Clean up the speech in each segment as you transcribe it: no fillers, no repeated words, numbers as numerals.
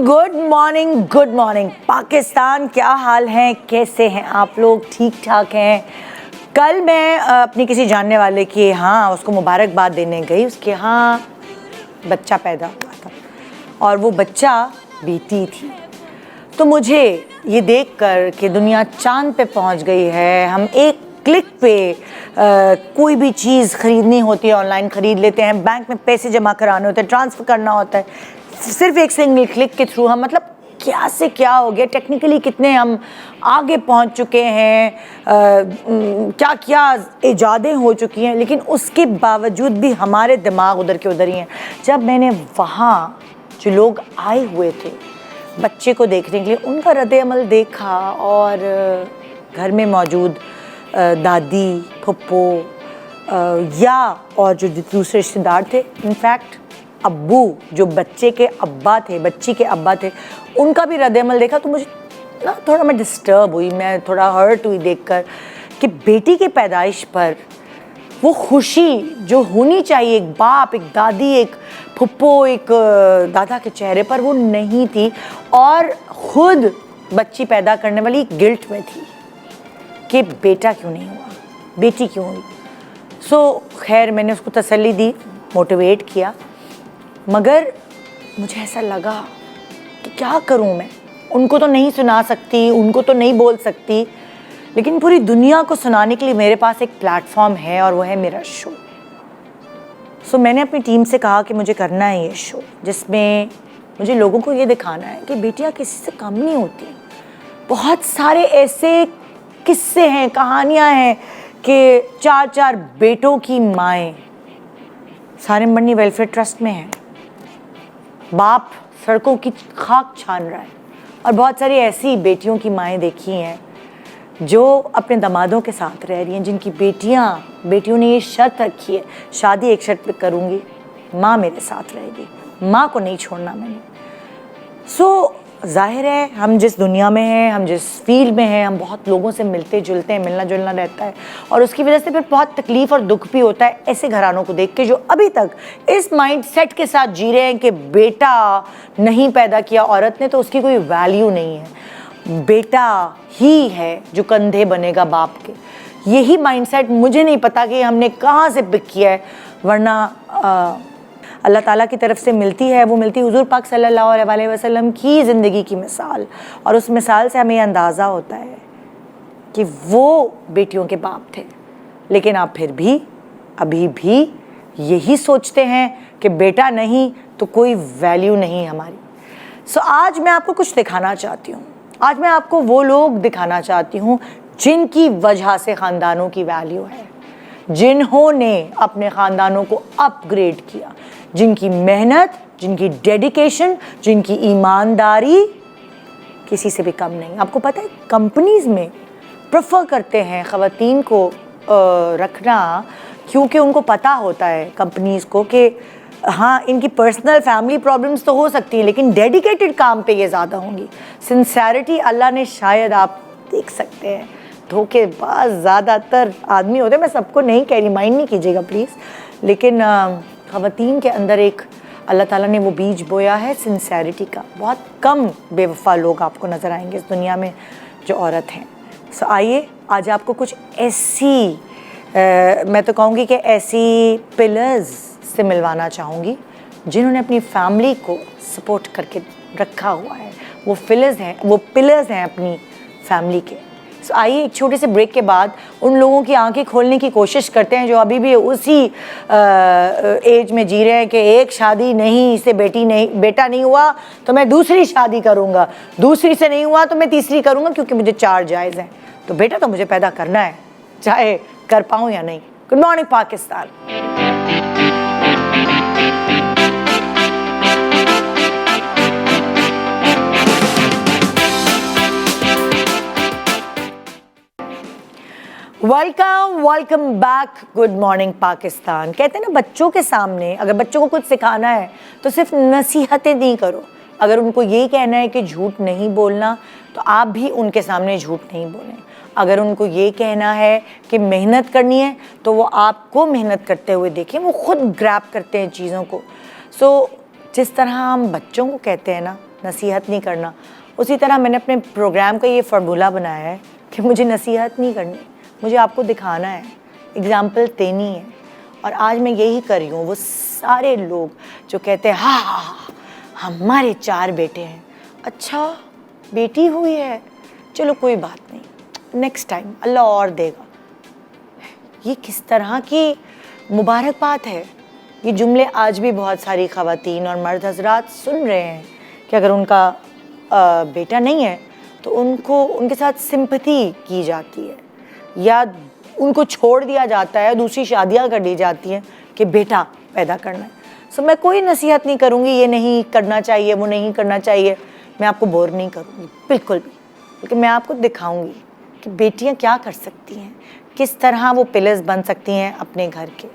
Good morning Pakistan. क्या हाल है, कैसे हैं आप लोग? ठीक ठाक हैं? कल मैं अपनी किसी जानने वाले की उसको मुबारकबाद देने गई। उसके बच्चा पैदा हुआ था और वो बच्चा बेटी थी। तो मुझे ये देख कर कि दुनिया चांद पे पहुंच गई है, हम एक क्लिक पे कोई भी चीज़ ख़रीदनी होती है ऑनलाइन ख़रीद लेते हैं, बैंक में पैसे जमा कराने होते हैं, ट्रांसफ़र करना होता है, सिर्फ एक सिंगल क्लिक के थ्रू। हम मतलब क्या से क्या हो गया, टेक्निकली कितने हम आगे पहुंच चुके हैं, क्या क्या इजादें हो चुकी हैं, लेकिन उसके बावजूद भी हमारे दिमाग उधर के उधर ही हैं। जब मैंने वहाँ जो लोग आए हुए थे बच्चे को देखने के लिए, उनका रद्द-ए-अमल देखा और घर में मौजूद दादी, फुप्पो या और जो दूसरे रिश्तेदार थे, इनफैक्ट अब्बू जो बच्चे के अब्बा थे, बच्ची के अब्बा थे, उनका भी रद्द-ए-अमल देखा तो मुझे थोड़ा मैं डिस्टर्ब हुई, मैं थोड़ा हर्ट हुई देखकर कि बेटी के पैदाइश पर वो खुशी जो होनी चाहिए एक बाप, एक दादी, एक फुप्पो, एक दादा के चेहरे पर, वो नहीं थी। और खुद बच्ची पैदा करने वाली गिल्ट में थी कि बेटा क्यों नहीं हुआ, बेटी क्यों हुई। खैर मैंने उसको तसल्ली दी, मोटिवेट किया, मगर मुझे ऐसा लगा कि क्या करूं मैं। उनको तो नहीं सुना सकती, उनको तो नहीं बोल सकती, लेकिन पूरी दुनिया को सुनाने के लिए मेरे पास एक प्लेटफॉर्म है और वो है मेरा शो। मैंने अपनी टीम से कहा कि मुझे करना है ये शो, जिसमें मुझे लोगों को ये दिखाना है कि बेटियां किसी से कम नहीं होती। बहुत सारे ऐसे किस्से हैं, कहानियां हैं कि 4-4 बेटों की माएँ सारिम बन्नी वेलफेयर ट्रस्ट में हैं, बाप सड़कों की खाक छान रहा है। और बहुत सारी ऐसी बेटियों की माएँ देखी हैं जो अपने दामादों के साथ रह रही हैं, जिनकी बेटियों ने ये शर्त रखी है, शादी एक शर्त पे करूँगी, माँ मेरे साथ रहेगी, माँ को नहीं छोड़ना मैंने। जाहिर है हम जिस दुनिया में हैं, हम जिस फील्ड में हैं, हम बहुत लोगों से मिलते जुलते हैं, मिलना जुलना रहता है, और उसकी वजह से फिर बहुत तकलीफ़ और दुख भी होता है ऐसे घरानों को देख के जो अभी तक इस माइंडसेट के साथ जी रहे हैं कि बेटा नहीं पैदा किया औरत ने तो उसकी कोई वैल्यू नहीं है, बेटा ही है जो कंधे बनेगा बाप के। यही माइंडसेट मुझे नहीं पता कि हमने कहाँ से पिक किया है, वरना अल्लाह ताला की तरफ से मिलती है, वो मिलती है हुज़ूर पाक सल्लल्लाहु अलैहि वसल्लम की ज़िंदगी की मिसाल, और उस मिसाल से हमें अंदाज़ा होता है कि वो बेटियों के बाप थे। लेकिन आप फिर भी अभी भी यही सोचते हैं कि बेटा नहीं तो कोई वैल्यू नहीं हमारी। आज मैं आपको कुछ दिखाना चाहती हूँ। आज मैं आपको वो लोग दिखाना चाहती हूँ जिनकी वजह से ख़ानदानों की वैल्यू है, जिन्होंने अपने ख़ानदानों को अपग्रेड किया, जिनकी मेहनत, जिनकी डेडिकेशन, जिनकी ईमानदारी किसी से भी कम नहीं। आपको पता है कंपनीज़ में प्रेफर करते हैं ख़वातीन को रखना, क्योंकि उनको पता होता है कंपनीज़ को कि इनकी पर्सनल फैमिली प्रॉब्लम्स तो हो सकती हैं, लेकिन डेडिकेटेड काम पे ये ज़्यादा होंगी। सिंसेरिटी अल्लाह ने, शायद आप देख सकते हैं, धोखेबाज ज़्यादातर आदमी होते हैं, मैं सबको नहीं कह रही, माइंड नहीं कीजिएगा प्लीज़, लेकिन ख़वातीन के अंदर एक अल्लाह ताला ने वो बीज बोया है सिंसेरिटी का। बहुत कम बेवफा लोग आपको नज़र आएंगे इस दुनिया में जो औरत हैं। आइए आज आपको कुछ ऐसी मैं तो कहूँगी कि ऐसी पिलर्स से मिलवाना चाहूँगी जिन्होंने अपनी फैमिली को सपोर्ट करके रखा हुआ है। वो पिलर्स हैं अपनी फैमिली के। आइए एक छोटे से ब्रेक के बाद उन लोगों की आंखें खोलने की कोशिश करते हैं जो अभी भी उसी एज में जी रहे हैं कि एक शादी नहीं, इससे बेटा नहीं हुआ तो मैं दूसरी शादी करूंगा, दूसरी से नहीं हुआ तो मैं तीसरी करूंगा, क्योंकि मुझे 4 जायज़ हैं, तो बेटा तो मुझे पैदा करना है, चाहे कर पाऊँ या नहीं। Good morning Pakistan. Welcome back. Good morning Pakistan. कहते हैं ना, बच्चों के सामने अगर बच्चों को कुछ सिखाना है तो सिर्फ नसीहतें नहीं करो। अगर उनको ये कहना है कि झूठ नहीं बोलना तो आप भी उनके सामने झूठ नहीं बोलें। अगर उनको ये कहना है कि मेहनत करनी है तो वो आपको मेहनत करते हुए देखें, वो खुद ग्रैब करते हैं चीज़ों को। जिस तरह हम बच्चों को कहते हैं ना, नसीहत नहीं करना। उसी तरह मैंने अपने प्रोग्राम का ये फार्मूला बनाया है कि मुझे नसीहत नहीं करनी, मुझे आपको दिखाना है, एग्जाम्पल देनी है। और आज मैं यही कर रही हूँ। वो सारे लोग जो कहते हैं हाँ हाँ हाँ हमारे 4 बेटे हैं, अच्छा बेटी हुई है, चलो कोई बात नहीं, नेक्स्ट टाइम अल्लाह और देगा। ये किस तरह की मुबारक बात है। ये जुमले आज भी बहुत सारी ख़वातीन और मर्द हजरात सुन रहे हैं कि अगर उनका बेटा नहीं है तो उनको उनके साथ सिंपैथी की जाती है या उनको छोड़ दिया जाता है, दूसरी शादियां कर दी जाती हैं कि बेटा पैदा करना है। सो मैं कोई नसीहत नहीं करूँगी ये नहीं करना चाहिए, वो नहीं करना चाहिए, मैं आपको बोर नहीं करूँगी बिल्कुल भी, क्योंकि मैं आपको दिखाऊँगी कि बेटियाँ क्या कर सकती हैं, किस तरह वो पिलर्स बन सकती हैं अपने घर के।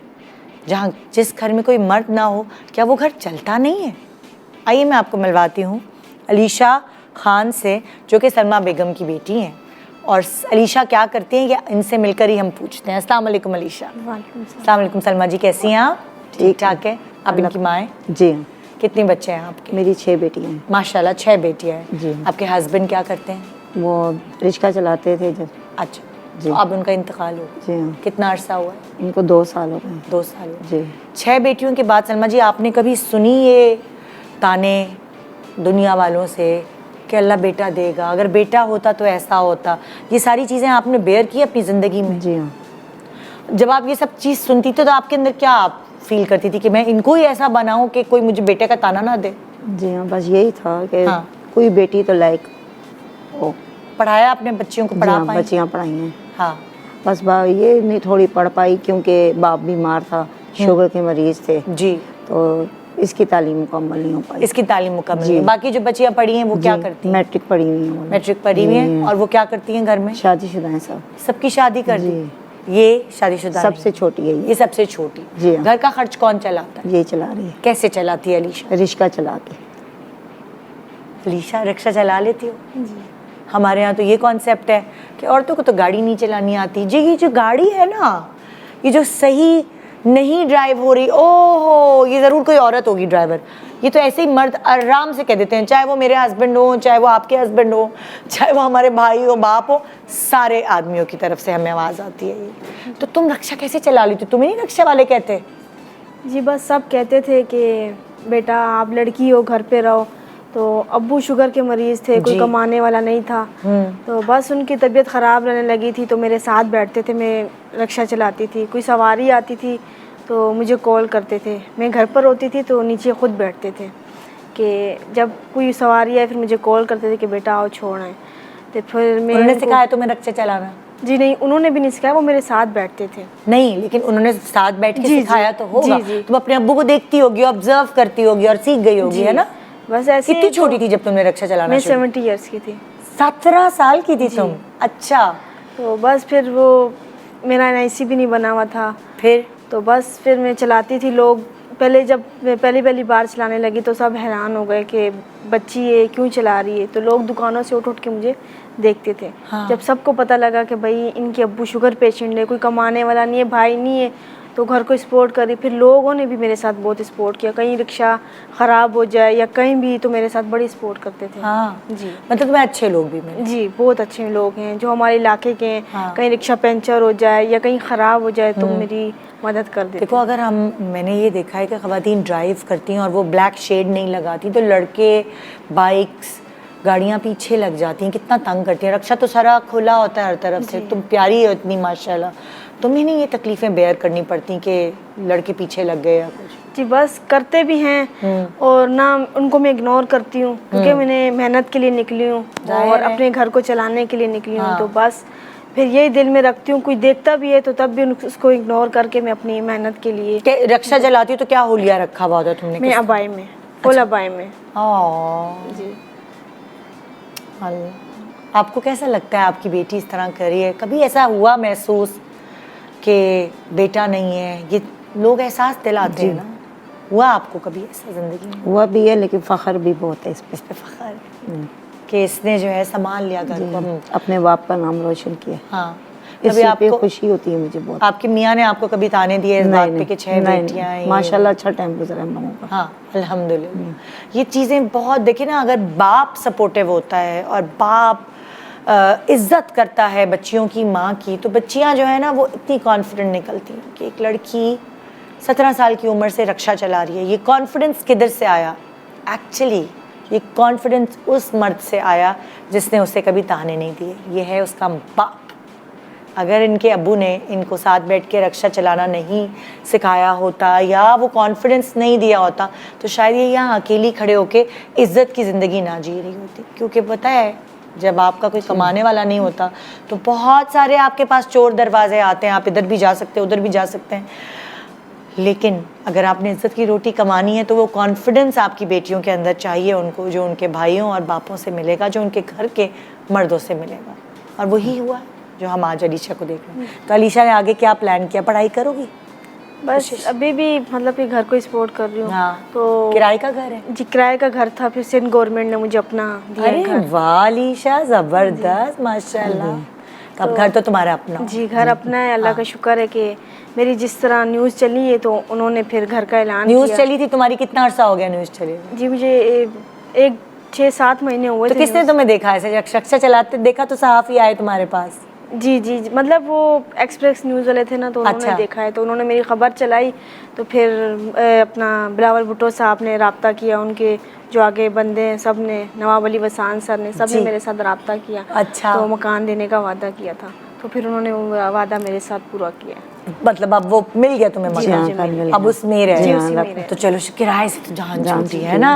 जहाँ जिस घर में कोई मर्द ना हो, क्या वो घर चलता नहीं है? आइए मैं आपको मिलवाती हूँ अलीशा खान से, जो कि सलमा बेगम की बेटी हैं। और अलीशा क्या करती हैं, या इनसे मिलकर ही हम पूछते हैं। अस्सलाम वालेकुम अलीशा। अस्सलाम वालेकुम सलमा जी, कैसी हैं आप? ठीक ठाक है। आप इनकी माँ हैं? जी हाँ। कितने बच्चे हैं आपके? मेरी 6 बेटियाँ हैं। माशाल्लाह 6 बेटियाँ हैं। जी। आपके हस्बैंड क्या करते हैं? वो रिक्शा चलाते थे जब। अच्छा जी। तो अब उनका इंतकाल हो गया? जी हाँ। कितना अरसा हुआ है? इनको 2 साल हो गए। 2 साल हुए। जी। 6 बेटियों के बाद सलमा जी आपने कभी सुनी ये ताने दुनिया वालों से कि अल्लाह बेटा देगा, अगर बेटा होता तो ऐसा होता, ये सारी चीज़ें आपने बेयर की अपनी ज़िंदगी में? जी हाँ। जब आप ये सब चीज़ सुनती थी तो आपके अंदर क्या आप फील करती थी कि मैं इनको ही ऐसा बनाऊं कि कोई मुझे बेटे का ताना ना दे? जी हाँ, बस यही था कि हाँ। कोई बेटी तो लायक हो। पढ़ाया आपने बच्चियों को? पढ़ा पाई? बच्चियाँ पढ़ाई हैं। हाँ। बस ये नहीं थोड़ी पढ़ पाई क्योंकि बाप बीमार था, शुगर के मरीज़ थे, जी। तो इसकी तालीम मुकम्मल नहीं हो पाई। इसकी तालीम मुकम्मल जी। नहीं। बाकी जो बच्चियाँ पढ़ी हैं वो क्या करती हैं? मैट्रिक पढ़ी हुई हैं वो। मैट्रिक पढ़ी हुई हैं। और वो क्या करती हैं घर में? शादीशुदा हैं सब। सबकी शादी कर दी? जी। ये शादीशुदा सबसे छोटी है ये सबसे छोटी? जी हाँ। घर का खर्च कौन चलाता है? ये चला रही है। कैसे चलाती है अलीशा? रिक्शा चला के। अलीशा रिक्शा चला लेती हो? जी। हमारे यहाँ तो ये कॉन्सेप्ट है कि औरतों को तो गाड़ी नहीं चलानी आती। जी ये जो गाड़ी है ना, ये जो सही नहीं ड्राइव हो रही, ओहो ये ज़रूर कोई औरत होगी ड्राइवर। ये तो ऐसे ही मर्द आराम से कह देते हैं, चाहे वो मेरे हस्बैंड हो, चाहे वो आपके हस्बैंड हो, चाहे वो हमारे भाई हो, बाप हो, सारे आदमियों की तरफ से हमें आवाज़ आती है ये। तो तुम रिक्शा कैसे चला ली? तो तुम्हें नहीं रिक्शा वाले कहते? जी बस सब कहते थे कि बेटा आप लड़की हो, घर पे रहो। तो अब्बू शुगर के मरीज़ थे, कोई कमाने वाला नहीं था, तो बस उनकी तबीयत ख़राब रहने लगी थी तो मेरे साथ बैठते थे, मैं रिक्शा चलाती थी। कोई सवारी आती थी तो मुझे कॉल करते थे, मैं घर पर होती थी तो नीचे खुद बैठते थे कि जब कोई सवारी आए फिर मुझे कॉल करते थे कि बेटा आओ छोड़ आए। तो फिर मैं उन्होंने सिखाया तुम्हें रिक्शा चलाना? जी नहीं, उन्होंने भी नहीं सिखाया, वो मेरे साथ बैठते थे। नहीं, लेकिन उन्होंने साथ बैठ के सिखाया तो होगा। जी। तुम अपने अब्बू को देखती होगी, ऑब्जर्व करती होगी और सीख गई होगी, है ना? बस ऐसे। कितनी छोटी थी जब तुमने रिक्शा चलाना मैं शुरू? 70 ईयर्स की थी। 17 साल की थी तुम? अच्छा। तो बस फिर वो मेरा NIC भी नहीं बना हुआ था। फिर तो बस फिर मैं चलाती थी। लोग पहले जब मैं पहली बार चलाने लगी तो सब हैरान हो गए कि बच्ची ये क्यों चला रही है। तो लोग दुकानों से उठ के मुझे देखते थे। हाँ। जब सबको पता लगा कि भाई इनके अब्बू शुगर पेशेंट है, कोई कमाने वाला नहीं है, भाई नहीं है, तो घर को सपोर्ट करी। फिर लोगों ने भी मेरे साथ बहुत सपोर्ट किया, कहीं रिक्शा ख़राब हो जाए या कहीं भी तो मेरे साथ बड़ी सपोर्ट करते थे। हाँ जी मतलब तुम्हें अच्छे लोग भी मिले? जी बहुत अच्छे लोग हैं जो हमारे इलाके के हैं। हाँ। कहीं रिक्शा पंचर हो जाए या कहीं ख़राब हो जाए तो मेरी मदद कर देते। देखो अगर मैंने ये देखा है कि ख़वातीन ड्राइव करती हैं और वो ब्लैक शेड नहीं लगाती तो लड़के बाइक्स गाड़ियाँ पीछे लग जाती हैं, कितना तंग करती हैं। रक्षा तो सारा खुला होता है हर तरफ से, तुम प्यारी हो इतनी माशाल्लाह, तुम्हें नहीं ये तकलीफ़ें बेयर करनी पड़ती कि लड़के पीछे लग गए या कुछ? जी बस करते भी हैं और ना उनको मैं इग्नोर करती हूँ क्योंकि मैंने मेहनत के लिए निकली हूँ और अपने घर को चलाने के लिए निकली हूँ। तो बस फिर यही दिल में रखती हूँ, कोई देखता भी है तो तब भी उसको इग्नोर करके मैं अपनी मेहनत के लिए। रक्षा जलाती हो तो क्या होलिया रखा हुआ था तुमने? मैं अबाई में, फुल अबाई में। जी। आपको कैसा लगता है आपकी बेटी इस तरह कर रही है? कभी ऐसा हुआ महसूस कि बेटा नहीं है? ये लोग एहसास दिलाते हैं ना, हुआ आपको कभी ऐसा ज़िंदगी में? हुआ भी है लेकिन फ़ख्र भी बहुत है इस पे फ़ख्र कि इसने जो है संभाल लिया घर को, अपने बाप का नाम रोशन किया। हाँ कभी इसी पे आपको खुशी होती है मुझे बहुत। आपके मियाँ ने आपको कभी ताने दिए इस बात पे कि 6 बेटियां हैं? माशाल्लाह अच्छा टाइम गुजरा हम लोगों का। हाँ अल्हम्दुलिल्लाह। ये चीज़ें बहुत देखिए ना, अगर बाप सपोर्टिव होता है और बाप इज्जत करता है बच्चियों की, माँ की, तो बच्चियाँ जो है ना वो इतनी कॉन्फिडेंट निकलती हैं कि एक लड़की 17 साल की उम्र से रक्षा चला रही है। ये कॉन्फिडेंस किधर से आया? एक्चुअली ये कॉन्फिडेंस उस मर्द से आया जिसने उसे कभी ताने नहीं दिए। ये है उसका बाप। अगर इनके अब्बू ने इनको साथ बैठ के रक्षा चलाना नहीं सिखाया होता या वो कॉन्फिडेंस नहीं दिया होता तो शायद ये यहाँ अकेली खड़े होके इज्जत की ज़िंदगी ना जी रही होती। क्योंकि पता है जब आपका कोई कमाने वाला नहीं होता तो बहुत सारे आपके पास चोर दरवाजे आते हैं, आप इधर भी जा सकते हैं उधर भी जा सकते हैं। लेकिन अगर आपने इज्जत की रोटी कमानी है तो वो कॉन्फिडेंस आपकी बेटियों के अंदर चाहिए उनको, जो उनके भाइयों और बापों से मिलेगा, जो उनके घर के मर्दों से मिलेगा। और वही हुआ जो हम आज अलीशा को देख रहे हैं। तो अलीशा ने आगे क्या प्लान किया? पढ़ाई करोगी? बस अभी भी मतलब कि घर को सपोर्ट कर रही हूँ। हाँ। तो किराए का घर है? जी किराए का घर था, फिर सिंध गवर्नमेंट ने मुझे अपना दिया अरे घर। वाह अलीशा, जबरदस्त, माशाल्लाह। तो अब घर तो तुम्हारा अपना? जी घर अपना है, अल्लाह का शुक्र है कि मेरी जिस तरह न्यूज़ चली है तो उन्होंने फिर घर का ऐलान किया। न्यूज़ चली थी तुम्हारी? कितना अर्सा हो गया न्यूज़ चली? जी मुझे एक 6-7 महीने हुए तो थे। किसने तुम्हें देखा ऐसे रक्षा चलाते देखा तो सहाफ़ी आए तुम्हारे पास? जी जी मतलब वो एक्सप्रेस न्यूज़ वाले थे ना, तो उन्होंने अच्छा। देखा है, तो उन्होंने मेरी खबर चलाई। तो फिर अपना बिलावल भुट्टो साहब ने रब्ता किया, उनके जो आगे बंदे हैं सब ने, नवाब अली वसान सर ने, सब ने मेरे साथ रब्ता किया। अच्छा। तो मकान देने का वादा किया था, तो फिर उन्होंने वो वादा मेरे साथ पूरा किया। मतलब अब वो मिल गया तुम्हें जी, मकान? मुझे मिल गया। अब उसमें रह जी, रहे उसी हो। में रह तो चलो किराए से तो जान छूटी है ना।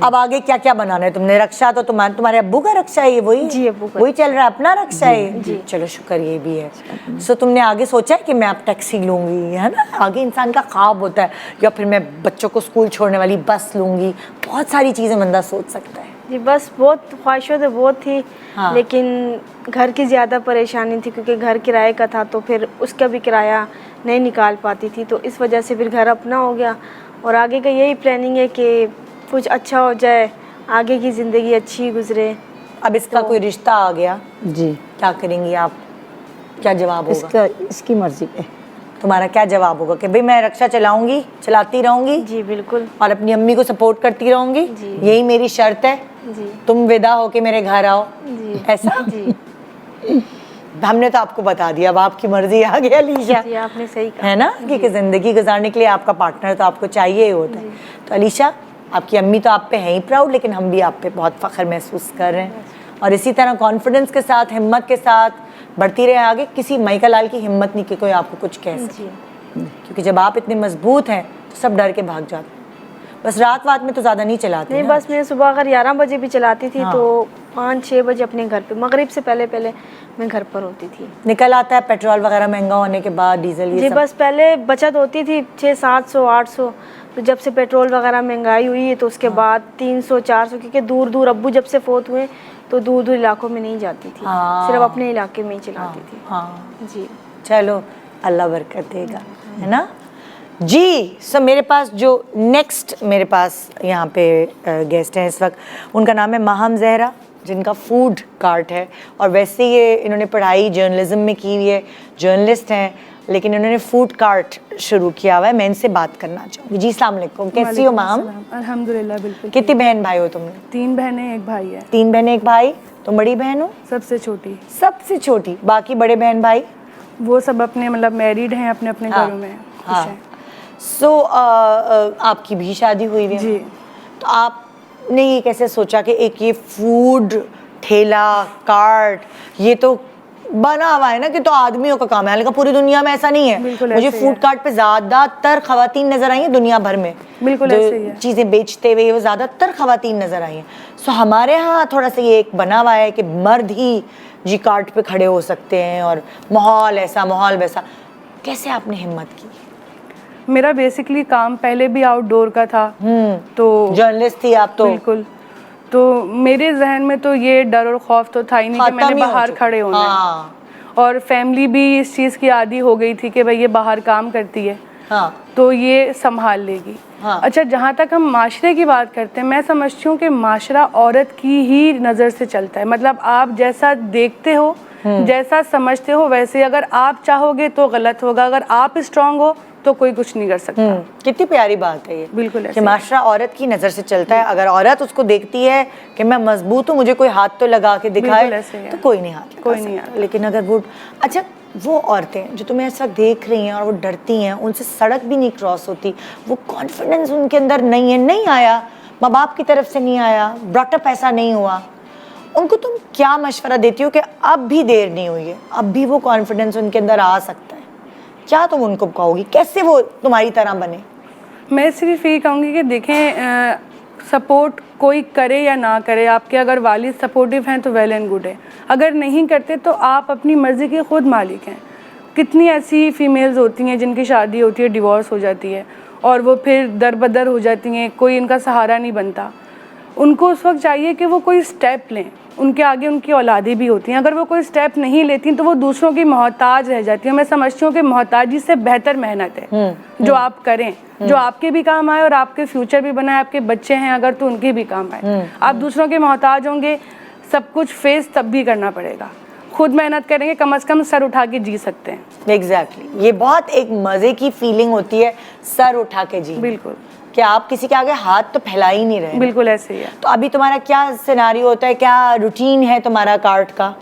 अब आगे क्या क्या बनाना है तुमने? रक्षा तो तुम्हारे अब्बू का रक्षा है ये? वही जी, अब्बू का। वही चल रहा है, अपना रक्षा है। जी चलो शुक्र ये भी है। सो तुमने आगे सोचा है कि मैं अब टैक्सी लूंगी, है ना? आगे इंसान का ख्वाब होता है, या फिर मैं बच्चों को स्कूल छोड़ने वाली बस लूंगी। बहुत सारी चीजें बंदा सोच सकता है। जी बस बहुत ख्वाहिशों तो बहुत थी। हाँ। लेकिन घर की ज़्यादा परेशानी थी क्योंकि घर किराए का था, तो फिर उसका भी किराया नहीं निकाल पाती थी, तो इस वजह से फिर घर अपना हो गया। और आगे का यही प्लानिंग है कि कुछ अच्छा हो जाए, आगे की ज़िंदगी अच्छी गुजरे। अब इसका कोई रिश्ता आ गया, जी क्या करेंगी आप? क्या जवाब होगा? इसकी मर्जी पे। तुम्हारा क्या जवाब होगा कि भाई मैं रक्षा चलाऊंगी, चलाती रहूंगी जी बिल्कुल। और अपनी अम्मी को सपोर्ट करती रहूंगी, जी। यही मेरी शर्त है। जी तुम विदा होके मेरे घर आओ। जी ऐसा? जी हमने तो आपको बता दिया, अब आपकी मर्जी आ गई अलीशा, जी आपने सही कहा। है ना? कि जिंदगी गुजारने के लिए आपका पार्टनर तो आपको चाहिए ही होता है। तो अलीशा, आपकी अम्मी तो आप पे हैं ही प्राउड, लेकिन हम भी आप पे बहुत फख्र महसूस कर रहे हैं। और इसी तरह कॉन्फिडेंस के साथ, हिम्मत के साथ बढ़ती रहे आगे। किसी मईका लाल की हिम्मत नहीं कि कोई आपको कुछ कह सके, क्योंकि जब आप इतने मजबूत हैं तो सब डर के भाग जाते हैं। बस रात में तो ज़्यादा नहीं चलाती नहीं, ना? बस मैं सुबह अगर 11 बजे भी चलाती थी हाँ। तो 5-6 बजे अपने घर पे, मगरिब से पहले मैं घर पर होती थी। निकल आता है पेट्रोल वगैरह महंगा होने के बाद, डीजल ये जी सब? बस पहले बचत होती थी 600-700-800, तो जब से पेट्रोल वगैरह महंगाई हुई है तो उसके बाद 300-400, क्योंकि दूर अब्बू जब से फोत हुए तो दूर इलाकों में नहीं जाती थी। हाँ। सिर्फ अपने इलाके में ही चलाती थी। हाँ जी चलो अल्लाह बरकत देगा, है ना जी। सो मेरे पास जो नेक्स्ट मेरे पास यहाँ पे गेस्ट हैं इस वक्त, उनका नाम है माहम जहरा, जिनका फूड कार्ट है। और वैसे ये इन्होंने पढ़ाई जर्नलिज्म में की हुई है, जर्नलिस्ट हैं, लेकिन इन्होंने फूड कार्ट शुरू किया हुआ है। मैं इनसे बात करना चाहूँगी। जी अस्सलाम वालेकुम, कैसी हो माम? अल्हम्दुलिल्लाह बिल्कुल। कितनी बहन भाई हो तुमने? 3 बहनें 1 भाई है। 3 बहनें 1 भाई। तुम बड़ी बहन हो? सबसे छोटी। सबसे छोटी। बाकी बड़े बहन भाई? वो सब अपने मतलब मैरिड हैं, अपने अपने हाँ, घरों में खुश हाँ। हैं। सो आपकी भी शादी हुई है? जी। तो आपने ये कैसे सोचा कि एक ये फूड ठेला कार्ट, ये तो बना हुआ है ना कि तो आदमियों का काम है, हालांकि पूरी दुनिया में ऐसा नहीं है। बिल्कुल मुझे ऐसे ही फूड है। कार्ट पे ज्यादातर खवातीन नजर आई हैं दुनिया भर में। बिल्कुल जो ऐसे ही है। चीजें बेचते हुए वो ज्यादातर खवातीन नजर आई हैं। सो हमारे यहाँ थोड़ा सा ये एक बना हुआ है कि मर्द ही जी कार्ट पे खड़े हो सकते हैं, और माहौल ऐसा माहौल वैसा। कैसे आपने हिम्मत की? मेरा बेसिकली काम पहले भी आउटडोर का था, तो जर्नलिस्ट थी आप तो? बिल्कुल। तो मेरे जहन में तो ये डर और खौफ तो था ही नहीं कि खत्म मैंने ही हो बाहर चुका। खड़े होना है। हाँ। और फैमिली भी इस चीज़ की आदी हो गई थी कि भाई ये बाहर काम करती है, हाँ। तो ये संभाल लेगी। हाँ। अच्छा, जहाँ तक हम माशरे की बात करते हैं, मैं समझती हूँ कि माशरा औरत की ही नज़र से चलता है। मतलब आप जैसा देखते हो जैसा समझते हो वैसे, अगर आप चाहोगे तो गलत होगा, अगर आप स्ट्रांग हो तो कोई कुछ नहीं कर सकता। कितनी प्यारी बात है ये, बिल्कुल कि ऐसे। माशरा औरत की नज़र से चलता है। अगर औरत उसको देखती है कि मैं मजबूत हूँ, मुझे कोई हाथ तो लगा के दिखाए, बिल्कुल ऐसे ही है। तो कोई नहीं हाथ लगा कोई नहीं सकता। लेकिन अगर वो, अच्छा, वो औरतें जो तुम्हें इस वक्त देख रही हैं और वो डरती हैं, उनसे सड़क भी नहीं क्रॉस होती, वो कॉन्फिडेंस उनके अंदर नहीं है, नहीं आया, माँ बाप की तरफ से नहीं आया, ब्रॉटअप ऐसा नहीं हुआ, उनको तुम क्या मशवरा देती हो कि अब भी देर नहीं हुई है, अब भी वो कॉन्फिडेंस उनके अंदर आ सकता है? क्या तुम उनको कहोगी, कैसे वो तुम्हारी तरह बने? मैं सिर्फ ये कहूँगी कि देखें, सपोर्ट कोई करे या ना करे, आपके अगर वालिद सपोर्टिव हैं तो वेल एंड गुड है, अगर नहीं करते तो आप अपनी मर्ज़ी के खुद मालिक हैं। कितनी ऐसी फीमेल्स होती हैं जिनकी शादी होती है, डिवोर्स हो जाती है और वो फिर दर बदर हो जाती हैं, कोई इनका सहारा नहीं बनता। उनको उस वक्त चाहिए कि वो कोई स्टेप लें, उनके आगे उनकी औलादें भी होती हैं, अगर वो कोई स्टेप नहीं लेती तो वो दूसरों की मोहताज रह जाती हैं। मैं समझती हूँ कि मोहताजी से बेहतर मेहनत है जो आप करें, जो आपके भी काम आए और आपके फ्यूचर भी बनाए, आपके बच्चे हैं अगर तो उनके भी काम आए। आप दूसरों के मोहताज होंगे, सब कुछ फेस तब भी करना पड़ेगा। खुद मेहनत करेंगे, कम से कम सर उठा के जी सकते हैं। एग्जैक्टली, ये बहुत एक मज़े की फीलिंग होती है, सर उठा के जी। बिल्कुल, कि आप किसी के आगे हाथ तो फैला ही नहीं रहे। बिल्कुल ऐसे ही है। तो अभी तुम्हारा क्या सिनेरियो होता है, क्या रूटीन है तुम्हारा कार्ट का?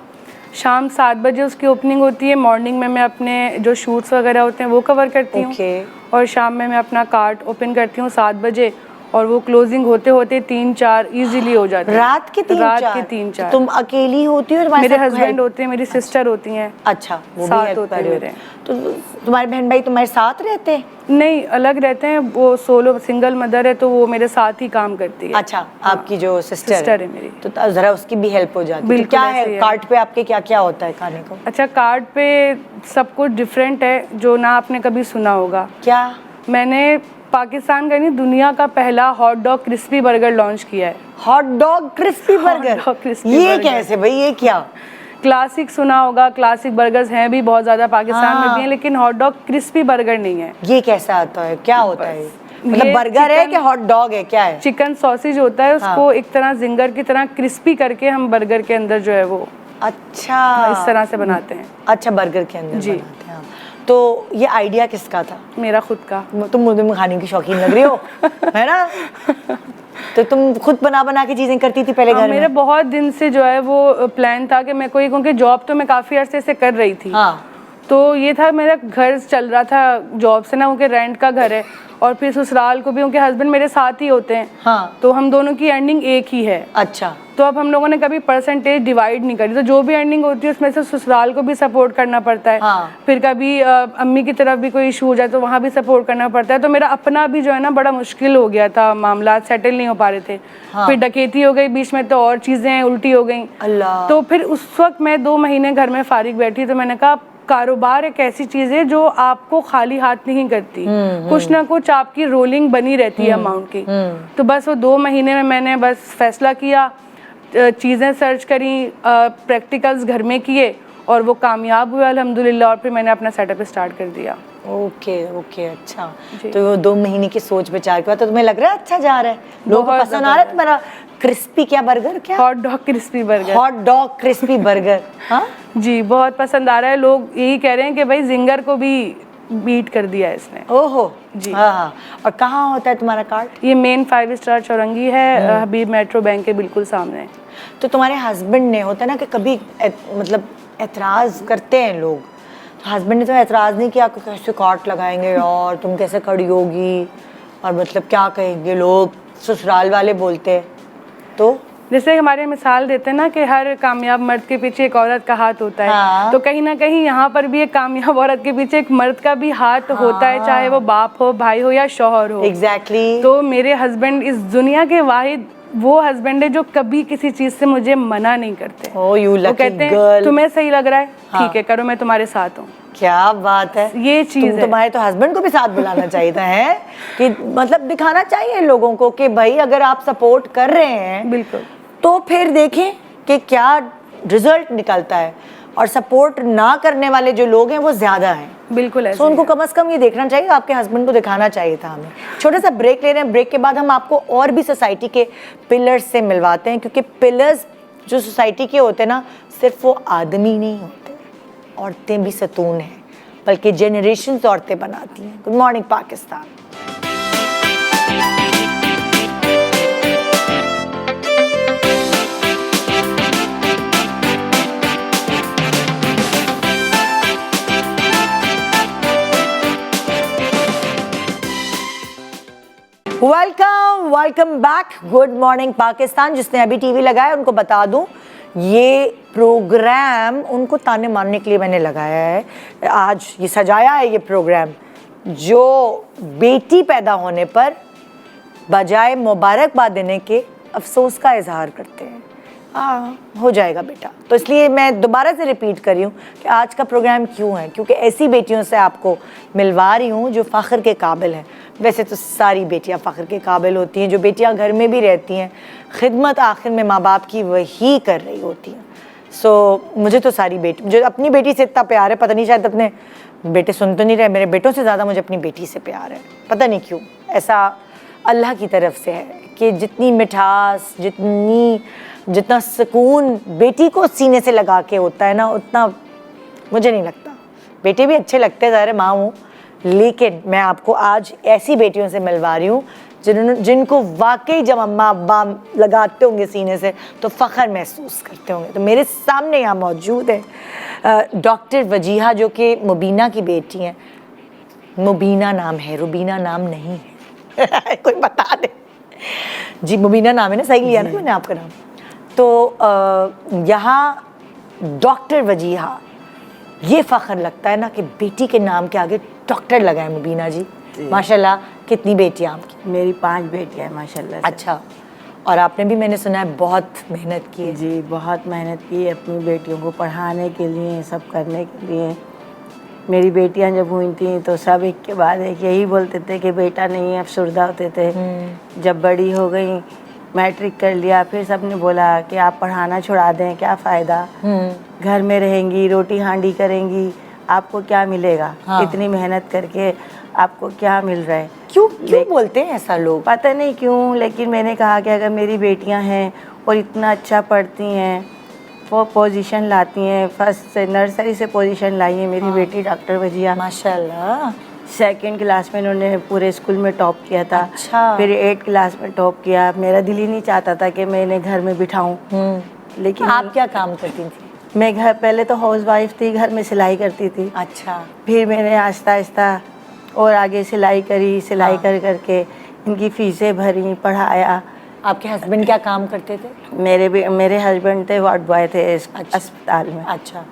शाम 7 बजे उसकी ओपनिंग होती है, मॉर्निंग में मैं अपने जो शूट्स वगैरह होते हैं वो कवर करती हूँ और शाम में मैं अपना कार्ट ओपन करती हूँ 7 बजे और वो क्लोजिंग होते होते 3-4 इजीली हो जाते हैं। रात के 3-4? तुम अकेली होती हो? मेरे हस्बैंड होते हैं, मेरी सिस्टर होती हैं। अच्छा, वो भी साथ हेल्प होते कर हैं रहे मेरे। हो। तो तुम्हारे बहन भाई तुम्हारे साथ रहते हैं? नहीं, अलग रहते हैं, वो सोलो सिंगल मदर है तो वो मेरे साथ ही काम करती है। अच्छा, आपकी जो सिस्टर है मेरी, तो जरा उसकी भी हेल्प हो जाती है। तो क्या है कार्ट पे आपके, क्या क्या होता है खाने को? अच्छा, कार्ट पे सब कुछ डिफरेंट है जो ना आपने कभी सुना होगा। क्या? मैंने पाकिस्तान का नहीं, दुनिया का पहला hot dog crispy burger launch किया है। Hot dog crispy burger? ये कैसे भाई, ये क्या? क्लासिक सुना होगा, क्लासिक बर्गर्स हैं भी बहुत ज़्यादा पाकिस्तान में भी हैं, लेकिन हॉट डॉग क्रिस्पी बर्गर नहीं है। ये कैसा आता है, क्या होता है? मतलब बर्गर है कि हॉट डॉग है, क्या है? चिकन सॉसेज होता है, उसको एक तरह जिंगर की तरह क्रिस्पी करके हम बर्गर के अंदर जो है वो अच्छा इस तरह से बनाते हैं। अच्छा, बर्गर के अंदर जी बनाते हैं। तो ये आइडिया किसका था? मेरा खुद का। तुम मुझे खाने की शौकीन लग रही हो है ना? तो तुम खुद बना बना के चीजें करती थी पहले घर में? मेरे बहुत दिन से जो है वो प्लान था कि मैं कोई, क्योंकि जॉब तो मैं काफ़ी अरसे से कर रही थी। हाँ। तो ये था, मेरा घर चल रहा था जॉब से ना, उनके रेंट का घर है और फिर ससुराल को भी उनके हस्बैंड मेरे साथ ही होते हैं। हाँ। तो हम दोनों की अर्निंग एक ही है। अच्छा। तो अब हम लोगों ने कभी परसेंटेज डिवाइड नहीं करी, तो जो भी अर्निंग होती है उसमें से ससुराल को भी सपोर्ट करना पड़ता है। हाँ। फिर कभी अम्मी की तरफ भी कोई इशू हो जाए तो वहाँ भी सपोर्ट करना पड़ता है। तो मेरा अपना भी जो है ना बड़ा मुश्किल हो गया था, मामला सेटल नहीं हो पा रहे थे। हाँ। फिर डकैती हो गई बीच में, तो और चीज़ें उल्टी हो गई। अल्लाह। तो फिर उस वक्त मैं 2 महीने घर में फारिग बैठी, तो मैंने कहा कारोबार एक ऐसी चीज़ है जो आपको खाली हाथ नहीं करती, कुछ ना कुछ आपकी रोलिंग बनी रहती है अमाउंट की। तो बस वो 2 महीने में मैंने बस फैसला किया, चीज़ें सर्च करी, प्रैक्टिकल्स घर में किए और वो कामयाब हुए अल्हम्दुलिल्लाह, और फिर मैंने अपना सेटअप स्टार्ट कर दिया। ओके ओके, अच्छा। तो वो 2 महीने की सोच विचार के बाद तो तुम्हें लग रहा है अच्छा जा रहा है, लोगों को पसंद आ रहा है तुम्हारा क्रिस्पी क्या बर्गर, क्या hot dog crispy burger? Hot dog crispy burger. हाँ जी, बहुत पसंद आ रहा है। लोग यही कह रहे हैं कि भाई जिंगर को भी बीट कर दिया है इसने। ओहो जी। हाँ। और कहाँ होता है तुम्हारा कार्ट? ये मेन 5 स्टार चौरंगी है, हबीब मेट्रो बैंक के बिल्कुल सामने। तो तुम्हारे हस्बैंड ने, होता है ना कि कभी मतलब एतराज़ करते हैं लोग, तो हस्बैंड ने तो एतराज़ नहीं किया कि कैसे कार्ट लगाएंगे और तुम कैसे खड़ी होगी और मतलब क्या कहेंगे लोग, ससुराल वाले बोलते हैं तो? जैसे हमारे मिसाल देते हैं ना कि हर कामयाब मर्द के पीछे एक औरत का हाथ होता है। हाँ। तो कहीं ना कहीं यहाँ पर भी एक कामयाब औरत के पीछे एक मर्द का भी हाथ होता है, चाहे वो बाप हो, भाई हो या शौहर हो। एग्जैक्टली। तो मेरे हस्बैंड इस दुनिया के वाहिद वो हस्बैंड है जो कभी किसी चीज से मुझे मना नहीं करते। Oh, you lucky वो कहते हैं girl. तुम्हें सही लग रहा है, हाँ। ठीक है करो, मैं तुम्हारे साथ हूँ। क्या बात है, ये चीज़ है। तुम्हारे तो हस्बैंड को भी साथ बुलाना चाहिए था है कि मतलब दिखाना चाहिए लोगों को कि भाई अगर आप सपोर्ट कर रहे हैं बिल्कुल, तो फिर देखें कि क्या रिजल्ट निकलता है, और सपोर्ट ना करने वाले जो लोग हैं वो ज्यादा हैं। बिल्कुल ऐसे तो उनको कम से कम ये देखना चाहिए, आपके हस्बैंड को दिखाना चाहिए था हमें। छोटा सा ब्रेक ले रहे हैं, ब्रेक के बाद हम आपको और भी सोसाइटी के पिलर्स से मिलवाते हैं, क्योंकि पिलर्स जो सोसाइटी के होते हैं ना, सिर्फ वो आदमी नहीं होते, औरतें भी सतून हैं, बल्कि जनरेशन्स औरतें बनाती हैं। Good morning Pakistan. Welcome back. Good morning Pakistan. जिसने अभी टीवी लगाया उनको बता दूं, ये प्रोग्राम उनको ताने मारने के लिए मैंने लगाया है। आज ये सजाया है ये प्रोग्राम, जो बेटी पैदा होने पर बजाय मुबारकबाद देने के अफसोस का इजहार करते हैं। हो जाएगा बेटा। तो इसलिए मैं दोबारा से रिपीट कर रही हूँ कि आज का प्रोग्राम क्यों है, क्योंकि ऐसी बेटियों से आपको मिलवा रही हूँ जो फ़ख्र के काबिल हैं। वैसे तो सारी बेटियाँ फ़ख्र के काबिल होती हैं, जो बेटियाँ घर में भी रहती हैं, खिदमत आखिर में माँ बाप की वही कर रही होती हैं। मुझे तो सारी बेटी, मुझे अपनी बेटी से इतना प्यार है, पता नहीं शायद अपने बेटे सुन तो नहीं रहे, मेरे बेटों से ज़्यादा मुझे अपनी बेटी से प्यार है, पता नहीं क्यों। ऐसा अल्लाह की तरफ से है कि जितनी मिठास, जितना सुकून बेटी को सीने से लगा के होता है ना, उतना मुझे नहीं लगता। बेटे भी अच्छे लगते हैं, ज़ाहिर माँ हूँ, लेकिन मैं आपको आज ऐसी बेटियों से मिलवा रही हूँ जिनको वाकई जब अम्मा अब्बा लगाते होंगे सीने से तो फ़ख्र महसूस करते होंगे। तो मेरे सामने यहाँ मौजूद है डॉक्टर वजीहा, जो कि मुबीना की बेटी हैं। मुबीना नाम है, रुबीना नाम नहीं है। कोई बता दे जी, मुबीना नाम है ना, सही लिया ना मैंने आपका नाम। तो यहाँ डॉक्टर वजीहा, ये फ़ख्र लगता है ना कि बेटी के नाम के आगे डॉक्टर लगाए। मुबीना जी माशाल्लाह, कितनी बेटियाँ आपकी? मेरी 5 बेटियां हैं माशाल्लाह से। अच्छा, और आपने भी मैंने सुना है बहुत मेहनत की है। जी, बहुत मेहनत की है अपनी बेटियों को पढ़ाने के लिए, सब करने के लिए। मेरी बेटियां जब हुई थी तो सब एक के बाद एक यही बोलते थे कि बेटा नहीं है, अफसरदा होते थे। जब बड़ी हो गई, मैट्रिक कर लिया, फिर सबने बोला कि आप पढ़ाना छुड़ा दें, क्या फ़ायदा, घर में रहेंगी, रोटी हांडी करेंगी, आपको क्या मिलेगा? हाँ। इतनी मेहनत करके आपको क्या मिल रहा है? क्यों बोलते हैं ऐसा लोग? पता नहीं क्यों, लेकिन मैंने कहा कि अगर मेरी बेटियां हैं और इतना अच्छा पढ़ती हैं, वो पोजीशन लाती हैं, फर्स्ट से नर्सरी से पोजीशन लाई है मेरी बेटी डॉक्टर वजिया माशाल्लाह। 2nd क्लास में इन्होंने पूरे स्कूल में टॉप किया था। अच्छा। फिर 8th क्लास में टॉप किया। मेरा दिल ही नहीं चाहता था कि मैं इन्हें घर में बिठाऊं, लेकिन आप क्या काम करती थी? मैं घर, पहले तो हाउस वाइफ थी, घर में सिलाई करती थी। अच्छा। फिर मैंने आहिस्ता आहिस्ता और आगे सिलाई करी, सिलाई कर करके इनकी फ़ीसें भरी, पढ़ाया। आपके हस्बैंड क्या काम करते थे? मेरे हस्बैंड थे वार्ड बॉय थे अस्पताल में। अच्छा,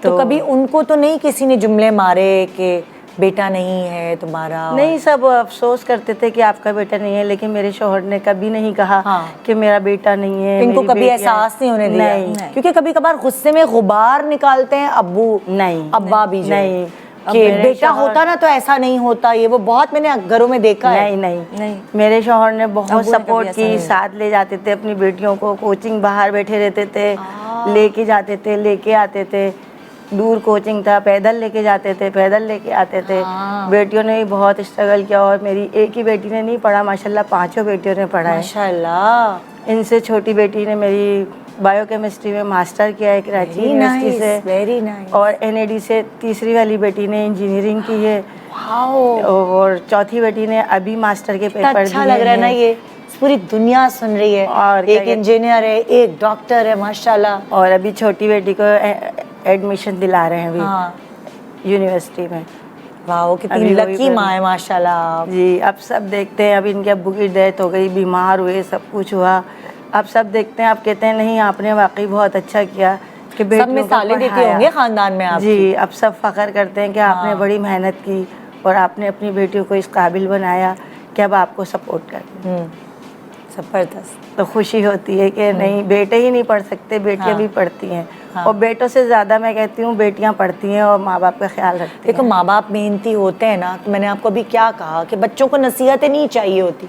तो कभी उनको तो नहीं किसी ने जुमले मारे कि बेटा नहीं है तुम्हारा? नहीं, सब अफसोस करते थे कि आपका बेटा नहीं है, लेकिन मेरे शौहर ने कभी नहीं कहा कि मेरा बेटा नहीं है। इनको मेरी कभी एहसास नहीं होने दिया? नहीं। क्योंकि कभी कभार गुस्से में गुबार निकालते हैं अब्बू, नहीं, अब्बा भी जो नहीं, कि बेटा होता ना तो ऐसा नहीं होता, ये वो बहुत मैंने घरों में देखा है। नहीं, मेरे शौहर ने बहुत सपोर्ट की, साथ ले जाते थे अपनी बेटियों को, कोचिंग बाहर बैठे रहते थे, लेके जाते थे, लेके आते थे। दूर कोचिंग था, पैदल लेके जाते थे, पैदल लेके आते थे। बेटियों ने भी बहुत स्ट्रगल किया, और मेरी एक ही बेटी ने नहीं पढ़ा, माशाल्लाह 5 बेटियों ने पढ़ा है माशाल्लाह। इनसे छोटी बेटी ने मेरी बायोकेमिस्ट्री में मास्टर किया है कराची यूनिवर्सिटी से, वेरी नाइस। और NAD से तीसरी वाली बेटी ने इंजीनियरिंग की है, और चौथी बेटी ने अभी मास्टर के पेपर दिए। अच्छा लग रहा है ना, ये पूरी दुनिया सुन रही है। और एक इंजीनियर है, एक डॉक्टर है, माशाल्लाह। और अभी छोटी बेटी को एडमिशन दिला रहे हैं अभी यूनिवर्सिटी में। वाह, कितनी लकी माँ है माशाल्लाह। जी, अब सब देखते हैं, अभी इनके अब्बू की डेथ हो गई, बीमार हुए, सब कुछ हुआ, अब सब देखते हैं। आप कहते हैं नहीं, आपने वाकई बहुत अच्छा किया कि सब मिसालें देते होंगे खानदान में आप? जी, अब सब फ़ख्र करते हैं कि आपने बड़ी मेहनत की और आपने अपनी बेटियों को इस काबिल बनाया कि अब आपको सपोर्ट करते। ज़बरदस्त। तो खुशी होती है कि नहीं, बेटे ही नहीं पढ़ सकते, बेटियां भी पढ़ती हैं। और बेटों से ज़्यादा मैं कहती हूँ बेटियां पढ़ती हैं और माँ बाप का ख्याल रखती हैं। देखो, माँ बाप मेहनती होते हैं ना, तो मैंने आपको अभी क्या कहा कि बच्चों को नसीहतें नहीं चाहिए होती।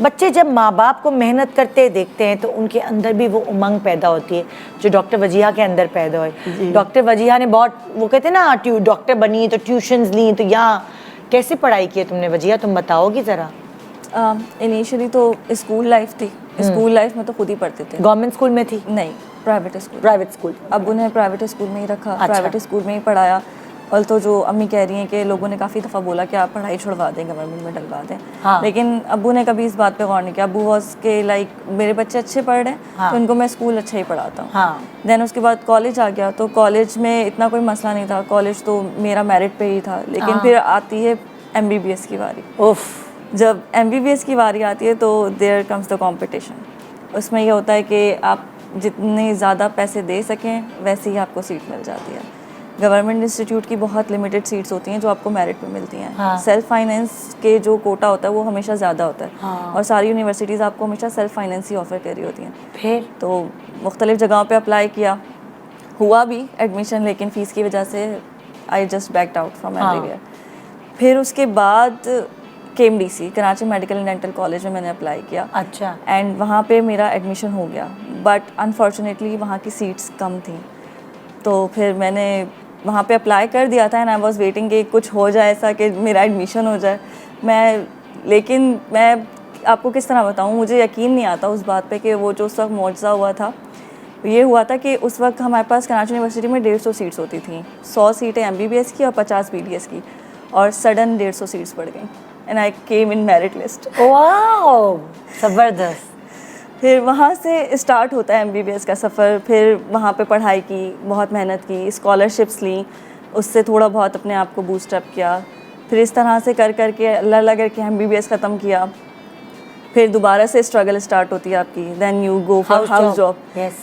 बच्चे जब माँ बाप को मेहनत करते देखते हैं तो उनके अंदर भी वो उमंग पैदा होती है जो डॉक्टर वजीहा के अंदर पैदा हुई। डॉक्टर वजीहा ने बहुत, वो कहते हैं ना, डॉक्टर बनी तो ट्यूशन्स ली, तो यहाँ कैसे पढ़ाई की है तुमने वजीहा, तुम बताओगी ज़रा? इनिशियली तो स्कूल लाइफ थी, स्कूल लाइफ में तो खुद ही पढ़ते थे। गवर्नमेंट स्कूल में थी? नहीं, प्राइवेट स्कूल। Private school. अब्बू ने प्राइवेट स्कूल में ही रखा, अच्छा। प्राइवेट स्कूल में ही पढ़ाया। और तो जो अम्मी कह रही हैं कि लोगों ने काफ़ी दफ़ा बोला कि आप पढ़ाई छुड़वा दें, गवर्नमेंट में डलवा दें, हाँ। लेकिन अब्बू ने कभी इस बात पे गौर नहीं किया। अब्बू वॉज के लाइक मेरे बच्चे अच्छे पढ़ रहे हैं, हाँ। तो उनको मैं स्कूल अच्छा ही पढ़ाता हूँ। हाँ। देन उसके बाद कॉलेज आ गया, तो कॉलेज में इतना कोई मसला नहीं था, कॉलेज तो मेरा मेरिट पे ही था। लेकिन फिर आती है MBBS की बारी। उफ। जब MBBS की बारी आती है तो देयर कम्स द कंपटीशन। उसमें ये होता है कि आप जितने ज़्यादा पैसे दे सकें वैसे ही आपको सीट मिल जाती है। गवर्नमेंट इंस्टीट्यूट की बहुत लिमिटेड सीट्स होती हैं जो आपको मेरिट पे मिलती हैं। हाँ। सेल्फ फाइनेंस के जो कोटा होता है वो हमेशा ज़्यादा होता है। हाँ। और सारी यूनिवर्सिटीज़ आपको हमेशा सेल्फ फाइनेंस ही ऑफ़र कर रही होती हैं। फिर तो मुख्तलिफ़ जगहों पे अप्लाई किया, हुआ भी एडमिशन, लेकिन फ़ीस की वजह से I just backed out from everywhere. फिर उसके बाद KMDC Karachi medical and dental college में मैंने अप्लाई किया। अच्छा। एंड वहाँ पे मेरा एडमिशन हो गया, बट अनफॉर्चुनेटली वहाँ की सीट्स कम थी। तो फिर मैंने वहाँ पे अप्लाई कर दिया था एंड आई वाज वेटिंग कि कुछ हो जाए ऐसा कि मेरा एडमिशन हो जाए। लेकिन मैं आपको किस तरह बताऊँ, मुझे यकीन नहीं आता उस बात पे कि वो जो उस वक्त मौजज़ा हुआ था, ये हुआ था कि उस वक्त हमारे पास कराची यूनिवर्सिटी में 150 सीट्स होती थी, 100 सीटें MBBS की और 50 BDS की, और सडन 150 सीट्स बढ़ गई and I came in merit list. Wow, जबरदस्त। फिर वहाँ से स्टार्ट होता है MBBS का सफ़र। फिर वहाँ पे पढ़ाई की, बहुत मेहनत की, स्कॉलरशिप्स ली, उससे थोड़ा बहुत अपने आप को बूस्ट अप किया। फिर इस तरह से कर करके अल्लाह करके MBBS ख़त्म किया। फिर दोबारा से स्ट्रगल स्टार्ट होती है आपकी। Then you go for house job.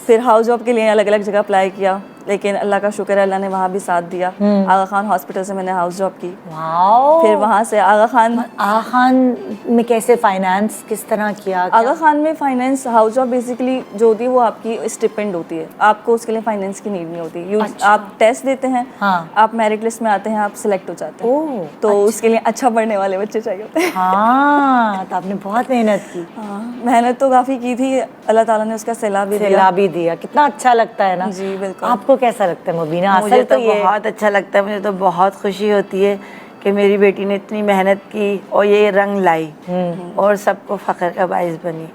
फिर हाउस जॉब के लिए अलग अलग जगह अप्लाई किया, लेकिन अल्लाह का शुक्र है अल्लाह ने वहाँ भी साथ दिया। आगा खान हॉस्पिटल से मैंने हाउस जॉब की। वाओ। फिर वहाँ से आगा खान में कैसे फाइनेंस किस तरह किया? आगा खान में फाइनेंस, हाउस जॉब बेसिकली जो होती है वो आपकी स्टिपेंड होती है, आपको उसके लिए फाइनेंस की नीड नहीं होती। अच्छा। आप टेस्ट देते हैं, हाँ। आप मेरिट लिस्ट में आते हैं, आप सिलेक्ट हो जाते हैं। ओह, तो उसके लिए अच्छा पढ़ने वाले बच्चे चाहिए होते हैं। हाँ, तो आपने बहुत मेहनत की। हाँ, मेहनत तो काफ़ी की थी, अल्लाह ताला ने उसका सिला भी दिया। सिला भी दिया। कितना अच्छा लगता है ना। जी बिल्कुल। आपको कैसा लगता है मुबीना? मुझे असल तो ये बहुत अच्छा लगता है, मुझे तो बहुत खुशी होती है कि मेरी बेटी ने इतनी मेहनत की और ये रंग लाई और सबको फ़ख्र का बाइस बनी।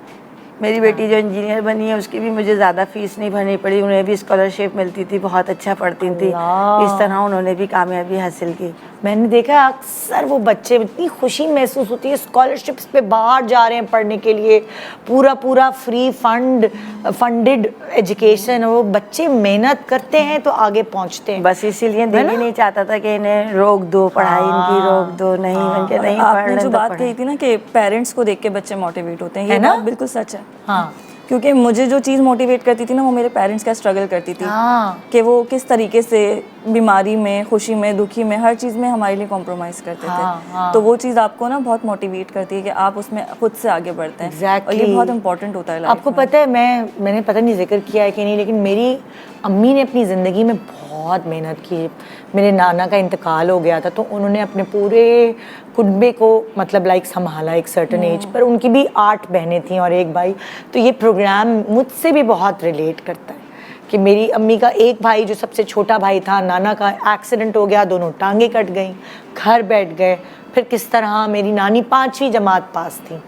मेरी बेटी जो इंजीनियर बनी है उसकी भी मुझे ज़्यादा फ़ीस नहीं भरनी पड़ी, उन्हें भी स्कॉलरशिप मिलती थी, बहुत अच्छा पढ़ती थी, इस तरह उन्होंने भी कामयाबी हासिल की। मैंने देखा अक्सर वो बच्चे, इतनी खुशी महसूस होती है, स्कॉलरशिप्स पे बाहर जा रहे हैं पढ़ने के लिए, पूरा फ्री फंडेड एजुकेशन, और वो बच्चे मेहनत करते हैं तो आगे पहुंचते हैं। बस इसीलिए दिल ही नहीं चाहता था कि इन्हें रोक दो, पढ़ाई इनकी रोक दो, नहीं इनके नहीं आपने पढ़ने जो तो बात पढ़े। कही थी ना कि पेरेंट्स को देख के बच्चे मोटिवेट होते हैं, ये ना? बात बिल्कुल सच है। हाँ। क्योंकि मुझे जो चीज़ मोटिवेट करती थी ना वो मेरे पेरेंट्स का स्ट्रगल करती थी। हाँ। कि वो किस तरीके से बीमारी में, खुशी में, दुखी में, हर चीज़ में हमारे लिए कॉम्प्रोमाइज़ करते थे। तो वो चीज़ आपको ना बहुत मोटिवेट करती है कि आप उसमें खुद से आगे बढ़ते हैं। और ये बहुत इंपॉर्टेंट होता है लाइफ आपको पता है, मैंने पता नहीं जिक्र किया है कि नहीं, लेकिन मेरी अम्मी ने अपनी ज़िंदगी में बहुत मेहनत की। मेरे नाना का इंतकाल हो गया था तो उन्होंने अपने पूरे कुनबे को मतलब लाइक संभाला एक सर्टन एज पर। उनकी भी 8 बहनें थीं और 1 भाई। तो ये प्रोग्राम मुझसे भी बहुत रिलेट करता है कि मेरी अम्मी का एक भाई जो सबसे छोटा भाई था, नाना का एक्सीडेंट हो गया, दोनों टांगें कट गईं, घर बैठ गए। फिर किस तरह मेरी नानी 5वीं जमात पास थी,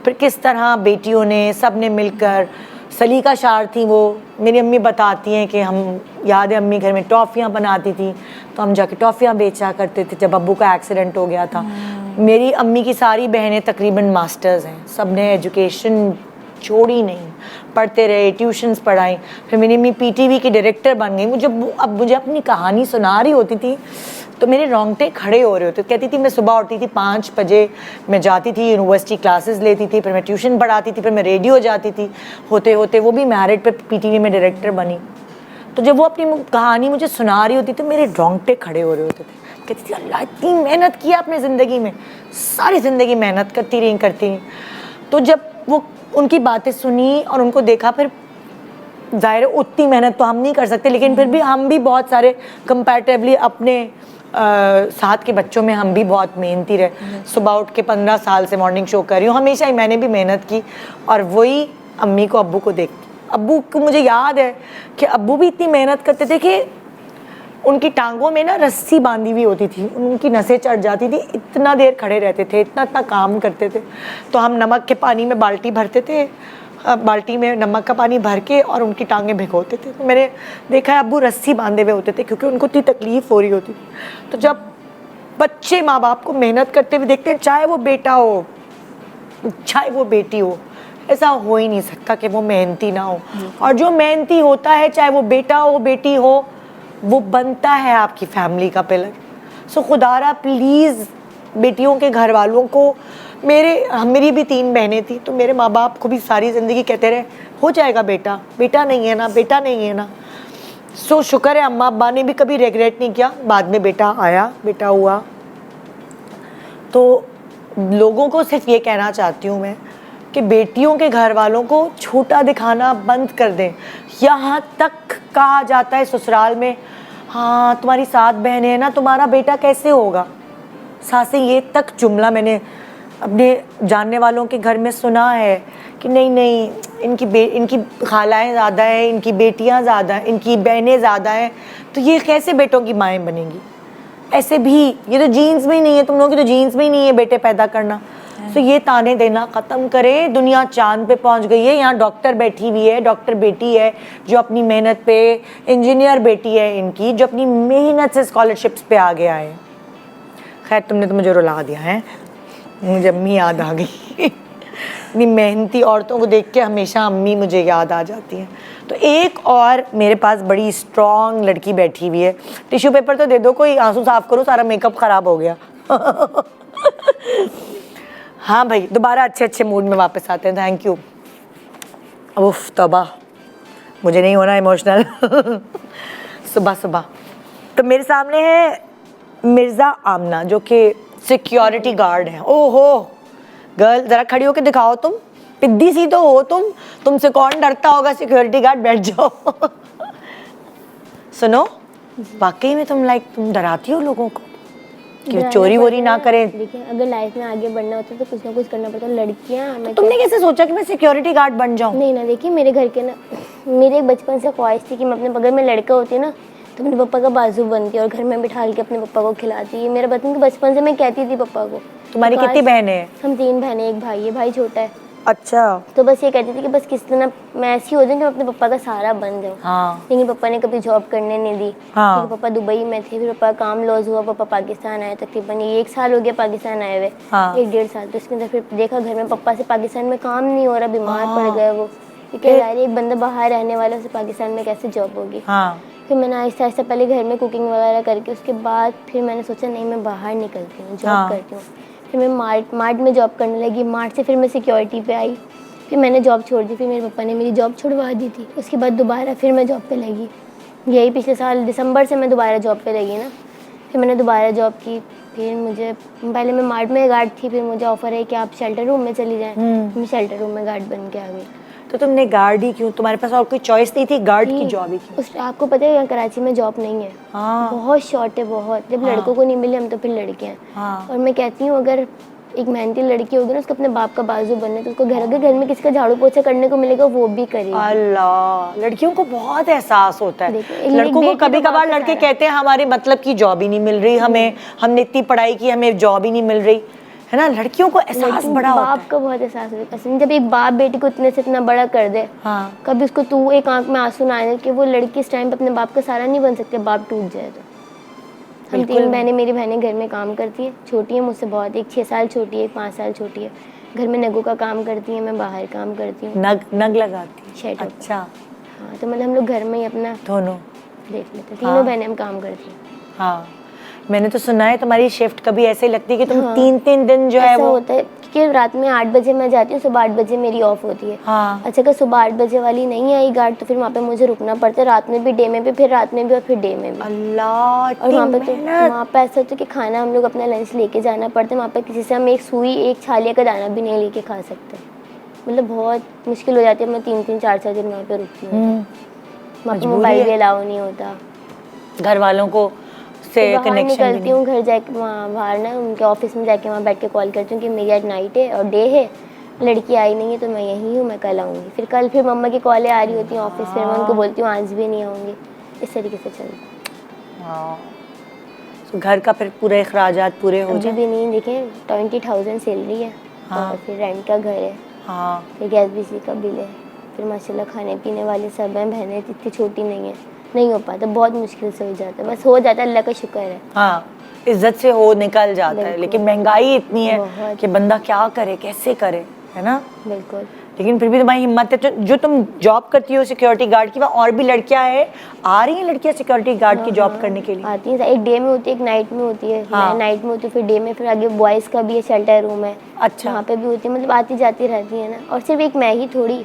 फिर किस तरह बेटियों ने, सब ने मिलकर, सलीका शार थी वो, मेरी अम्मी बताती हैं कि हम, याद है अम्मी घर में टॉफ़ियाँ बनाती थी तो हम जाके टॉफ़ियाँ बेचा करते थे जब अब्बू का एक्सीडेंट हो गया था। मेरी अम्मी की सारी बहनें तकरीबन मास्टर्स हैं, सब ने एजुकेशन छोड़ी नहीं, पढ़ते रहे, ट्यूशन्स पढ़ाई। फिर मेरी अम्मी PTV की डायरेक्टर बन गई। अब मुझे अपनी कहानी सुना रही होती थी तो मेरे रोंगटे खड़े हो रहे होते। कहती थी मैं सुबह उठती थी 5 बजे, मैं जाती थी यूनिवर्सिटी क्लासेस लेती थी, फिर मैं ट्यूशन पढ़ाती थी, फिर मैं रेडियो जाती थी, होते होते वो भी मैरिड पे PTV में डायरेक्टर बनी। तो जब वो अपनी कहानी मुझे सुना रही होती तो मेरे रोंगटे खड़े हो रहे होते थे। कहती थी अल्लाह इतनी मेहनत की आपने ज़िंदगी में, सारी ज़िंदगी मेहनत करती रही। तो जब वो उनकी बातें सुनी और उनको देखा, फिर ज़ाहिर है उतनी मेहनत तो हम नहीं कर सकते, लेकिन फिर भी हम भी बहुत सारे कंपैरेटिवली अपने साथ के बच्चों में हम भी बहुत मेहनती रहे। सुबह उठ के 15 साल से मॉर्निंग शो कर रही हूँ, हमेशा ही मैंने भी मेहनत की। और वही अम्मी को, अब्बू को देखती, अब्बू को मुझे याद है कि अब्बू भी इतनी मेहनत करते थे कि उनकी टांगों में ना रस्सी बांधी हुई होती थी, उनकी नसें चढ़ जाती थी, इतना देर खड़े रहते थे, इतना काम करते थे। तो हम नमक के पानी में बाल्टी भरते थे, बाल्टी में नमक का पानी भर के और उनकी टांगें भिगोते थे। तो मैंने देखा है अब्बू रस्सी बांधे हुए होते थे क्योंकि उनको इतनी तकलीफ़ हो रही होती थी। तो जब बच्चे माँ बाप को मेहनत करते हुए देखते हैं, चाहे वो बेटा हो चाहे वो बेटी हो, ऐसा हो ही नहीं सकता कि वो मेहनती ना हो। और जो मेहनती होता है, चाहे वो बेटा हो बेटी हो, वो बनता है आपकी फैमिली का पिलर। सो खुदारा प्लीज़ बेटियों के घर वालों को, मेरी भी 3 बहनें थी, तो मेरे माँ बाप को भी सारी ज़िंदगी कहते रहे हो जाएगा बेटा, बेटा नहीं है ना, बेटा नहीं है ना। सो शुक्र है अम्मा अब्बा ने भी कभी रिग्रेट नहीं किया। बाद में बेटा आया, बेटा हुआ। तो लोगों को सिर्फ ये कहना चाहती हूँ मैं कि बेटियों के घर वालों को छोटा दिखाना बंद कर दें। यहाँ तक कहा जाता है ससुराल में, हाँ तुम्हारी 7 बहनें हैं ना, तुम्हारा बेटा कैसे होगा। सासें ये तक जुमला मैंने अपने जानने वालों के घर में सुना है कि नहीं इनकी खालाएँ ज़्यादा हैं, इनकी बेटियाँ ज़्यादा हैं, इनकी बहनें ज़्यादा हैं, तो ये कैसे बेटों की माएँ बनेंगी। ऐसे भी ये तो जीन्स में ही नहीं है, तुम लोगों की तो जीन्स में ही नहीं है बेटे पैदा करना। तो ये ताने देना ख़त्म करें। दुनिया चांद पे पहुंच गई है। यहाँ डॉक्टर बैठी हुई है, डॉक्टर बेटी है जो अपनी मेहनत पे, इंजीनियर बेटी है इनकी जो अपनी मेहनत से स्कॉलरशिप्स पे आगे आए। खैर तुमने तो मुझे रुला दिया है, मुझे अम्मी याद आ गई। इतनी मेहनती औरतों को देख के हमेशा अम्मी मुझे याद आ जाती हैं। तो एक और मेरे पास बड़ी स्ट्रॉन्ग लड़की बैठी हुई है। टिश्यू पेपर तो दे दो, कोई आंसू साफ करो, सारा मेकअप ख़राब हो गया। हाँ भाई, दोबारा अच्छे मूड में वापस आते हैं। Thank you. उफ तौबा, मुझे नहीं होना इमोशनल। सुबह तो मेरे सामने है मिर्ज़ा आमना जो कि सिक्योरिटी गार्ड हैं। ओहो गर्ल, ज़रा खड़ी होकर दिखाओ, तुम पिद्दी सी तो हो, तुमसे कौन डरता होगा। सिक्योरिटी गार्ड बैठ जाओ। सुनो, वाकई में तुम डराती हो लोगों को कि चोरी वोरी ना करें। देखिए अगर लाइफ में आगे बढ़ना होता है तो कुछ ना कुछ करना पड़ता है। लड़कियां तो तुमने कैसे सोचा कि मैं सिक्योरिटी गार्ड बन जाऊं? नहीं ना, देखिए मेरे घर के ना, मेरे एक बचपन से ख्वाहिश थी कि मैं अपने बगल में लड़का होती है ना तो अपने पापा का बाजू बनती और घर में बिठा के अपने पापा को खिलाती। मेरा बचपन से मैं कहती थी पापा को। तुम्हारी कितनी बहनें हैं? हम 3 बहनें, एक भाई है, भाई छोटा है। अच्छा। तो बस ये कहती थी कि बस किस तरह मैं ऐसी हो जाऊँ कि मैं अपने पापा का सहारा बन जाऊँ। हाँ। लेकिन पापा ने कभी जॉब करने नहीं दी। हाँ। क्योंकि पापा दुबई में थे, फिर पापा काम लॉस हुआ, पापा पाकिस्तान आए। तकरीबन ये 1 साल हो गया पाकिस्तान आए हुए। हाँ। 1-1.5 साल। तो उसके अंदर फिर देखा घर में पापा से पाकिस्तान में काम नहीं हो रहा, बीमार पड़ गए वो। क्योंकि एक बंदा बाहर रहने वाला से पाकिस्तान में कैसे जॉब होगी। हाँ। फिर मैंने आहिस्ता आहिस्ता पहले घर में कुकिंग वगैरह करके, उसके बाद फिर मैंने सोचा नहीं मैं बाहर निकलती हूँ, जॉब करती हूँ। फिर मैं मार्ट में जॉब करने लगी। मार्ट से फिर मैं सिक्योरिटी पे आई। फिर मैंने जॉब छोड़ दी। फिर मेरे पापा ने मेरी जॉब छुड़वा दी थी। उसके बाद दोबारा फिर मैं जॉब पे लगी। यही पिछले साल दिसंबर से मैं दोबारा जॉब पे लगी ना। फिर मैंने दोबारा जॉब की। फिर मुझे पहले मैं मार्ट में गार्ड थी, फिर मुझे ऑफर है कि आप शेल्टर रूम में चली जाएं। मैं शेल्टर रूम में गार्ड बन के आ गई। तो तुमने गार्ड ही क्यों, तुम्हारे पास और कोई चॉइस नहीं थी, गार्ड की जॉब ही क्यों? आपको पता है यहाँ कराची में जॉब नहीं है। हाँ। बहुत शॉर्ट है, बहुत। जब लड़कों को नहीं मिले हम तो फिर लड़के हैं। हाँ। और मैं कहती हूँ अगर एक मेहनती लड़की होगी ना, उसको अपने बाप का बाजू बनने, तो उसको घर में किसी का झाड़ू पोछा करने को मिलेगा वो भी करेगी। अल्लाह, लड़कियों को बहुत एहसास होता है। देखिए, लड़कों को कभी कभार लड़के कहते हैं हमारे मतलब की जॉब ही नहीं मिल रही हमें, हमने इतनी पढ़ाई की हमें जॉब ही नहीं मिल रही है ना। लड़कियों को एहसास बड़ा होता है। बाप का बहुत एहसास होता है। जब एक बाप बेटी को इतने से इतना बड़ा कर दे, हाँ। कभी कभी उसको तू एक आंख में आंसू ना आए कि वो लड़की इस टाइम पे अपने बाप का सहारा नहीं बन सकती, बाप टूट जाए तो। हम 3 बहनें, मेरी बहनें घर में काम करती है, छोटी है मुझसे बहुत। एक 6 साल छोटी है, एक 5 साल छोटी है। घर में नगों का काम करती है, मैं बाहर काम करती हूँ। नग लगाती है? शेड। अच्छा। हाँ, तो मतलब हम लोग घर में ही अपना दोनों देख लेते हैं। तीनों बहनें हम काम करती हैं। हाँ, मैंने तो सुना है तुम्हारी शिफ्ट कभी ऐसे लगती है कि तुम 3-3 दिन जो है ऐसा वो होता है कि रात में 8 बजे मैं जाती हूँ, सुबह 8 बजे मेरी ऑफ होती है। हाँ। अच्छा, अगर सुबह 8 बजे वाली नहीं आई गार्ड तो फिर वहाँ पे मुझे रुकना पड़ता है, रात में भी, डे में भी, फिर रात में भी और फिर डे में भी। अल्लाह, और वहाँ पे तो वहाँ पे ऐसा होता है कि खाना हम लोग अपना लंच लेके जाना पड़ता है। वहाँ पे किसी से हम एक सुई, एक छालिया का दाना भी नहीं लेके खा सकते। मतलब बहुत मुश्किल हो जाती है। मैं 3-3, 4-4 दिन वहाँ पे रुकती हूँ। वहाँ पे मोबाइल भी अलाउ नहीं होता। घर वालों को से बाहर निकलती हूँ, घर जाके वहाँ बाहर ना उनके ऑफिस में जाके वहाँ बैठ के कॉल करती हूँ कि मेरी आज नाइट है और डे है, लड़की आई नहीं है तो मैं यहीं हूँ, मैं कल आऊँगी। फिर मम्मा की कॉलें आ रही होती हैं ऑफिस, फिर मैं उनको बोलती हूँ आज भी नहीं आऊँगी। इस तरीके से चलता है। तो घर का फिर पूरे अखराजात पूरे हो अभी जाए? भी नहीं, देखें 20,000 सैलरी है। हाँ। और फिर रेंट का घर है, हाँ फिर गैस बिजली का बिल है, फिर माशाल्लाह खाने पीने वाले सब हैं, बहनें इतनी छोटी नहीं है, नहीं हो पाता, बहुत मुश्किल से हो जाता है, बस हो जाता है, अल्लाह का शुक्र है। हाँ, इज्जत से हो निकल जाता है, बिल्कुल। लेकिन महंगाई इतनी है बहुत। कि बंदा क्या करे, कैसे करे, है ना। बिल्कुल। लेकिन फिर भी तुम्हारी हिम्मत है। जो तुम जॉब करती हो सिक्योरिटी गार्ड की, वहाँ और भी लड़कियां हैं, आ रही हैं लड़कियां सिक्योरिटी गार्ड की जॉब करने के लिए? आती है, एक डे में होती है, एक नाइट में होती है। हाँ। मैं नाइट में होती हूँ, फिर डे में, फिर आगे बॉयज़ का भी है, शेल्टर रूम है, अच्छा। वहाँ पे भी होती है, मतलब आती जाती रहती है ना। और सिर्फ एक मैं ही थोड़ी,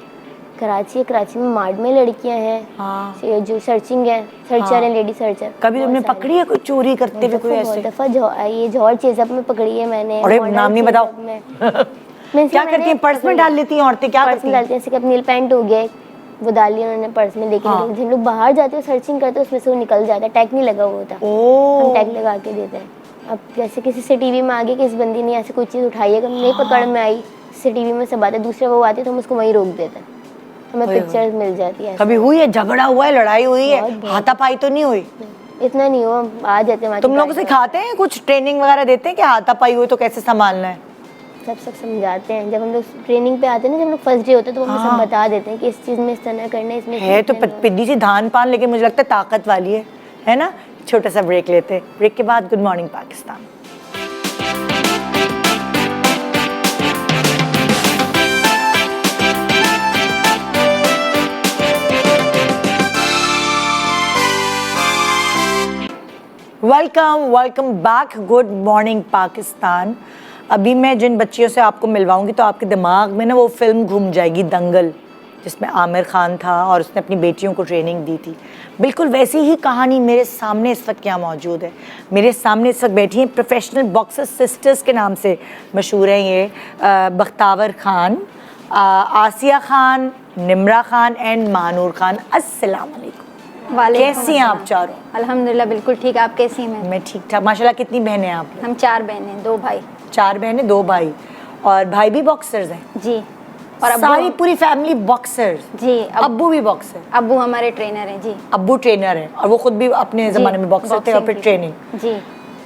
कराची है, कराची में मार्ड में लड़कियाँ हैं। हाँ। ये जो सर्चिंग है, सर्चर है, लेडी सर्चर। कभी तुमने पकड़ी है कोई चोरी करते हुए कोई बहुत ऐसे? दफ़ा ये जौहर चेज़अप में पकड़ी है मैंने। अरे मॉडल नाम नहीं बताओ। चेज़अप में क्या करती हैं? पर्स में डाल लेती हैं औरतें, क्या पर्स करती में हैं? डालती हैं, जैसे कि नील पैंट हो गया, वो डाल लिया उन्होंने पर्स में, लेकिन हाँ। जब हम लोग बाहर जाते हैं सर्चिंग करते हैं, उसमें से वो निकल जाता है, टैग नहीं लगा हुआ होता, ओ हम टैग लगा के देते हैं। अब जैसे किसी से टीवी में आगे किस बंदी ने ऐसे कोई चीज़ उठाई है, नहीं पकड़ में आई, सीसीटीवी में सब आते, दूसरे वो आते तो हम उसको वहीं रोक देते हैं, हमें पिक्चर्स मिल जाती है। कभी हुई है, झगड़ा हुआ है, लड़ाई हुई है, बहुत। हाथापाई तो नहीं हुई? इतना नहीं हुआ, आ जाते हैं। तुम लोग सिखाते हैं, कुछ ट्रेनिंग वगैरह देते हैं कि हाथापाई हुई तो कैसे संभालना है? सब समझाते हैं। जब हम लोग ट्रेनिंग पे आते हैं ना, जब हम लोग फर्स्ट डे होते हैं, तो हमें सब बता देते हैं कि इस चीज़ में इस तरह करना है, इसमें है तो पिद्दी सी धान पान, लेकिन मुझे लगता है ताकत वाली है ना। छोटा सा ब्रेक लेते हैं, ब्रेक के बाद good morning Pakistan. Welcome back, good morning Pakistan. अभी मैं जिन बच्चियों से आपको मिलवाऊंगी तो आपके दिमाग में ना वो फिल्म घूम जाएगी, दंगल, जिसमें आमिर खान था और उसने अपनी बेटियों को ट्रेनिंग दी थी। बिल्कुल वैसी ही कहानी मेरे सामने इस वक्त क्या मौजूद है। मेरे सामने इस वक्त बैठी हैं प्रोफेशनल बॉक्सर सिस्टर्स के नाम से मशहूर हैं ये, बख्तावर खान, आसिया खान, निम्रा खान एंड मानूर खान। अस्सलाम वालेकुम। कैसी हैं आप चारों? अल्हम्दुलिल्लाह बिल्कुल ठीक। आप कैसी हैं? मैं ठीक ठाक माशाल्लाह। कितनी बहनें हैं आप? हम 4 बहनें 2 भाई। 4 बहनें 2 भाई, और भाई भी बॉक्सर्स हैं? जी। और सारी पूरी फैमिली बॉक्सर्स? जी। अब्बू भी बॉक्सर? अब्बू हमारे ट्रेनर हैं। जी। अब्बू ट्रेनर है और वो खुद भी अपने ज़माने में बॉक्सर थे और फिर ट्रेनिंग। जी।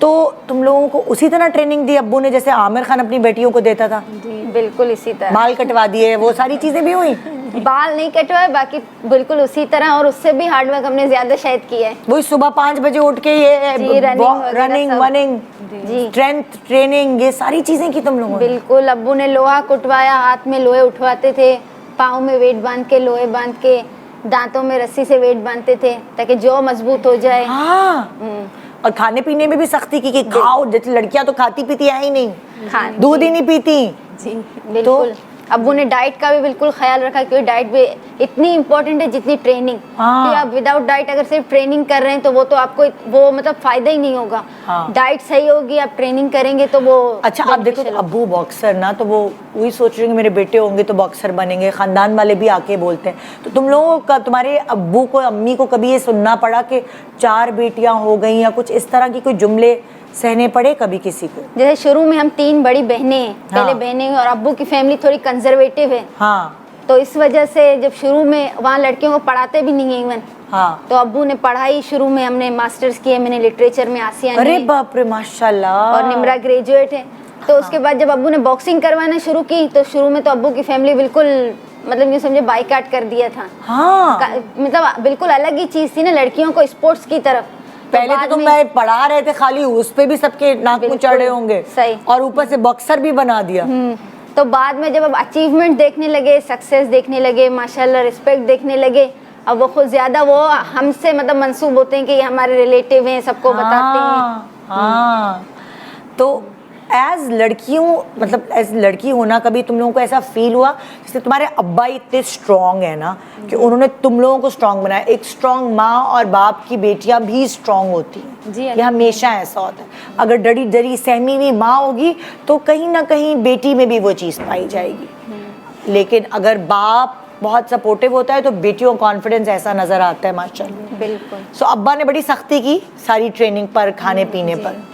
तो तुम लोगों को उसी तरह ट्रेनिंग दी अब्बू ने जैसे आमिर खान अपनी बेटियों को देता था? जी बिल्कुल इसी तरह। बाल कटवा दिए, वो सारी चीज़ें भी हुई? बाल नहीं कटवाए, बाकी बिल्कुल उसी तरह, और उससे भी हार्ड वर्क हमने ज्यादा शायद किया है। वही सुबह 5 बजे उठ के ये जी, रनिंग वनिंग, जी। स्ट्रेंथ ट्रेनिंग, ये सारी चीज़ें की तुम लोगों ने? बिल्कुल। अब्बू ने लोहा कुटवाया, हाथ में लोहे उठवाते थे, पाँव में वेट बांध के, लोहे बांध के, दांतों में रस्सी से वेट बांधते थे ताकि जौ मजबूत हो जाए। हाँ। और खाने पीने में भी सख्ती की कि खाओ, जैसे लड़कियां तो खाती पीती है ही नहीं, दूध ही नहीं पीती। जी बिल्कुल। अब्बू ने डाइट का भी बिल्कुल ख्याल रखा, क्योंकि डाइट भी इतनी इम्पोर्टेंट है जितनी ट्रेनिंग। हाँ। कि आप विदाउट डाइट अगर सिर्फ ट्रेनिंग कर रहे हैं तो वो तो आपको वो मतलब फायदा ही नहीं होगा। हाँ। डाइट सही होगी, आप ट्रेनिंग करेंगे तो वो अच्छा आप देखो, तो अब्बू बॉक्सर ना, तो वो वही सोच रहे हैं मेरे बेटे होंगे तो बॉक्सर बनेंगे, खानदान वाले भी आके बोलते हैं। तो तुम लोगों का, तुम्हारे अब्बू को, अम्मी को कभी ये सुनना पड़ा कि 4 बेटियां हो गई, या कुछ इस तरह की कोई जुमले सहने पड़े कभी किसी को? जैसे शुरू में हम 3 बड़ी बहनें हैं, पहले हाँ। बहनें, और अब्बू की फैमिली थोड़ी कंजर्वेटिव है। हाँ। तो इस वजह से जब शुरू में वहाँ लड़कियों को पढ़ाते भी नहीं है इवन। हाँ। तो अब्बू ने पढ़ाई शुरू में, हमने मास्टर्स किए, मैंने लिटरेचर में, आसिया ने। अरे बाप रे माशाल्लाह। और निम्रा ग्रेजुएट है। तो उसके बाद जब अब्बू ने बॉक्सिंग करवाना शुरू की, तो शुरू में तो अब्बू की फैमिली बिल्कुल मतलब ये समझे बाइकाट कर दिया था। हाँ। मतलब बिल्कुल अलग ही चीज थी ना लड़कियों को स्पोर्ट्स की तरफ। पहले तो तुम पढ़ा रहे थे खाली, उस पे भी सबके नाक मुंह चढ़ रहे होंगे। सही। और ऊपर से बॉक्सर भी बना दिया। तो बाद में जब अब अचीवमेंट देखने लगे, सक्सेस देखने लगे, माशाल्लाह रिस्पेक्ट देखने लगे, अब वो खुद ज्यादा वो हमसे मतलब मंसूब होते हैं कि ये हमारे रिलेटिव हैं, सबको बताते हैं। हाँ। तो एज लड़कियों, मतलब एज लड़की होना, कभी तुम लोगों को ऐसा फील हुआ जैसे तुम्हारे अब्बा इतने स्ट्रॉन्ग है ना कि उन्होंने तुम लोगों को स्ट्रॉन्ग बनाया? एक स्ट्रॉन्ग माँ और बाप की बेटियां भी स्ट्रॉन्ग होती हैं। जी, ये हमेशा ऐसा होता है। अगर डरी डरी सहमी हुई माँ होगी तो कहीं ना कहीं बेटी में भी वो चीज़ पाई जाएगी। लेकिन अगर बाप बहुत सपोर्टिव होता है तो बेटियों का कॉन्फिडेंस ऐसा नज़र आता है माशाल्लाह। बिल्कुल। सो अब्बा ने बड़ी सख्ती की सारी ट्रेनिंग पर, खाने पीने पर।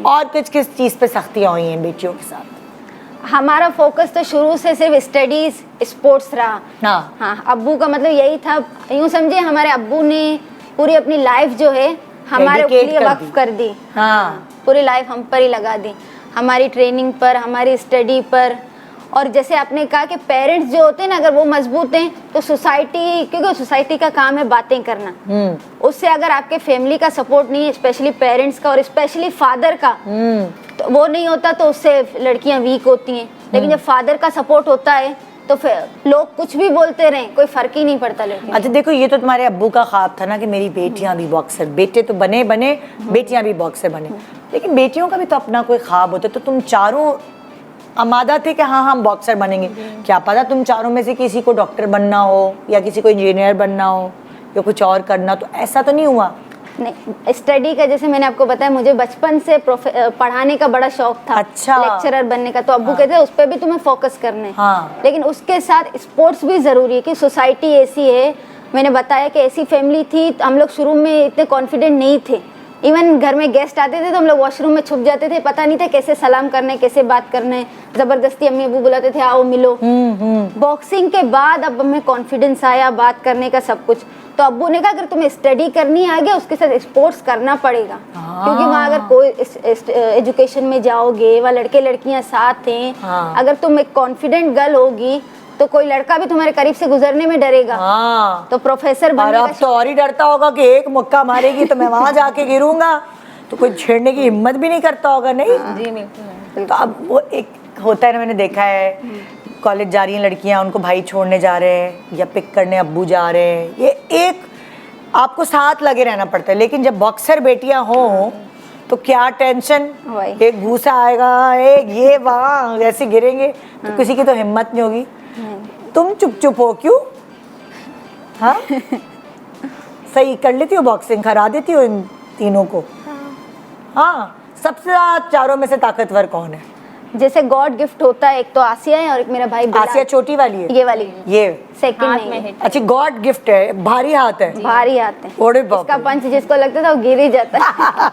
और कुछ किस चीज़ पे सख्तियाँ हुई हैं बेटियों के साथ? हमारा फोकस तो शुरू से सिर्फ स्टडीज, स्पोर्ट्स रहा। हाँ, अब्बू का मतलब यही था, यूँ समझे हमारे अब्बू ने पूरी अपनी लाइफ जो है हमारे लिए वक्फ कर दी। हाँ। पूरी लाइफ हम पर ही लगा दी, हमारी ट्रेनिंग पर, हमारी स्टडी पर। और जैसे आपने कहा कि पेरेंट्स जो होते हैं ना, अगर वो मजबूत हैं तो सोसाइटी, क्योंकि सोसाइटी का काम है बातें करना, उससे अगर आपके फैमिली का सपोर्ट नहीं है, स्पेशली पेरेंट्स का और स्पेशली फादर का, तो वो नहीं होता तो उससे लड़कियां वीक होती हैं। लेकिन जब फादर का सपोर्ट होता है तो फिर लोग कुछ भी बोलते रहें, कोई फर्क ही नहीं पड़ता लड़कियों। अच्छा देखो, ये तो तुम्हारे अब्बू का ख्वाब था ना कि मेरी बेटियां भी बॉक्सर, बेटे तो बने बेटियां भी बॉक्सर बने, लेकिन बेटियों का भी तो अपना कोई ख्वाब होता है। तो तुम चारों आमादा थे कि हाँ हम बॉक्सर बनेंगे, क्या पता तुम चारों में से किसी को डॉक्टर बनना हो या किसी को इंजीनियर बनना हो या कुछ और करना, तो ऐसा तो नहीं हुआ? नहीं, स्टडी का जैसे मैंने आपको बताया, मुझे बचपन से पढ़ाने का बड़ा शौक था। अच्छा। लेक्चरर बनने का, तो अब्बू कहते हैं उस पर भी तुम्हें फोकस करना है। हाँ। लेकिन उसके साथ स्पोर्ट्स भी जरूरी है कि सोसाइटी ऐसी है, मैंने बताया कि ऐसी फैमिली थी, हम लोग शुरू में इतने कॉन्फिडेंट नहीं थे। इवन घर में गेस्ट आते थे तो हम लोग वॉशरूम में छुप जाते थे, पता नहीं था कैसे सलाम करना है, कैसे बात करना है, जबरदस्ती अम्मी अब्बू बुलाते थे आओ मिलो। बॉक्सिंग के बाद अब हमें कॉन्फिडेंस आया बात करने का, सब कुछ। तो अब्बू ने कहा अगर तुम्हें स्टडी करनी है आगे, उसके साथ स्पोर्ट्स करना पड़ेगा, क्योंकि वहाँ अगर कोई एजुकेशन में जाओगे, वहाँ लड़के लड़कियां साथ हैं, अगर तुम एक कॉन्फिडेंट गर्ल होगी तो कोई लड़का भी तुम्हारे करीब से गुजरने में डरेगा। तो प्रोफेसर बनने का तो और ही डरता होगा कि एक मुक्का मारेगी तो मैं वहां जाके गिरूंगा, तो कोई छेड़ने की हिम्मत भी नहीं करता होगा। नहीं जी बिल्कुल। तो अब वो एक होता है ना, मैंने देखा है कॉलेज जा रही हैं लड़कियां, उनको भाई छोड़ने जा रहे हैं या पिक करने अब्बू जा रहे हैं, ये एक आपको साथ लगे रहना पड़ता है। लेकिन जब बॉक्सर बेटियां हों तो क्या टेंशन, एक घूसा आएगा, एक ये वहाँ ऐसे गिरेंगे, तो किसी की तो हिम्मत नहीं होगी। तुम चुप चुप हो क्यों? हाँ सही कर लेती हो बॉक्सिंग, हरा देती हो इन तीनों को। हाँ सबसे ज्यादा चारों में से ताकतवर कौन है? जैसे गॉड गिफ्ट होता है, एक तो आसिया है और एक मेरा भाई बिलाल। आसिया छोटी वाली है, ये वाली, ये सेकंड में। अच्छा गॉड गिफ्ट है, भारी हाथ है, भारी हाथ है। ओरे बाप इसका रे। पंच जिसको लगता था वो गिर ही जाता है।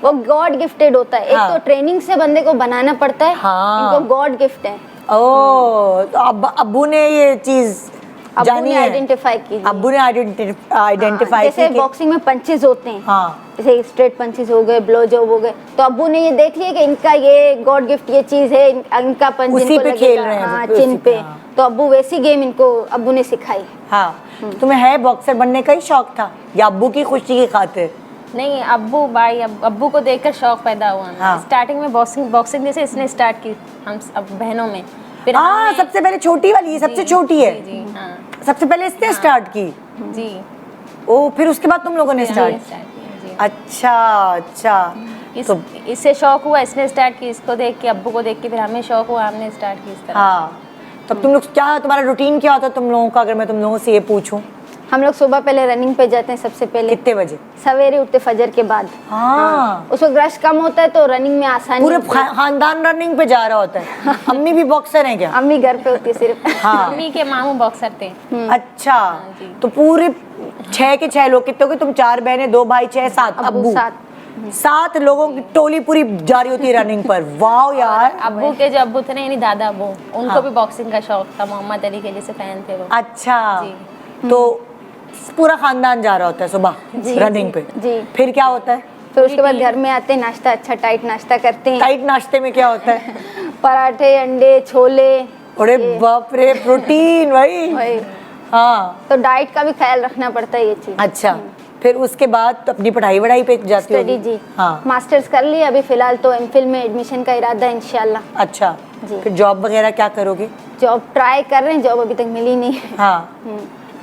वो गॉड गिफ्टेड होता है। एक तो ट्रेनिंग से बंदे को बनाना पड़ता है, इनको गॉड गिफ्ट है। ओ तो अब्बू ने ये चीज जानी है, आइडेंटिफाई की। अब्बू ने आइडेंटिफाई जैसे बॉक्सिंग में पंचेस होते हैं, हाँ जैसे स्ट्रेट पंचेस हो गए, ब्लो जॉब हो गए, तो अब्बू ने ये देख लिया कि इनका ये गॉड गिफ्ट ये चीज है, इनका पंच उसी इनको पे लगेगा, खेल रहे हैं, हाँ उसी चिन पे, पे। हाँ। तो अब्बू वैसी गेम इनको अब्बू ने सिखाई। हाँ तुम्हें है बॉक्सर बनने का ही शौक था या अब्बू की खुशी की खातिर? नहीं, अब्बू भाई अब्बू को देखकर शौक पैदा हुआ। हाँ। स्टार्टिंग में बॉक्सिंग जैसे इसने स्टार्ट की, हम अब बहनों में, फिर हाँ सबसे पहले छोटी वाली, ये सबसे छोटी है। जी हाँ सबसे पहले इसने स्टार्ट की। जी। ओ फिर उसके बाद तुम लोगों ने स्टार्ट? जी। अच्छा अच्छा। तो इससे शौक हुआ, इसने स्टार्ट की, इसको देख के अब्बू को देख के फिर हमें शौक हुआ, हमने स्टार्ट की इस तरह। हाँ तब तुम लोग क्या, तुम्हारा रूटीन क्या होता है तुम लोगों का, अगर मैं तुम लोगों से ये पूछूं? हम लोग सुबह पहले रनिंग पे जाते हैं सबसे पहले। कितने बजे? सवेरे उठते फजर के बाद। हाँ उसको रश कम होता है तो रनिंग में आसानी पूरे होती है। खानदान रनिंग पे जा रहा होता है। अम्मी भी बॉक्सर हैं क्या? अम्मी घर पे होती है सिर्फ। हाँ मम्मी के मामू बॉक्सर थे। अच्छा तो पूरे 6 के 6 लोग, कितने हो गए तुम? 4 बहनें 2 भाई 6 7 अब्बू 7 लोगों की टोली पूरी जा रही होती है रनिंग पर। वाह यार। अब्बू के जो अब्बू थे ना, यानी दादा अब्बू, उनको भी बॉक्सिंग का शौक था, मोहम्मद अली के जैसे फैन थे वो। अच्छा तो पूरा खानदान जा रहा होता है सुबह रनिंग पे? जी। फिर क्या होता है? फिर उसके बाद घर में आते हैं, नाश्ता अच्छा टाइट नाश्ता करते हैं। टाइट नाश्ते में क्या होता है? पराठे, अंडे, छोले। अरे बाप रे, प्रोटीन भाई। वही। हाँ तो डाइट का भी ख्याल रखना पड़ता है ये चीज। अच्छा फिर उसके बाद तो अपनी पढ़ाई वढ़ाई पे जाती स्टडी होगी? जी। हाँ मास्टर्स कर लिया, अभी फिलहाल तो एमफिल में एडमिशन का इरादा है इंशाल्लाह। अच्छा जी। फिर जॉब वगैरह क्या करोगे? जॉब ट्राई कर रहे हैं, जॉब अभी तक मिली नहीं। हाँ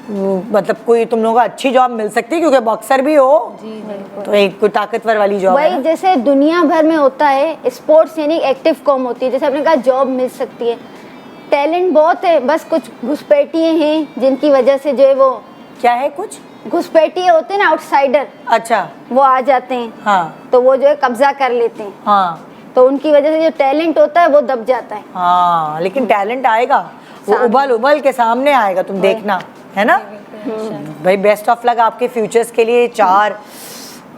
मतलब कोई तुम लोगों को अच्छी जॉब मिल सकती है क्योंकि बॉक्सर भी हो तो एक कोई ताकतवर वाली जॉब है वही जैसे दुनिया भर में होता है, स्पोर्ट्स यानी एक्टिव कॉम होती है, जैसे आपने कहा जॉब मिल सकती है। टैलेंट बहुत है, बस कुछ घुसपैठिए हैं जिनकी वजह से जो है वो, क्या है कुछ घुसपैठिए होते हैं ना, आउटसाइडर, अच्छा वो आ जाते हैं। हाँ तो वो जो है कब्जा कर लेते हैं, हाँ तो उनकी वजह से जो टैलेंट होता है वो दब जाता है। हाँ लेकिन टैलेंट आएगा, वो उबल उबल के सामने आएगा, तुम देखना, है ना भाई। बेस्ट ऑफ लक आपके फ्यूचर्स के लिए। 4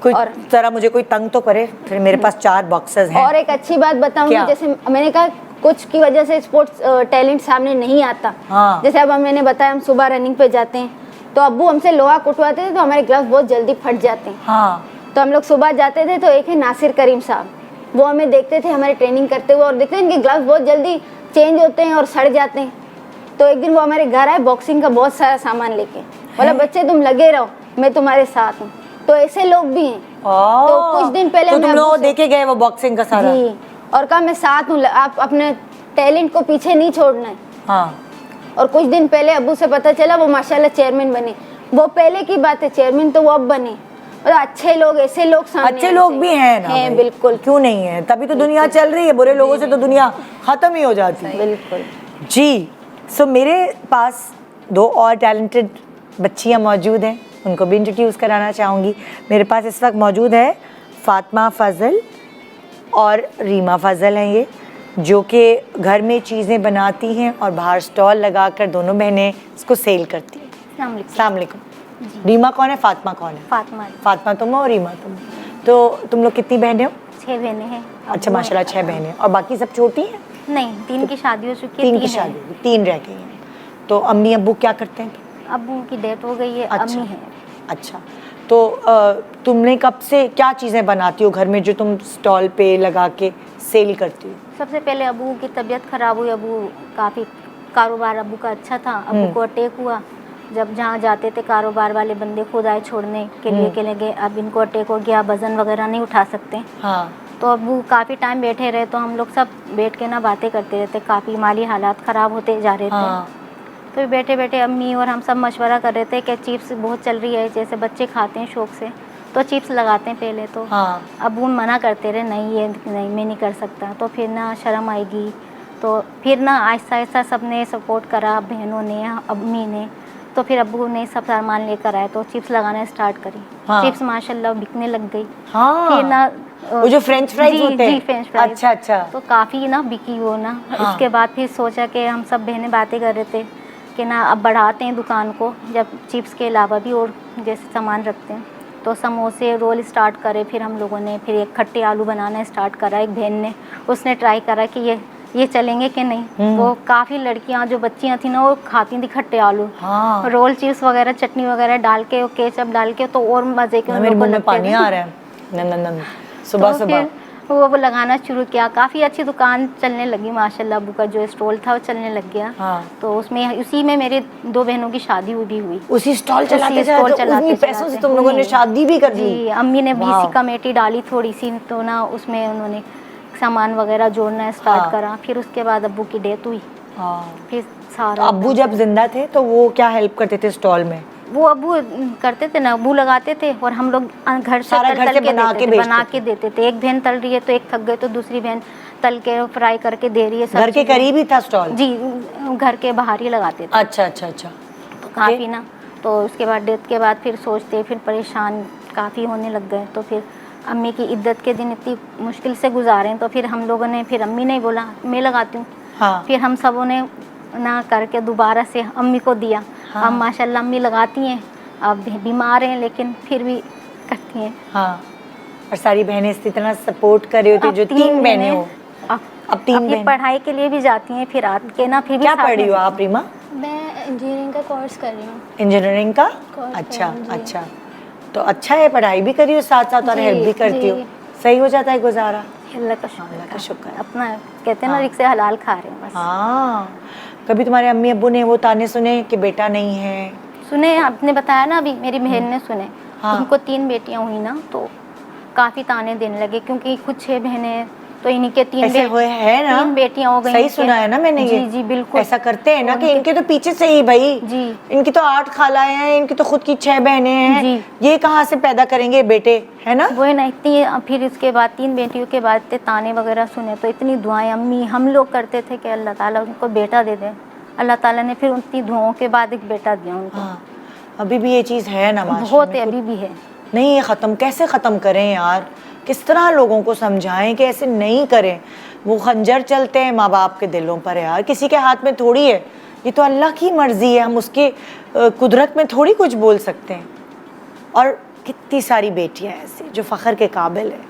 कोई तरह मुझे कोई तंग तो करे, फिर मेरे पास 4 बॉक्सर्स हैं। और एक अच्छी बात बताऊंगी, जैसे मैंने कहा कुछ की वजह से स्पोर्ट्स टैलेंट सामने नहीं आता। हाँ। जैसे अब मैंने बताया हम सुबह रनिंग पे जाते हैं, तो अब्बू हमसे लोहा कुटवाते थे तो हमारे ग्लव्स बहुत जल्दी फट जाते हैं। हाँ तो हम लोग सुबह जाते थे तो एक है नासिर करीम साहब, वो हमें देखते थे हमारे ट्रेनिंग करते हुए और देखते थे इनके ग्लव्स बहुत जल्दी चेंज होते हैं और सड़ जाते हैं। तो एक दिन वो हमारे घर आए बॉक्सिंग का बहुत सारा सामान लेके, बोला बच्चे तुम लगे रहो, मैं तुम्हारे साथ हूँ। तो ऐसे लोग भी हैं। तो कुछ दिन पहले तो तुम लोग देखे गए वो बॉक्सिंग का सारा? जी, और कहा मैं साथ हूँ, आप अपने टैलेंट को पीछे नहीं छोड़ना है। हाँ। और कुछ दिन पहले अब्बू से पता चला वो माशाल्लाह चेयरमैन बने। वो पहले की बात है, चेयरमैन तो वो अब बने। और अच्छे लोग, ऐसे लोग सामने अच्छे लोग भी हैं ना हैं, भाई। बिल्कुल। क्यों नहीं है, तभी तो दुनिया चल रही है। बुरे लोगों से तो दुनिया खत्म ही हो जाती है। बिल्कुल जी। सो मेरे पास 2 और टैलेंटेड बच्चियां मौजूद हैं, उनको भी इंट्रोड्यूस कराना चाहूँगी। मेरे पास इस वक्त मौजूद है फातिमा फजल और रीमा फजल हैं ये, जो कि घर में चीज़ें बनाती हैं और बाहर स्टॉल लगाकर दोनों बहनें इसको सेल करती हैं। अस्सलाम वालेकुम। रीमा कौन है, फातिमा कौन है? फातिमा फातिमा तुम हो और रीमा तुम हो। तो तुम लोग कितनी बहनें हो? 6 बहनें हैं। अच्छा माशाल्लाह 6 बहनें। और बाकी सब छोटी हैं? नहीं, 3 की शादी हो चुकी है, 3 की शादी हुई, 3 रह गई हैं। तो अम्मी अब्बू क्या करते हैं? अब्बू की डेथ हो गई है, अच्छा। अम्मी है। अच्छा। तो तुमने कब से क्या चीज़ें बनाती हो घर में जो तुम स्टॉल पे लगा के सेल करती हो? सबसे पहले अबू की तबीयत ख़राब हुई। अबू काफ़ी कारोबार अबू का अच्छा था। अबू को अटैक हुआ। जब जहाँ जाते थे कारोबार वाले बंदे खुद आए छोड़ने के लिए के लगे, अब इनको अटैक हो गया, वज़न वगैरह नहीं उठा सकते। हाँ। तो अबू काफ़ी टाइम बैठे रहे, तो हम लोग सब बैठ के ना बातें करते रहते। काफ़ी माली हालात ख़राब होते जा रहे हाँ। थे। तो बैठे बैठे अम्मी और हम सब मशवरा कर रहे थे कि चिप्स बहुत चल रही है, जैसे बच्चे खाते हैं शौक़ से, तो चिप्स लगाते हैं पहले तो। हाँ। अबू मना करते रहे, नहीं ये नहीं, मैं नहीं कर सकता। तो फिर ना शर्म आएगी, तो फिर ना आहिस्ता आहिस्ता सब ने सपोर्ट करा, बहनों ने, अम्मी ने। तो फिर अब्बू ने सब सामान लेकर आए तो चिप्स लगाना स्टार्ट करी। हाँ। चिप्स माशाल्लाह बिकने लग गई। हाँ। फिर ना वो जो फ्रेंच फ्राइज होते हैं? जी फ्रेंच फ्राइज। अच्छा अच्छा। तो काफ़ी ना बिकी वो ना। हाँ। उसके बाद फिर सोचा कि हम सब बहनें बातें कर रहे थे कि ना अब बढ़ाते हैं दुकान को, जब चिप्स के अलावा भी और जैसे सामान रखते हैं। तो समोसे रोल स्टार्ट करे फिर हम लोगों ने। फिर एक खट्टे आलू बनाना स्टार्ट करा एक बहन ने, उसने ट्राई करा कि ये चलेंगे कि नहीं। वो काफ़ी लड़कियां जो बच्चियां थी ना वो खाती थी खट्टे आलू। हाँ। रोल चिप्स वगैरह चटनी वगैरह डाल के और केचप डाल के तो और मज़े के उन मेरे लोगों मुंह को में लगते पानी थे। आ रहा है। नन सुबह तो सुबह। फिर वो लगाना शुरू किया, काफ़ी अच्छी दुकान चलने लगी माशाल्लाह। अबू का जो स्टॉल था वो चलने लग गया। हाँ। तो उसमें उसी में मेरे 2 बहनों की शादी भी हुई। उसी स्टॉल चलाते स्टॉल चलाते उन्हीं पैसों से तुम लोगों ने शादी भी कर दी? जी, अम्मी ने वाह। बीसी कमेटी डाली थोड़ी सी, तो ना उसमें उन्होंने सामान वगैरह जोड़ना स्टार्ट हाँ। करा। फिर उसके बाद अब्बू की डेथ हुई। हाँ। फिर सारा तो अब्बू जब जिंदा थे तो वो क्या हेल्प करते थे स्टॉल में? वो अब्बू करते थे ना, अब्बू लगाते थे और हम लोग घर से सारा तल घर तल से के बना देते के थे, बेचते बना थे। के देते थे। एक बहन तल रही है तो एक थक गए तो दूसरी बहन तल के फ्राई करके दे रही है। सब घर के चीज़ें। करीब ही था स्टॉल? जी, घर के बाहर ही लगाते थे। अच्छा अच्छा अच्छा। तो काफ़ी ना, तो उसके बाद डेथ के बाद फिर सोचते, फिर परेशान काफ़ी होने लग गए। तो फिर अम्मी की इद्दत के दिन इतनी मुश्किल से गुजारे, तो फिर हम लोगों ने, फिर अम्मी ने बोला मैं लगाती हूँ। हाँ। फिर हम सबों ने ना करके दोबारा से अम्मी को दिया। हाँ। अब माशाल्लाह अम्मी लगाती हैं, अब बीमार हैं लेकिन फिर भी करती हैं। हाँ। और सारी बहनें इसी तरह सपोर्ट कर रही होती, अब जो 3 बहनें हो। अब 3 अब ये बहन पढ़ाई के लिए भी जाती हैं, फिर आके ना फिर भी क्या साथ पढ़ रही में- हो आप रीमा? मैं इंजीनियरिंग का कोर्स कर रही हूँ। इंजीनियरिंग का? कोर्स अच्छा कर रही हूँ, जी। अच्छा। तो अच्छा है, पढ़ाई भी करी हो साथ साथ और जी, हेल्प भी करती हो, जी। सही हो जाता है गुजारा? अल्लाह का अल्लाह का शुक्र है। अपना कहते हैं ना, हाँ। रिक्शे हलाल खा रहे हैं बस। हाँ। कभी तुम्हारे अम्मी अब्बू ने वो ताने सुने कि बेटा नहीं है? सुने, आपने बताया ना अभी, मेरी बहन ने सुने। हाँ। उनको 3 बेटियां हुई ना, तो काफ़ी ताने देने लगे क्योंकि खुद 6 बहनें, तो इन्हीं के 3 ऐसे हुए है ना? 3 बेटियां हो गई। सही इनके। सुना है ना मैंने ये? जी जी बिल्कुल। ऐसा करते हैं ना कि उनके- इनके तो पीछे से ही भाई जी। इनकी तो 8 खालाएं हैं, इनकी तो खुद की 6 बहनें हैं। जी। ये कहाँ से पैदा करेंगे बेटे, है ना? वो ना इतनी, फिर उसके बाद 3 बेटियों के बाद इतने ताने वगैरह सुने, तो इतनी दुआएं अम्मी हम लोग करते थे कि अल्लाह ताला उनको बेटा दे दे। अल्लाह ताला ने फिर उतनी दुआओं के बाद एक बेटा दिया उनको। हाँ। अभी भी ये चीज़ है ना माशरे बहुत में? है, अभी भी है। नहीं, ये ख़त्म कैसे ख़त्म करें यार? किस तरह लोगों को समझाएं कि ऐसे नहीं करें? वो खंजर चलते हैं माँ बाप के दिलों पर यार, किसी के हाथ में थोड़ी है, ये तो अल्लाह की मर्ज़ी है, हम उसके कुदरत में थोड़ी कुछ बोल सकते हैं। और कितनी सारी बेटियां ऐसी जो फ़ख्र के काबिल है।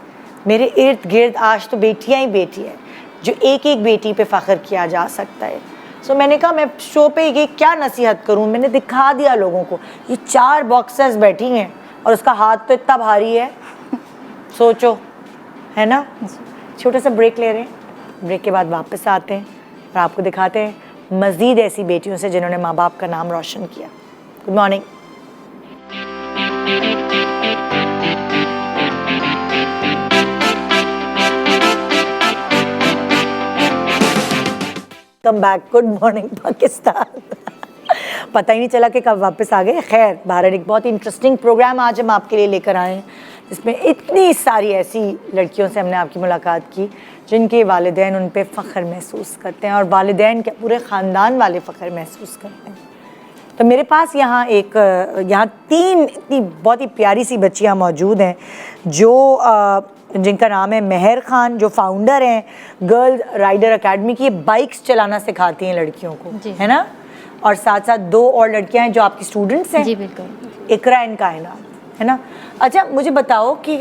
मेरे इर्द गिर्द आज तो बेटियां ही बेटी है, जो एक एक बेटी पे फ़ख्र किया जा सकता है। सो मैंने कहा मैं शो पे ये क्या नसीहत करूं, मैंने दिखा दिया लोगों को। ये 4 बॉक्सर्स बैठी हैं और उसका हाथ तो इतना भारी है, सोचो, है ना? छोटा सा ब्रेक ले रहे हैं, ब्रेक के बाद वापस आते हैं। और आपको दिखाते हैं मज़ीद ऐसी बेटियों से जिन्होंने माँ बाप का नाम रोशन किया। Good morning. Come back, good morning Pakistan. पता ही नहीं चला कि कब वापस आ गए। खैर, बहरहाल एक बहुत इंटरेस्टिंग प्रोग्राम आज हम आपके लिए लेकर आए हैं, जिसमें इतनी सारी ऐसी लड़कियों से हमने आपकी मुलाकात की जिनके वालिदैन उन पे फ़ख्र महसूस करते हैं, और वालिदैन के पूरे ख़ानदान वाले फ़ख्र महसूस करते हैं। तो मेरे पास यहाँ तीन इतनी बहुत ही प्यारी सी बच्चियाँ मौजूद हैं जो जिनका नाम है मेहर खान, जो फाउंडर हैं गर्ल राइडर एकेडमी की। ये बाइक्स चलाना सिखाती हैं लड़कियों को, है ना? और साथ साथ 2 और लड़कियां हैं जो आपकी स्टूडेंट्स हैं। जी बिल्कुल। इकरा एंड कायनात, है ना? अच्छा, मुझे बताओ कि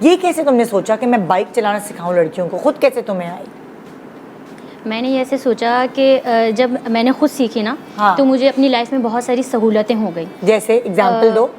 ये कैसे तुमने सोचा कि मैं बाइक चलाना सिखाऊं लड़कियों को? खुद कैसे तुम्हें आई? मैंने ये ऐसे सोचा कि जब मैंने खुद सीखी ना, हाँ। तो मुझे अपनी लाइफ में बहुत सारी सहूलतें हो गई। जैसे एग्जाम्पल दो।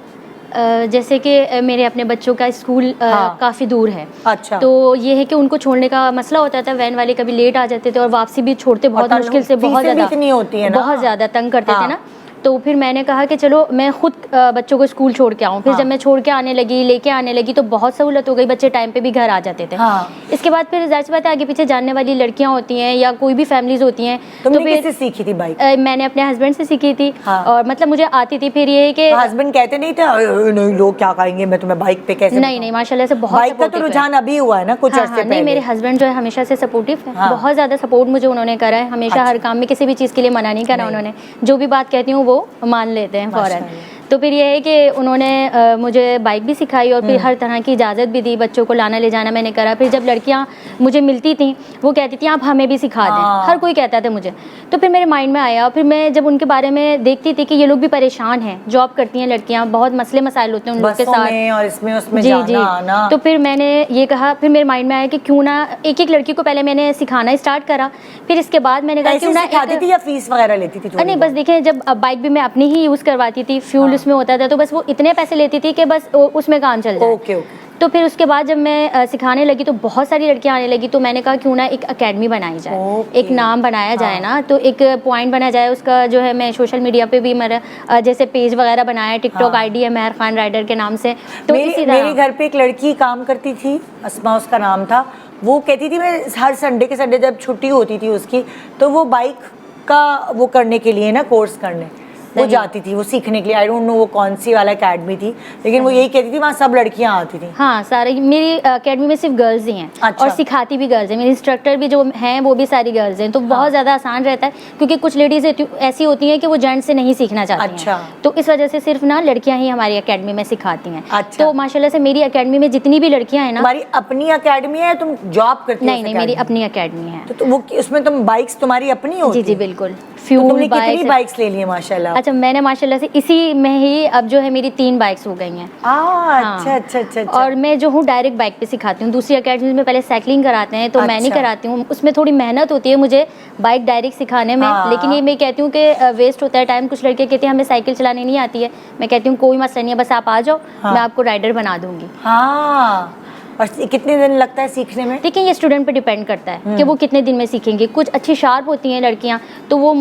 जैसे कि मेरे अपने बच्चों का स्कूल हाँ। काफ़ी दूर है। अच्छा। तो ये है कि उनको छोड़ने का मसला होता था, वैन वाले कभी लेट आ जाते थे और वापसी भी छोड़ते बहुत मुश्किल से, बहुत ज़्यादा इतनी होती है ना, बहुत ज़्यादा तंग करते हाँ। थे ना। तो फिर मैंने कहा कि चलो मैं खुद बच्चों को स्कूल छोड़ के आऊँ। फिर हाँ। जब मैं छोड़ के आने लगी, लेके आने लगी, तो बहुत सहूलत हो गई, बच्चे टाइम पे भी घर आ जाते थे। हाँ। इसके बाद फिर जाहिर सी बात है आगे पीछे जानने वाली लड़कियाँ होती हैं या कोई भी फैमिलीज होती हैं। तुमने तो फिर किससे सीखी थी बाइक? मैंने अपने हस्बैंड से सीखी थी। हाँ। और मतलब मुझे आती थी। फिर ये है कि हस्बैंड कहते नहीं थे नहीं लोग क्या कहेंगे, मैं तुम्हें बाइक पे कैसे नहीं नहीं, माशाल्लाह से बहुत बाइक का तो supportive है। रुझान अभी हुआ है ना कुछ हाँ, अर्से हाँ, पहले। नहीं, मेरे हस्बैंड जो है हमेशा से सपोर्टिव है। हाँ। बहुत ज़्यादा सपोर्ट मुझे उन्होंने करा है हमेशा। हर काम में किसी भी चीज़ के लिए मना नहीं करा उन्होंने। जो भी बात कहती हूँ वो मान लेते हैं फ़ौरन। तो फिर ये है कि उन्होंने मुझे बाइक भी सिखाई और फिर हर तरह की इजाज़त भी दी। बच्चों को लाना ले जाना मैंने करा। फिर जब लड़कियाँ मुझे मिलती थी वो कहती थी आप हमें भी सिखा दें। हर कोई कहता था मुझे। तो फिर मेरे माइंड में आया, फिर मैं जब उनके बारे में देखती थी कि ये लोग भी परेशान हैं, जॉब करती हैं लड़कियाँ, बहुत मसले मसाइल होते हैं उन लोग के साथ और इसमें उसमें जी जाना जी। आना। तो फिर मैंने ये कहा, फिर मेरे माइंड में आया कि क्यों ना एक एक लड़की को पहले मैंने सिखाना स्टार्ट करा। फिर इसके बाद मैंने कहा क्यों ना सिखाती थी या फीस वगैरह लेती थी? नहीं, बस देखिए, जब बाइक भी मैं अपनी ही यूज़ करवाती थी, फ्यूल उसमें होता था, तो बस वो इतने पैसे लेती थी कि बस उसमें काम चल जाए। Okay okay. तो फिर उसके बाद जब मैं सिखाने लगी तो बहुत सारी लड़कियां आने लगी। तो मैंने कहा क्यों ना एक एकेडमी बनाई जाए, एक नाम बनाया जाए ना, तो एक पॉइंट बनाया जाए उसका। जो है मैं सोशल मीडिया पे भी मेरा जैसे पेज वगैरह बनाया, टिकटॉक आईडी है मेहर खान राइडर के नाम से। तो मेरे घर पे एक लड़की काम करती थी, अस्मा उसका नाम था। वो कहती थी मैं हर संडे के संडे जब छुट्टी होती थी उसकी, तो वो बाइक का वो करने के लिए ना, कोर्स करने वो जाती थी, वो सीखने के लिए। आई डोंट नो वो कौन सी वाला एकेडमी थी, लेकिन वो यही कहती थी वहाँ सब लड़कियाँ आती थी। हाँ, सारे मेरी एकेडमी में सिर्फ गर्ल्स ही हैं। अच्छा। और सिखाती भी गर्ल्स हैं। मेरी इंस्ट्रक्टर भी जो हैं वो भी सारी गर्ल्स हैं। तो बहुत ज़्यादा आसान रहता है, क्योंकि कुछ लेडीज़ ऐसी होती हैं कि वो जेंट्स से नहीं सीखना चाहती अच्छा। हैं। तो इस वजह से सिर्फ ना लड़कियाँ ही हमारी एकेडमी में सिखाती हैं। अच्छा। तो माशाल्लाह से मेरी एकेडमी में जितनी भी लड़कियाँ हैं ना। तुम्हारी अपनी एकेडमी है, तुम जॉब करती हो? नहीं नहीं, मेरी अपनी एकेडमी है। तो वो उसमें तुम बाइक्स तुम्हारी अपनी होती? जी जी बिल्कुल। फ्यूल तुमने कितनी बाइक्स ले ली है माशाल्लाह? अच्छा, मैंने माशाल्लाह से इसी में ही अब जो है मेरी 3 बाइक्स हो गई हैं। अच्छा अच्छा अच्छा। और मैं जो हूँ डायरेक्ट बाइक पे सिखाती हूँ। दूसरी एकेडमी में पहले साइकिलिंग कराते हैं, तो मैं नहीं कराती हूँ। उसमें थोड़ी मेहनत होती है मुझे बाइक डायरेक्ट सिखाने में। लेकिन ये मैं कहती हूँ कि वेस्ट होता है टाइम। कुछ लड़के कहते हैं हमें साइकिल चलानी नहीं आती है। मैं कहती हूँ कोई मसला नहीं है, बस आप आ जाओ, मैं आपको राइडर बना दूंगी। हाँ। और कितने दिन लगता है सीखने में? देखिए, ये स्टूडेंट पे डिपेंड करता है कि वो कितने दिन में सीखेंगे। कुछ अच्छी शार्प होती हैं लड़कियाँ, तो वो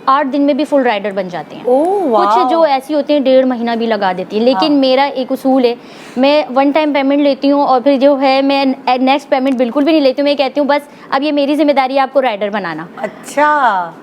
8 दिन में भी फुल राइडर बन जाते हैं। कुछ जो ऐसी होती हैं 1.5 महीना भी लगा देती है। लेकिन मेरा एक उसूल है, मैं 1 टाइम पेमेंट लेती हूँ और फिर जो है मैं नेक्स्ट पेमेंट बिल्कुल भी नहीं लेती हूँ। मैं कहती हूँ बस अब ये मेरी जिम्मेदारी है आपको राइडर बनाना। अच्छा,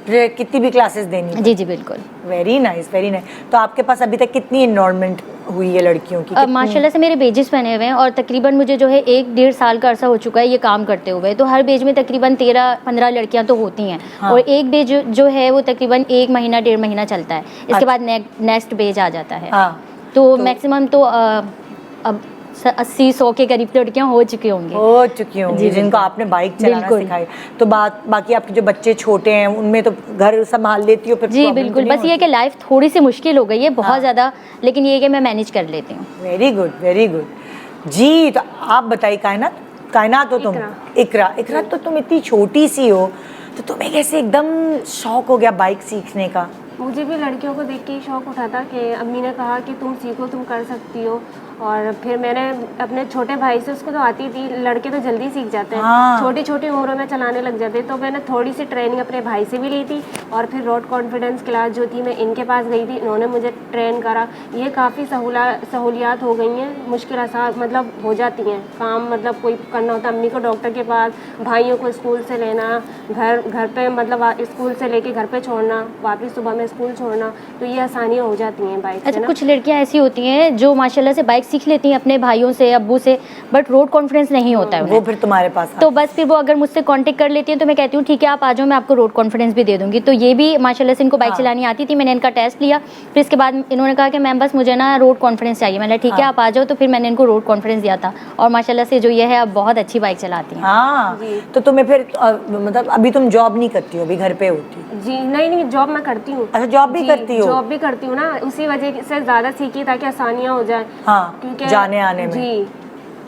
कितनी भी क्लासेस देनी? जी जी बिल्कुल। Very nice very nice. तो आपके पास अभी तक कितनी एनरोलमेंट हुई है लड़कियों की? माशाल्लाह से मेरे बेजेस बने हुए हैं और तकरीबन मुझे जो है 1-1.5 साल का अरसा हो चुका है ये काम करते हुए। तो हर बेज में तकरीबन 13-15 लड़कियां तो होती हैं। और एक बेज जो है वो तकरीबन 1 महीना 1.5 महीना चलता है। इसके बाद नेक्स्ट बेज आ जाता है। तो मैक्सिमम तो अब 80-100 के करीब लड़कियां हो चुकी होंगी जिनको आपने बाइक चलाना सिखाई। तो बाकी आपके जो बच्चे छोटे हैं उनमें तो घर संभाल लेती हो फिर? जी बिल्कुल। बस ये कि लाइफ थोड़ी सी मुश्किल हो गई है बहुत ज़्यादा, लेकिन ये कि मैं मैनेज कर लेती हूँ। वेरी गुड वेरी गुड जी। तो आप बताइए कायनात हो तुम? इकरा तो तुम इतनी छोटी सी हो, तो तुम्हें कैसे एकदम शौक हो गया बाइक सीखने का? मुझे भी लड़कियों को देख के ही शौक उठा था कि अम्मी ने कहा कि तुम सीखो, तुम कर सकती हो। और फिर मैंने अपने छोटे भाई से, उसको तो आती थी, लड़के तो जल्दी सीख जाते हैं, हाँ। छोटी छोटी उम्रों में चलाने लग जाते हैं। तो मैंने थोड़ी सी ट्रेनिंग अपने भाई से भी ली थी और फिर रोड कॉन्फिडेंस क्लास जो थी मैं इनके पास गई थी, इन्होंने मुझे ट्रेन करा। ये काफ़ी सहूलियात हो गई हैं, मुश्किल आसान मतलब हो जाती हैं काम, मतलब कोई करना होता है अम्मी को डॉक्टर के पास, भाइयों को स्कूल से लेना, घर पे मतलब स्कूल से लेके घर पे छोड़ना, वापस सुबह में स्कूल छोड़ना, तो ये आसानियाँ हो जाती हैं बाइक से अच्छा, ना। कुछ लड़कियां ऐसी होती हैं जो माशाल्लाह से बाइक सीख लेती हैं अपने भाइयों से, अब्बू से, बट रोड कॉन्फिडेंस नहीं होता है वो उन्हें। फिर तुम्हारे पास तो बस फिर वो अगर मुझसे कांटेक्ट कर लेती हैं तो मैं कहती हूँ ठीक है आप आ जाओ, मैं आपको रोड कॉन्फिडेंस भी दे दूंगी। तो ये भी माशाल्लाह से इनको बाइक चलानी आती थी, मैंने इनका टेस्ट लिया, फिर इसके बाद इन्होंने कहा कि मैम बस मुझे ना रोड कॉन्फिडेंस चाहिए। मैंने ठीक है आप आ जाओ, तो फिर मैंने इनको रोड कॉन्फिडेंस दिया था और माशाल्लाह से जो ये है अब बहुत अच्छी बाइक चलाती हैं। हाँ, तो तुम्हें फिर मतलब अभी तुम जॉब नहीं करती हो, अभी घर पे होती? जी नहीं, जॉब मैं करती हूँ। अच्छा, जॉब भी करती हो? जॉब भी करती हूँ ना, उसी वजह से ज़्यादा सीखी ताकि आसानियाँ हो जाए। हाँ, क्योंकि जाने आने में जी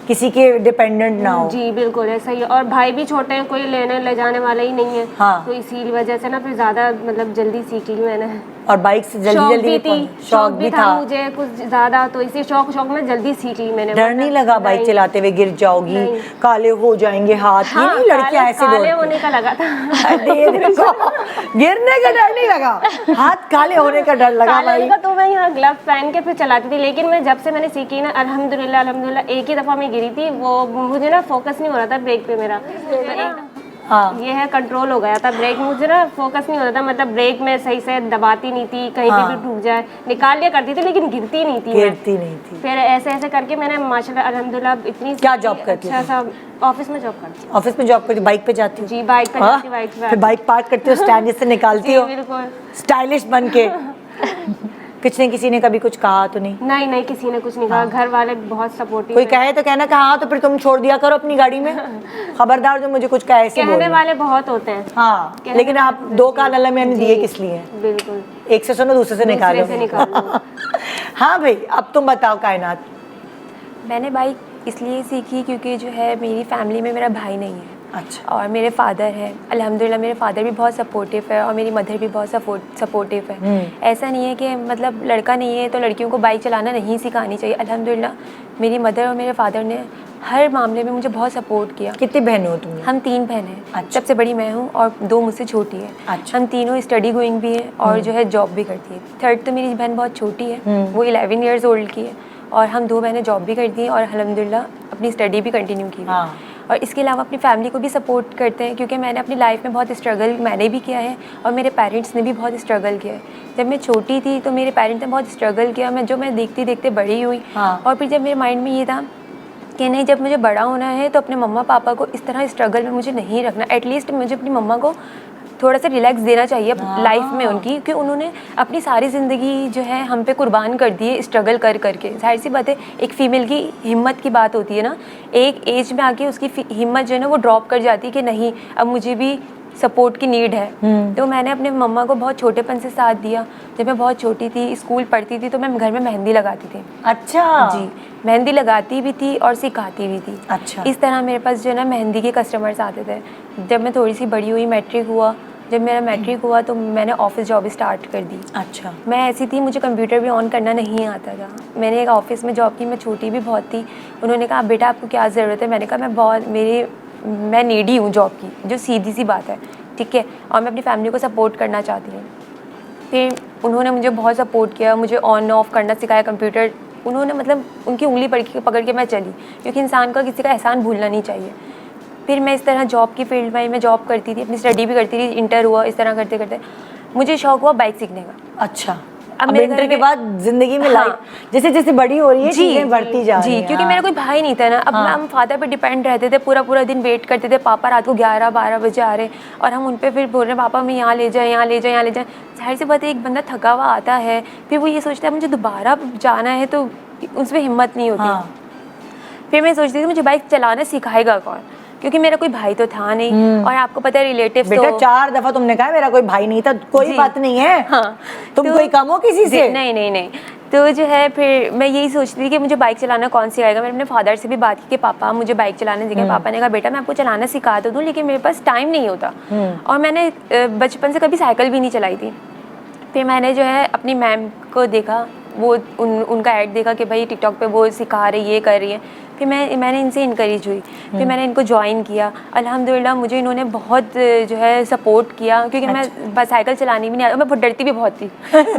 किसी के डिपेंडेंट ना हो। जी बिल्कुल ऐसा ही है। और भाई भी छोटे हैं, कोई लेने ले जाने वाला ही नहीं है। हाँ। तो इसी वजह से ना फिर ज़्यादा मतलब जल्दी सीख ली मैंने। और बाइक से जल्दी शौक जल्दी भी थी, शौक भी था मुझे कुछ ज़्यादा, तो इसी शौक में जल्दी सीख ली मैंने। डर नहीं लगा बाइक चलाते हुए गिर जाओगी, काले हो जाएंगे हाथ? हाँ, ये नहीं लड़कियां ऐसे काले होने का लगा था। अरे देखो, गिरने का डर नहीं लगा, हाथ काले होने का डर लगा काले होने भाई। का तो मैं यहाँ ग्लव पहन के फिर चलाती थी, लेकिन मैं जब से मैंने सीखी ना अल्हम्दुलिल्लाह एक ही दफ़ा मैं गिरी थी, वो मुझे ना फोकस नहीं हो रहा था ब्रेक पे मेरा, हाँ, ये है कंट्रोल हो गया था ब्रेक, मुझे ना फोकस नहीं होता था, मतलब ब्रेक में सही से दबाती नहीं थी, कहीं पे भी ठुक जाए निकाल लिया करती थी लेकिन गिरती नहीं थी। गिरती नहीं थी। फिर ऐसे ऐसे करके मैंने माशाल्लाह अल्हम्दुलिल्लाह इतनी क्या जॉब करती अच्छा सा ऑफिस में जॉब करती हूँ। ऑफिस में जॉब करती, बाइक पे जाती हो? जी बाइक पे जाती, बाइक पे फिर बाइक पार्क करती हो, स्टैंड से निकालती हो बिल्कुल स्टाइलिश बन के? किसी ने कभी कुछ कहा तो नहीं? नहीं, किसी ने कुछ नहीं कहा, घर वाले बहुत सपोर्टिव। कोई कहे तो कहना कहा तो फिर तुम छोड़ दिया करो अपनी गाड़ी में, खबरदार जो मुझे कुछ कहे ऐसे कहने वाले बहुत होते हैं। हाँ, लेकिन आप दो कान अल्लाह मैंने दिए किस लिए? बिल्कुल, एक से सुनो दूसरे से निकालो। हाँ भाई, अब तुम बताओ कायनात। मैंने बाइक इसलिए सीखी क्योंकि जो है मेरी फैमिली में मेरा भाई नहीं है। अच्छा। और मेरे फादर हैं, अल्हम्दुलिल्लाह मेरे फादर भी बहुत सपोर्टिव है और मेरी मदर भी बहुत सपोर्टिव है। ऐसा नहीं है कि मतलब लड़का नहीं है तो लड़कियों को बाइक चलाना नहीं सिखानी चाहिए। अल्हम्दुलिल्लाह मेरी मदर और मेरे फादर ने हर मामले में मुझे बहुत सपोर्ट किया। कितनी बहनें हो तुम? हम 3 बहन हैं। अच्छा। सबसे बड़ी मैं हूँ और 2 मुझसे छोटी है। अच्छा। हम तीनों स्टडी गोइंग भी हैं और जो है जॉब भी करती है। थर्ड तो मेरी बहन बहुत छोटी है, वो 11 ईयर्स ओल्ड की है और हम 2 बहनें जॉब भी करती हैं और अल्हम्दुलिल्लाह अपनी स्टडी भी कंटिन्यू की है। और इसके अलावा अपनी फैमिली को भी सपोर्ट करते हैं क्योंकि मैंने अपनी लाइफ में बहुत स्ट्रगल मैंने भी किया है और मेरे पेरेंट्स ने भी बहुत स्ट्रगल किया है। जब मैं छोटी थी तो मेरे पेरेंट्स ने बहुत स्ट्रगल किया, मैं देखते देखते बड़ी हुई। और फिर जब मेरे माइंड में ये था कि नहीं, जब मुझे बड़ा होना है तो अपने मम्मा पापा को इस तरह स्ट्रगल में मुझे नहीं रखना, एटलीस्ट मुझे अपनी मम्मा को थोड़ा सा रिलैक्स देना चाहिए लाइफ में उनकी, क्योंकि उन्होंने अपनी सारी ज़िंदगी जो है हम पे कुर्बान कर दी है स्ट्रगल कर करके। जाहिर सी बात है, एक फ़ीमेल की हिम्मत की बात होती है ना, एक एज में आके उसकी हिम्मत जो है ना वो ड्रॉप कर जाती है कि नहीं अब मुझे भी सपोर्ट की नीड है। तो मैंने अपने मम्मा को बहुत छोटेपन से साथ दिया। जब मैं बहुत छोटी थी, स्कूल पढ़ती थी, तो मैं घर में मेहंदी लगाती थी। अच्छा। जी, मेहंदी लगाती भी थी और सिखाती भी थी। अच्छा। इस तरह मेरे पास जो है ना मेहंदी के कस्टमर्स आते थे। जब मैं थोड़ी सी बड़ी हुई, मैट्रिक हुआ, जब मेरा मैट्रिक हुआ तो मैंने ऑफिस जॉब स्टार्ट कर दी। अच्छा। मैं ऐसी थी, मुझे कंप्यूटर भी ऑन करना नहीं आता था। मैंने एक ऑफिस में जॉब की, मैं छोटी भी बहुत थी। उन्होंने कहा बेटा आपको क्या ज़रूरत है? मैंने कहा मैं नीडी हूँ जॉब की, जो सीधी सी बात है, ठीक है, और मैं अपनी फैमिली को सपोर्ट करना चाहती हूँ। फिर उन्होंने मुझे बहुत सपोर्ट किया, मुझे ऑन ऑफ करना सिखाया कंप्यूटर। उन्होंने मतलब उनकी उंगली पकड़ के मैं चली, क्योंकि इंसान का किसी का एहसान भूलना नहीं चाहिए। फिर मैं इस तरह जॉब की फील्ड में मैं जॉब करती थी, अपनी स्टडी भी करती थी, इंटर हुआ, इस तरह करते करते मुझे शौक हुआ बाइक सीखने का। अच्छा। अब इंटर के बाद जिंदगी में लाइफ जैसे जैसे बड़ी हो रही है, चीजें बढ़ती जा रही हैं। क्योंकि मेरा कोई भाई नहीं था ना, अब हम फादर पे डिपेंड रहते थे, पूरा दिन वेट करते थे। पापा रात को 11-12 बजे आ रहे और हम उन पे फिर बोल रहे पापा मैं यहाँ ले जाए, यहाँ ले जाए, यहाँ ले जाए। जाहिर सी बात है, एक बंदा थका हुआ आता है, फिर वो ये सोचता है मुझे दोबारा जाना है, तो उस पर हिम्मत नहीं होती। फिर मैं सोचती थी मुझे बाइक चलाना सिखाएगा कौन, क्योंकि मेरा कोई भाई तो था नहीं। और आपको पता है रिलेटिव्स बेटा 4 दफा तुमने कहा मेरा कोई भाई नहीं था, कोई बात नहीं है। तुम कोई कम हो किसी से? नहीं। तो जो है फिर मैं यही सोचती थी कि मुझे बाइक चलाना कौन सिखाएगा। मैंने अपने फादर से भी बात की कि पापा मुझे बाइक चलाना सिखाए। पापा ने कहा बेटा मैं आपको चलाना सिखा तो दूँ, लेकिन मेरे पास टाइम नहीं होता। और मैंने बचपन से कभी साइकिल भी नहीं चलाई थी। फिर मैंने जो है अपनी मैम को देखा, वो उनका ऐड देखा कि भाई टिकटॉक पे वो सिखा रही ये कर रही है, फिर मैंने इनसे इनकरेज हुई, फिर मैंने इनको ज्वाइन किया। अल्हम्दुलिल्लाह मुझे इन्होंने बहुत जो है सपोर्ट किया, क्योंकि मैं साइकिल चलानी भी नहीं, मैं बहुत डरती भी बहुत थी।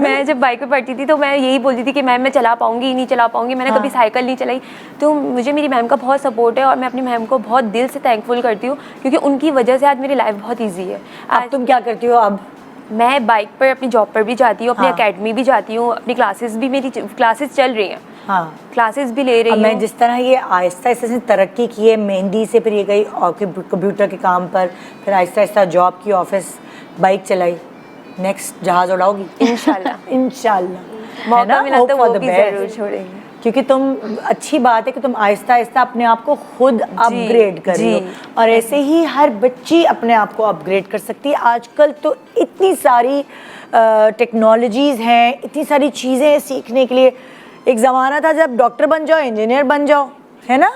मैं जब बाइक पे पढ़ती थी तो मैं यही बोलती थी कि मैम मैं चला पाऊँगी नहीं चला पाऊँगी, मैंने कभी साइकिल नहीं चलाई। तो मुझे मेरी मैम का बहुत सपोर्ट है और मैं अपनी मैम को बहुत दिल से थैंकफुल करती हूँ, क्योंकि उनकी वजह से आज मेरी लाइफ बहुत ईजी है। अब तुम क्या करती हो? अब मैं बाइक पर अपनी जॉब पर भी जाती हूँ, अपनी एकेडमी भी जाती हूँ, अपनी क्लासेस भी, मेरी क्लासेस चल रही हैं, हाँ क्लासेस भी ले रही हूँ। मैं जिस तरह ये आहिस्ता आहिस्ता से तरक्की की है, मेहंदी से फिर ये गई और कंप्यूटर के काम पर, फिर आहिस्ता आहिस्ता जॉब की, ऑफिस, बाइक चलाई, नेक्स्ट जहाज उड़ाओगी इंशाल्लाह। इंशाल्लाह मौका मिला तो वो भी जरूर छोड़ेंगे, क्योंकि तुम, अच्छी बात है कि तुम आहिस्ता आहिस्ता अपने आप को खुद अपग्रेड कर रही हो, और ऐसे ही हर बच्ची अपने आप को अपग्रेड कर सकती है। आजकल तो इतनी सारी टेक्नोलॉजीज़ हैं, इतनी सारी चीज़ें सीखने के लिए। एक ज़माना था जब डॉक्टर बन जाओ, इंजीनियर बन जाओ, है ना,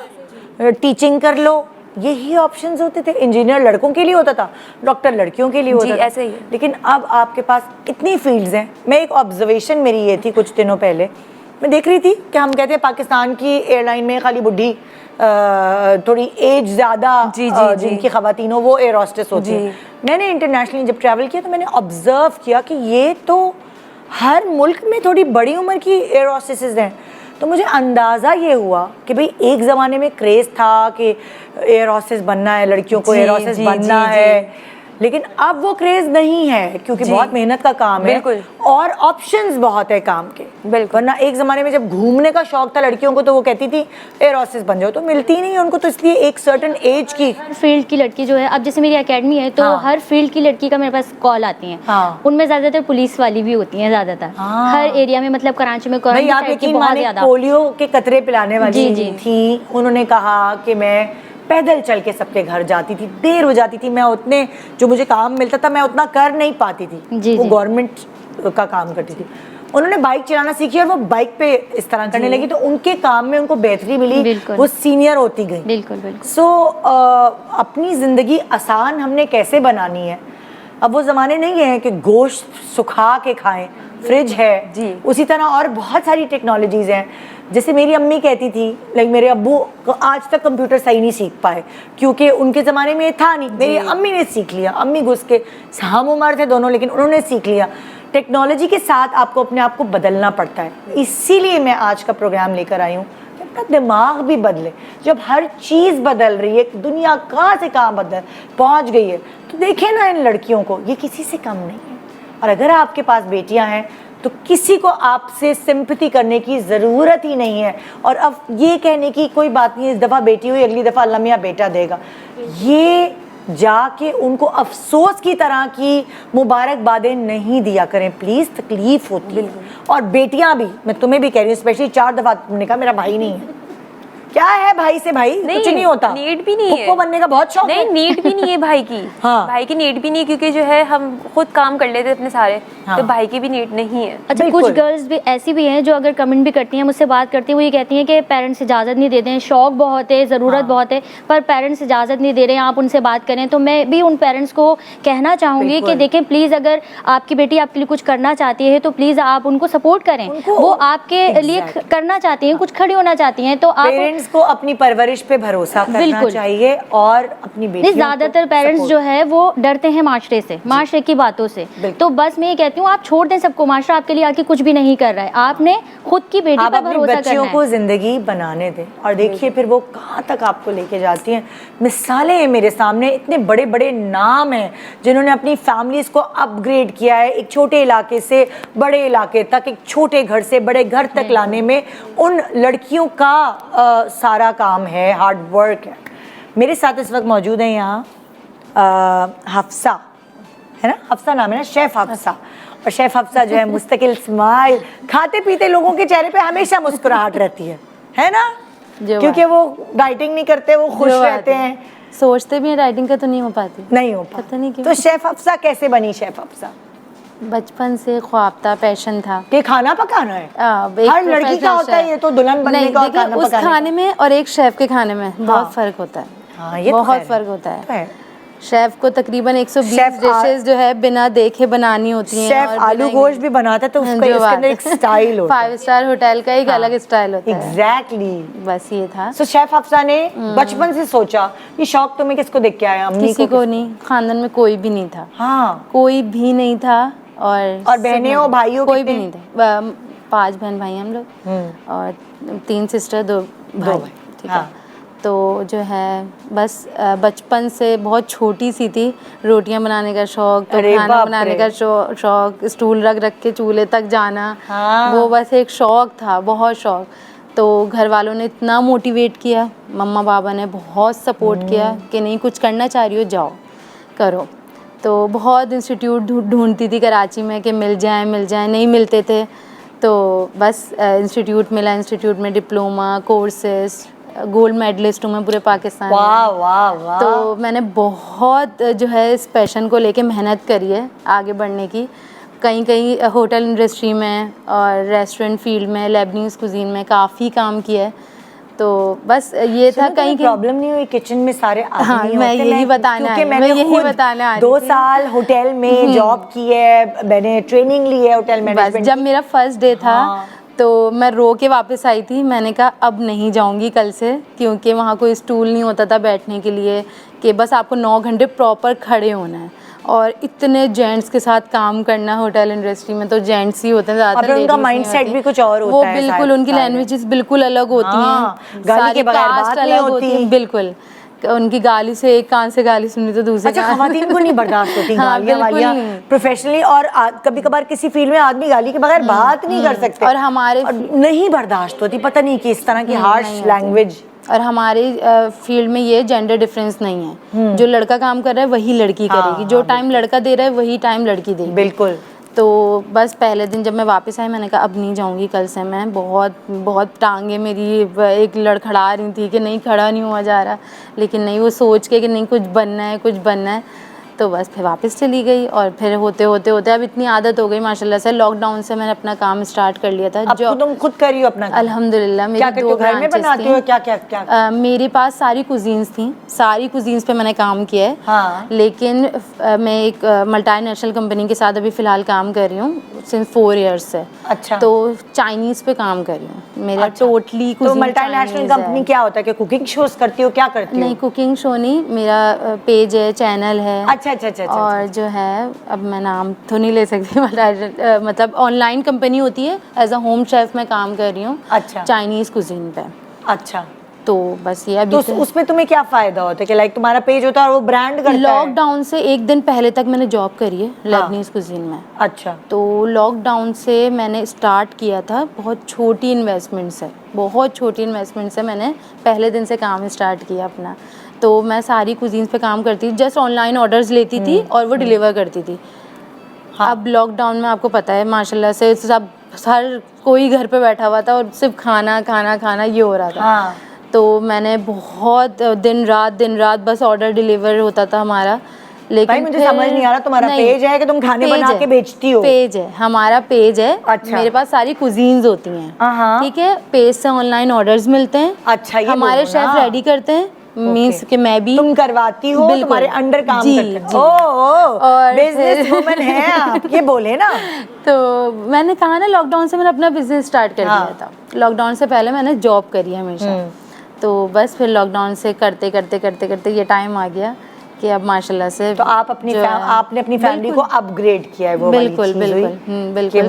टीचिंग कर लो, यही ऑप्शंस होते थे। इंजीनियर लड़कों के लिए होता था, डॉक्टर लड़कियों के लिए होता था, ऐसे ही। लेकिन अब आपके पास इतनी फील्ड्स हैं। मैं एक ऑब्जर्वेशन मेरी ये थी कुछ दिनों पहले, मैं देख रही थी कि हम कहते हैं पाकिस्तान की एयरलाइन में खाली बुढ़ी थोड़ी एज ज़्यादा जिनकी ख़वातीन हो वो एयर होस्टेस होती है। मैंने इंटरनेशनली जब ट्रैवल किया तो मैंने ऑब्ज़र्व किया कि ये तो हर मुल्क में थोड़ी बड़ी उम्र की एयर होस्टेसेस हैं। तो मुझे अंदाज़ा ये हुआ कि भाई एक ज़माने में क्रेज़ था कि एयर होस्टेस बनना है, लड़कियों को एयर होस्टेस बनना है, लेकिन अब वो क्रेज़ नहीं है, क्योंकि बहुत मेहनत का काम है और ऑप्शंस बहुत है काम के। वरना एक ज़माने में जब घूमने का शौक था लड़कियों को तो वो कहती थी एयर होस्टेस बन जाओ, तो मिलती नहीं है उनको, तो इसलिए एक सर्टेन एज की फील्ड की लड़की जो है, अब जैसे मेरी एकेडमी है तो हर फील्ड की लड़की का मेरे पास कॉल आती हैं। उनमें ज़्यादातर पुलिस वाली भी होती हैं, ज़्यादातर हर एरिया में, मतलब कराची में पोलियो के कतरे पिलाने वाली थी। उन्होंने कहा कि मैं पैदल चल के सबके घर जाती थी, देर हो जाती थी, मैं उतने जो मुझे काम मिलता था मैं उतना कर नहीं पाती थी, वो गवर्नमेंट का काम करती थी। उन्होंने बाइक चलाना सीखी और वो बाइक पे इस तरह करने लगी, तो उनके काम में उनको बेहतरी मिली, वो सीनियर होती गई। बिल्कुल बिल्कुल। सो अपनी ज़िंदगी आसान हमने कैसे बनानी है? अब वो ज़माने नहीं हैं कि गोश्त सुखा के खाएं, फ्रिज है उसी तरह और बहुत सारी टेक्नोलॉजीज़ हैं। जैसे मेरी अम्मी कहती थी, लाइक मेरे अब्बू आज तक कंप्यूटर सही नहीं सीख पाए क्योंकि उनके ज़माने में था नहीं, मेरी अम्मी ने सीख लिया। अम्मी घुस के, हम उम्र थे दोनों, लेकिन उन्होंने सीख लिया। टेक्नोलॉजी के साथ आपको अपने आप को बदलना पड़ता है, इसीलिए मैं आज का प्रोग्राम लेकर आई हूँ कि अपना दिमाग भी बदले। जब हर चीज़ बदल रही है, दुनिया कहाँ से कहाँ बदल पहुँच गई है, तो देखें ना इन लड़कियों को, ये किसी से कम नहीं है। और अगर आपके पास बेटियां हैं तो किसी को आपसे सिंपैथी करने की ज़रूरत ही नहीं है, और अब ये कहने की कोई बात नहीं, इस दफ़ा बेटी हुई अगली दफ़ा अल्लाह मियाँ बेटा देगा, ये जाके उनको अफसोस की तरह की मुबारकबादें नहीं दिया करें प्लीज़, तकलीफ़ होती है। और बेटियां भी, मैं तुम्हें भी कह रही हूँ, स्पेशली 4 दफ़ा तुमने कहा मेरा भाई नहीं है, क्या है भाई से? भाई कुछ नहीं होता, नीड भी नहीं है, को बनने का बहुत शौक नहीं, नीड भी नहीं है भाई की। भाई की नीड भी नहीं, क्योंकि जो है हम खुद काम कर लेते अपने सारे, तो भाई की भी नीड नहीं है। अच्छा, कुछ गर्ल्स भी ऐसी भी हैं जो अगर कमेंट भी करती हैं, मुझसे बात करती हैं, वो ये कहती हैं कि पेरेंट्स इजाज़त नहीं देते हैं, शौक बहुत है, ज़रूरत बहुत है, पर पेरेंट्स इजाज़त नहीं दे रहे हैं, आप उनसे बात करें। तो मैं भी उन पेरेंट्स को कहना चाहूँगी कि देखें प्लीज़, अगर आपकी बेटी आपके लिए कुछ करना चाहती है तो प्लीज़ आप उनको सपोर्ट करें, वो आपके लिए करना चाहती हैं, कुछ खड़ी होना चाहती हैं, तो आप पेरेंट्स को अपनी परवरिश पे भरोसा करना चाहिए और अपनी बेटियों को। ज़्यादातर पेरेंट्स जो है वो डरते हैं माशरे से, माशरे की बातों से, तो बस मैं ये कहती हूँ आप छोड़ दें सबको, माशरा आपके लिए आके कुछ भी नहीं कर रहा है, आपने खुद की बेटी पर भरोसा करना है। बच्चियों को जिंदगी बनाने दें और देखिए फिर वो कहाँ तक आपको लेके जाती हैं। मिसालें हैं मेरे सामने, इतने बड़े बड़े नाम हैं जिन्होंने अपनी फैमिलीज को अपग्रेड किया है, एक छोटे इलाके से बड़े इलाके तक, एक छोटे घर से बड़े घर तक लाने में उन लड़कियों का सारा काम है, हार्ड वर्क है। मेरे साथ इस वक्त मौजूद हैं यहाँ हफ्सा, है ना, हफ्सा नाम है ना, शेफ़ हफ्सा। और शेफ़ हफ्सा जो है मुस्तकिल स्माइल, खाते पीते लोगों के चेहरे पे हमेशा मुस्कुराहट रहती है ना, क्योंकि वो डाइटिंग नहीं करते, वो खुश रहते हैं। सोचते भी हैं डाइटिंग का तो नहीं हो पाती, नहीं हो पाता, पता नहीं क्यों। तो शेफ़ हफ्सा कैसे बनी? शेफ़ हफ्सा बचपन से ख्वाब था, पैशन था कि खाना पकाना है। हर लड़की का होता है, ये तो दुल्हन बनने का, खाना उस खाने में और एक शेफ के खाने में बहुत फर्क होता है। हाँ, ये बहुत फर्क होता है। शेफ को तकरीबन 120 शेफ डिशेस जो है बिना देखे बनानी होती हैं। शेफ आलू गोश्त भी बनाता है तो उसका इसके अंदर एक स्टाइल होता है। 5 स्टार होटल का एक अलग स्टाइल होता है। एग्जैक्टली बस ये था। सो शेफ अफसा ने बचपन से सोचा ये शौक तुम्हें किसको देख के आया? अम्मी किसी को नहीं, खानदान में कोई भी नहीं था। हाँ, कोई भी नहीं था। और बहनें और भाइयों कोई भी नहीं थे। 5 बहन भाई हम लोग और 3 सिस्टर 2 भाई। ठीक है। तो जो है बस बचपन से बहुत छोटी सी थी, रोटियां बनाने का शौक, तो खाना बनाने का शौक, स्टूल रख रख के चूल्हे तक जाना, वो बस एक शौक था, बहुत शौक। तो घर वालों ने इतना मोटिवेट किया, मम्मा पापा ने बहुत सपोर्ट किया कि नहीं कुछ करना चाह रही हो जाओ करो। तो बहुत इंस्टीट्यूट ढूंढती थी कराची में कि मिल जाए, नहीं मिलते थे। तो बस इंस्टीट्यूट मिला, इंस्टीट्यूट में डिप्लोमा कोर्सेस, गोल्ड मेडलिस्ट हूँ मैं पूरे पाकिस्तान में। वाह वाह वाह। तो मैंने बहुत जो है इस पैशन को लेके मेहनत करी है आगे बढ़ने की। कहीं होटल इंडस्ट्री में और रेस्टोरेंट फील्ड में, लेबनीज़ कुजीन में काफ़ी काम किया है। तो बस ये था कहीं प्रॉब्लम नहीं हुई किचन में सारे आदमी हाँ, होते? मैं यही बताने आ रही 2 साल होटल में जॉब की है, मैंने ट्रेनिंग ली है होटल मैनेजमेंट। जब मेरा फर्स्ट डे था तो मैं रो के वापस आई थी। मैंने कहा अब नहीं जाऊंगी कल से, क्योंकि वहाँ कोई स्टूल नहीं होता था बैठने के लिए, कि बस आपको 9 घंटे प्रॉपर खड़े होना है। और इतने जेंट्स के साथ काम करना होटल इंडस्ट्री में, तो जेंट्स ही होते हैं ज़्यादातर। उनका माइंडसेट भी कुछ और होता वो है, बिल्कुल उनकी लैंग्वेजेस बिल्कुल अलग होती हैं, गाली के बगैर बात नहीं होती। बिल्कुल उनकी गाली से एक कान से गाली सुनी तो दूसरे खवातीन को नहीं बर्दाश्त होती गालियां वालियां प्रोफेशनली, और कभी कभार किसी फील्ड में आदमी गाली के बगैर बात नहीं कर सकते, और हमारे नहीं बर्दाश्त होती, पता नहीं कि इस तरह की हार्श लैंग्वेज। और हमारे फील्ड में ये जेंडर डिफरेंस नहीं है, जो लड़का काम कर रहा है वही लड़की करेगी, जो टाइम लड़का दे रहा है वही टाइम लड़की देगी। बिल्कुल। तो बस पहले दिन जब मैं वापस आई मैंने कहा अब नहीं जाऊंगी कल से मैं। बहुत टांगे मेरी एक लड़खड़ा रही थी कि नहीं खड़ा नहीं हुआ जा रहा, लेकिन नहीं, वो सोच के कि नहीं कुछ बनना है। तो बस फिर वापस चली गई। और फिर होते अब इतनी आदत हो गई माशाल्लाह से। लॉकडाउन से मैंने अपना काम स्टार्ट कर लिया था। अब जो तुम खुद कर रही हो अपना काम? अल्हम्दुलिल्लाह। मेरी 2 घर में बनाती हो? क्या? मेरे पास सारी कुजीन्स थी, सारी कुजीन्स पे मैंने काम किया है। हाँ। लेकिन मैं एक मल्टीनेशनल कंपनी के साथ अभी फ़िलहाल काम कर रही हूँ सिंस 4 इयर्स से। अच्छा। तो चाइनीज़ पे काम कर रही हूँ। मेरा टोटली तो मल्टीनेशनल कंपनी क्या होता है? कि कुकिंग शोज करती हो, क्या करती हो? नहीं, कुकिंग शो नहीं, मेरा पेज है, चैनल है। अच्छा। और जो है अब मैं नाम तो नहीं ले सकती, मतलब ऑनलाइन कंपनी होती है, एज अ होम शेफ मैं काम कर रही हूँ। अच्छा। चाइनीज़ कुजीन पे। अच्छा। तो बस ये अभी तो उसमें तुम्हें क्या फायदा होता है कि लाइक तुम्हारा पेज होता है और वो ब्रांड करता है? लॉकडाउन से 1 दिन पहले तक मैंने जॉब करी है लेबनीज़ कुजीन में। अच्छा। तो लॉकडाउन से मैंने स्टार्ट किया था, बहुत छोटी इन्वेस्टमेंट से मैंने पहले दिन से काम स्टार्ट किया अपना। तो मैं सारी कुजीन्स पे काम करती थी, जस्ट ऑनलाइन ऑर्डर्स लेती थी और वो डिलीवर करती थी। अब लॉकडाउन में आपको पता है माशाल्लाह से सब हर कोई घर पे बैठा हुआ था और सिर्फ खाना ये हो रहा था। तो मैंने बहुत दिन रात बस ऑर्डर डिलीवर होता था हमारा। लेकिन भाई मुझे समझ नहीं आ रहा, तुम्हारा पेज है कि तुम खाने बना के बेचती हो? पेज है, हमारा पेज है। अच्छा। मेरे पास सारी कुजीन्स होती हैं, ठीक है। पेज से ऑनलाइन ऑर्डर्स मिलते हैं। अच्छा, ये हमारे शेफ रेडी करते हैं, मीन्स कि मैं भी तुम करवाती हो, तुम्हारे अंडर काम करते हो। और बिजनेस वुमन है आप, ये बोले ना। तो मैंने कहा ना लॉकडाउन से मैंने अपना बिजनेस स्टार्ट कर दिया था। लॉकडाउन से पहले मैंने जॉब करी हमेशा। तो बस फिर लॉकडाउन से करते ये टाइम आ गया कि अब माशाल्लाह से। तो आपने अपनी फैमिली को अपग्रेड किया है, वो बिल्कुल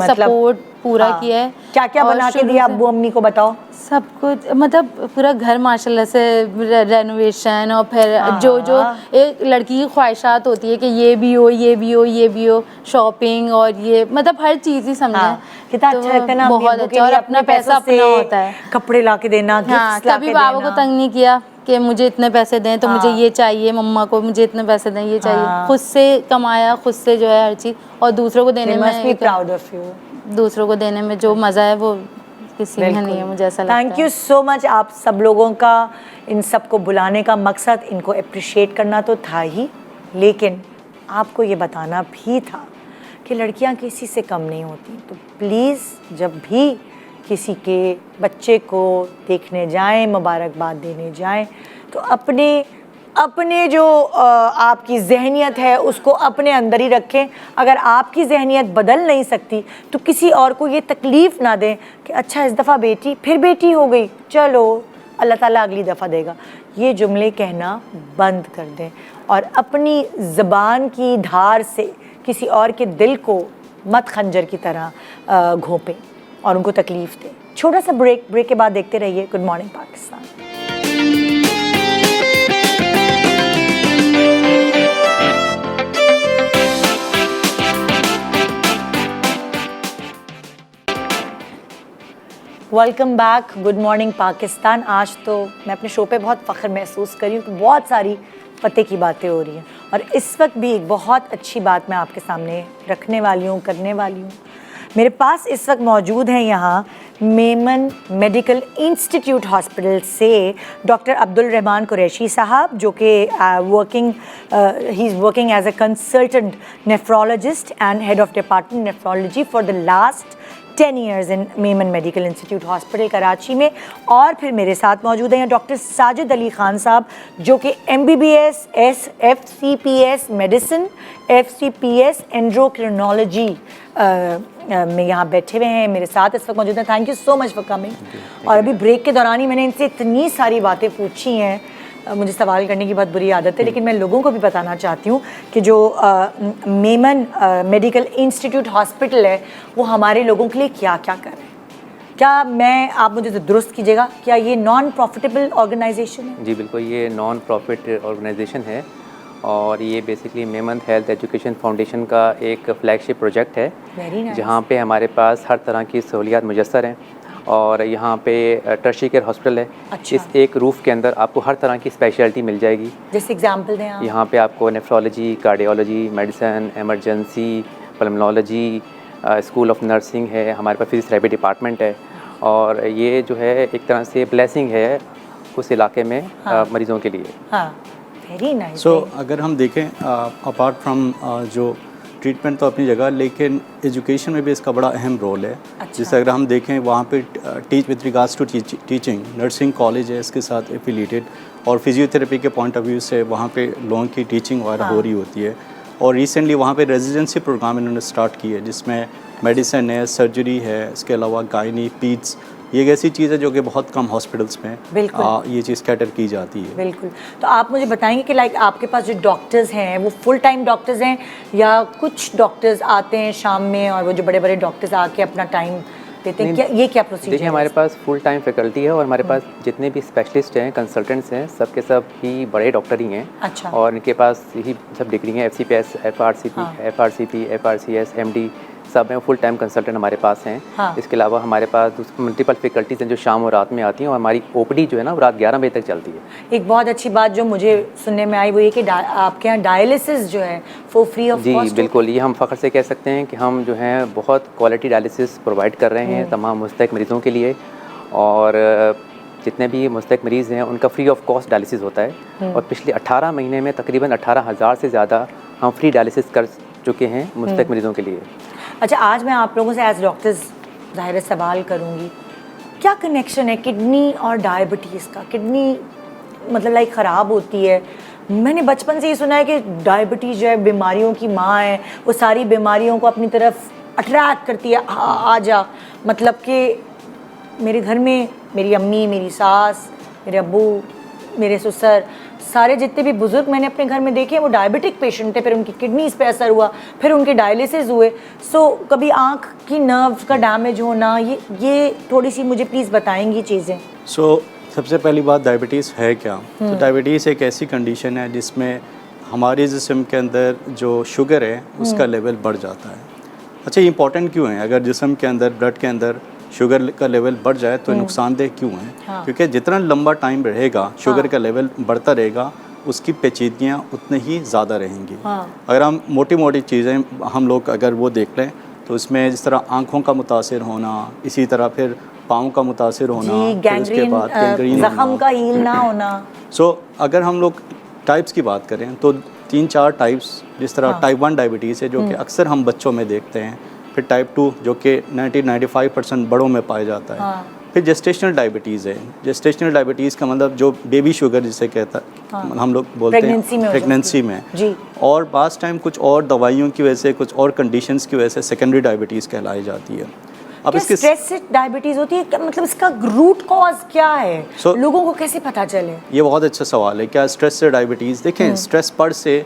सपोर्ट पूरा किया है। क्या बना के दिया अब्बू अम्मी को, बताओ? सब कुछ, मतलब पूरा घर माशाल्लाह से रेनोवेशन, और फिर जो एक लड़की की ख्वाहिशात होती है कि ये भी हो, शॉपिंग और ये मतलब हर चीज़ ही समझे। कितना अच्छा लगता है ना, बहुत अच्छा। और अपना पैसा अपना होता है, कपड़े ला के देना। कभी बाबा को तंग नहीं किया कि मुझे इतने पैसे दें तो मुझे ये चाहिए, मम्मा को मुझे इतने पैसे दें ये चाहिए। खुद से कमाया, खुद से जो है हर चीज़, और दूसरों को देने में, दूसरों को देने में जो मज़ा है वो किसी में नहीं है, मुझे ऐसा लगता है। थैंक यू सो मच आप सब लोगों का। इन सबको बुलाने का मकसद इनको अप्रिशिएट करना तो था ही, लेकिन आपको ये बताना भी था कि लड़कियां किसी से कम नहीं होती। तो प्लीज़ जब भी किसी के बच्चे को देखने जाएं, मुबारकबाद देने जाएं, तो अपने अपने जो आपकी जहनियत है उसको अपने अंदर ही रखें। अगर आपकी जहनियत बदल नहीं सकती तो किसी और को ये तकलीफ़ ना दें कि अच्छा इस दफ़ा बेटी फिर बेटी हो गई, चलो अल्लाह ताला अगली दफ़ा देगा। ये जुमले कहना बंद कर दें और अपनी ज़बान की धार से किसी और के दिल को मत खंजर की तरह घोंपें और उनको तकलीफ़ दें। छोटा सा ब्रेक के बाद देखते रहिए good morning Pakistan. Welcome back, good morning Pakistan. आज तो मैं अपने शो पे बहुत फ़ख्र महसूस करी हूँ कि बहुत सारी पते की बातें हो रही हैं और इस वक्त भी एक बहुत अच्छी बात मैं आपके सामने रखने वाली हूँ, करने वाली हूँ। मेरे पास इस वक्त मौजूद हैं यहाँ मेमन मेडिकल इंस्टीट्यूट हॉस्पिटल से डॉक्टर अब्दुल रहमान कुरैशी साहब, जो कि he is working as a consultant nephrologist and head of department nephrology for the last 10 years in Memon medical institute hospital Karachi में। और फिर मेरे साथ मौजूद हैं डॉक्टर साजिद अली ख़ान साहब, जो कि MBBS FCPS मेडिसिन, FCPS एंड्रोक्रिनोलॉजी में यहाँ बैठे हुए हैं, मेरे साथ इस वक्त मौजूद हैं। Thank you so much for coming. और अभी ब्रेक के दौरान ही मैंने इनसे इतनी सारी बातें पूछी हैं, मुझे सवाल करने की बहुत बुरी आदत है, लेकिन मैं लोगों को भी बताना चाहती हूँ कि जो मेमन मेडिकल इंस्टीट्यूट हॉस्पिटल है वो हमारे लोगों के लिए क्या क्या कर रहे हैं। क्या आप मुझे दुरुस्त कीजिएगा, क्या ये नॉन प्रॉफिटेबल ऑर्गेनाइजेशन है? जी बिल्कुल, ये नॉन प्रॉफिट ऑर्गेनाइजेशन है और ये basically Memon health education foundation का एक फ्लैगशिप प्रोजेक्ट है, जहाँ पे हमारे पास हर तरह की सहूलियात मुयस्सर हैं। और यहाँ पे टर्शी केयर हॉस्पिटल है। अच्छा। इस एक रूफ़ के अंदर आपको हर तरह की स्पेशलिटी मिल जाएगी। जैसे एग्जांपल दें आप। यहाँ पे आपको nephrology, cardiology, medicine, emergency, pulmonology, school of nursing है, हमारे पास फिजियोथेरेपी डिपार्टमेंट है। और ये जो है एक तरह से ब्लेसिंग है उस इलाके में मरीज़ों के लिए। हाँ, वेरी नाइस। सो अगर हम देखें अपार्ट फ्रॉम जो ट्रीटमेंट तो अपनी जगह, लेकिन एजुकेशन में भी इसका बड़ा अहम रोल है। अच्छा। जैसे अगर हम देखें वहाँ पे teach with regards to teaching, nursing college है इसके साथ एफिलिएटेड, और फिजियोथेरेपी के पॉइंट ऑफ व्यू से वहाँ पे लोगों की टीचिंग वगैरह हो रही होती है। और रिसेंटली वहाँ पे रेजिडेंसी प्रोग्राम इन्होंने स्टार्ट की है, जिसमें मेडिसिन है, सर्जरी है, इसके अलावा गायनी, पीड्स, ये एक ऐसी चीज़ है जो कि बहुत कम हॉस्पिटल्स में ये चीज़ कैटर की जाती है। बिल्कुल। तो आप मुझे बताएंगे कि लाइक आपके पास जो डॉक्टर्स हैं वो फुल टाइम डॉक्टर्स हैं या कुछ डॉक्टर्स आते हैं शाम में और वो जो बड़े बड़े डॉक्टर्स आके अपना टाइम देते हैं, क्या ये क्या प्रोसीजर है? देखिए, हमारे पास फुल टाइम फैकल्टी है और हमारे पास जितने भी स्पेशलिस्ट हैं, कंसल्टेंट्स हैं, सब के सब ही बड़े डॉक्टर ही हैं। अच्छा। और इनके पास यही सब डिग्री हैं, FCPS, FRCP, FRCS, MD, सब हैं, फुल टाइम कंसल्टेंट हमारे पास हैं। हाँ। इसके अलावा हमारे पास मल्टीपल फैकल्टीज़ हैं जो शाम और रात में आती हैं और हमारी OPD जो है ना वो रात 11 बजे तक चलती है। एक बहुत अच्छी बात जो मुझे सुनने में आई वो ये कि आपके यहाँ डायलिसिस जो है वो फ्री ऑफ कॉस्ट? जी बिल्कुल, ये हम फ़ख्र से कह सकते हैं कि हम जो हैं बहुत क्वालिटी डायलिसिस प्रोवाइड कर रहे हैं तमाम मुस्तहिक मरीज़ों के लिए। और जितने भी मुस्तहिक मरीज़ हैं उनका फ्री ऑफ कॉस्ट डायलिसिस होता है। और पिछले 18 महीने में तकरीबन 18,000 से ज़्यादा हम फ्री डायलिसिस कर चुके हैं मुस्तहिक मरीज़ों के लिए। अच्छा, आज मैं आप लोगों से एज डॉक्टर्स ज़ाहिर सवाल करूँगी, क्या कनेक्शन है किडनी और डायबिटीज़ का? किडनी मतलब लाइक ख़राब होती है, मैंने बचपन से ही सुना है कि डायबिटीज़ जो है बीमारियों की माँ है, वो सारी बीमारियों को अपनी तरफ अट्रैक्ट करती है, आ जा। मतलब कि मेरे घर में मेरी अम्मी, मेरी सास, मेरे अब्बू, मेरे ससुर, सारे जितने भी बुज़ुर्ग मैंने अपने घर में देखे वो डायबिटिक पेशेंट थे, फिर उनकी किडनीज़ पे असर हुआ, फिर उनके डायलिसिस हुए। सो कभी आँख की नर्व का डैमेज होना, ये थोड़ी सी मुझे प्लीज़ बताएंगी चीज़ें। सबसे पहली बात, डायबिटीज़ है क्या? तो डायबिटीज़ एक ऐसी कंडीशन है जिसमें हमारे जिस्म के अंदर जो शुगर है उसका लेवल बढ़ जाता है। अच्छा, ये इंपॉर्टेंट क्यों है? अगर जिस्म के अंदर, ब्लड के अंदर शुगर का लेवल बढ़ जाए तो नुकसानदेह क्यों है? हाँ। क्योंकि जितना लंबा टाइम रहेगा शुगर का लेवल बढ़ता रहेगा, उसकी पेचीदगियाँ उतनी ही ज़्यादा रहेंगी। हाँ। अगर हम मोटी मोटी चीज़ें हम लोग अगर वो देख लें तो इसमें जिस तरह आँखों का मुतासिर होना, इसी तरह फिर पाँव का मुतासिर होना, फिर उसके बाद गैंग्रीन, ज़ख्म का हील ना होना। अगर हम लोग टाइप्स की बात करें तो 3-4 टाइप्स, जिस तरह टाइप 1 डायबिटीज़ है जो कि अक्सर हम बच्चों में देखते हैं, फिर टाइप 2 जो कि 90-95% बड़ों में पाया जाता है। हाँ। फिर जेस्टेशनल डायबिटीज़ है। जेस्टेशनल डायबिटीज़ का मतलब जो बेबी शुगर जिसे कहता है, हम लोग बोलते हैं प्रेगनेंसी में जी। और बास टाइम कुछ और दवाइयों की वजह से, कुछ और कंडीशंस की वजह से सेकेंडरी डायबिटीज़ कहलाई जाती है। अब इसके स्ट्रेस से डायबिटीज होती है, मतलब इसका रूट कॉज क्या है? लोगों को कैसे पता चले? ये बहुत अच्छा सवाल है। क्या स्ट्रेस से डायबिटीज़? देखें, स्ट्रेस पर से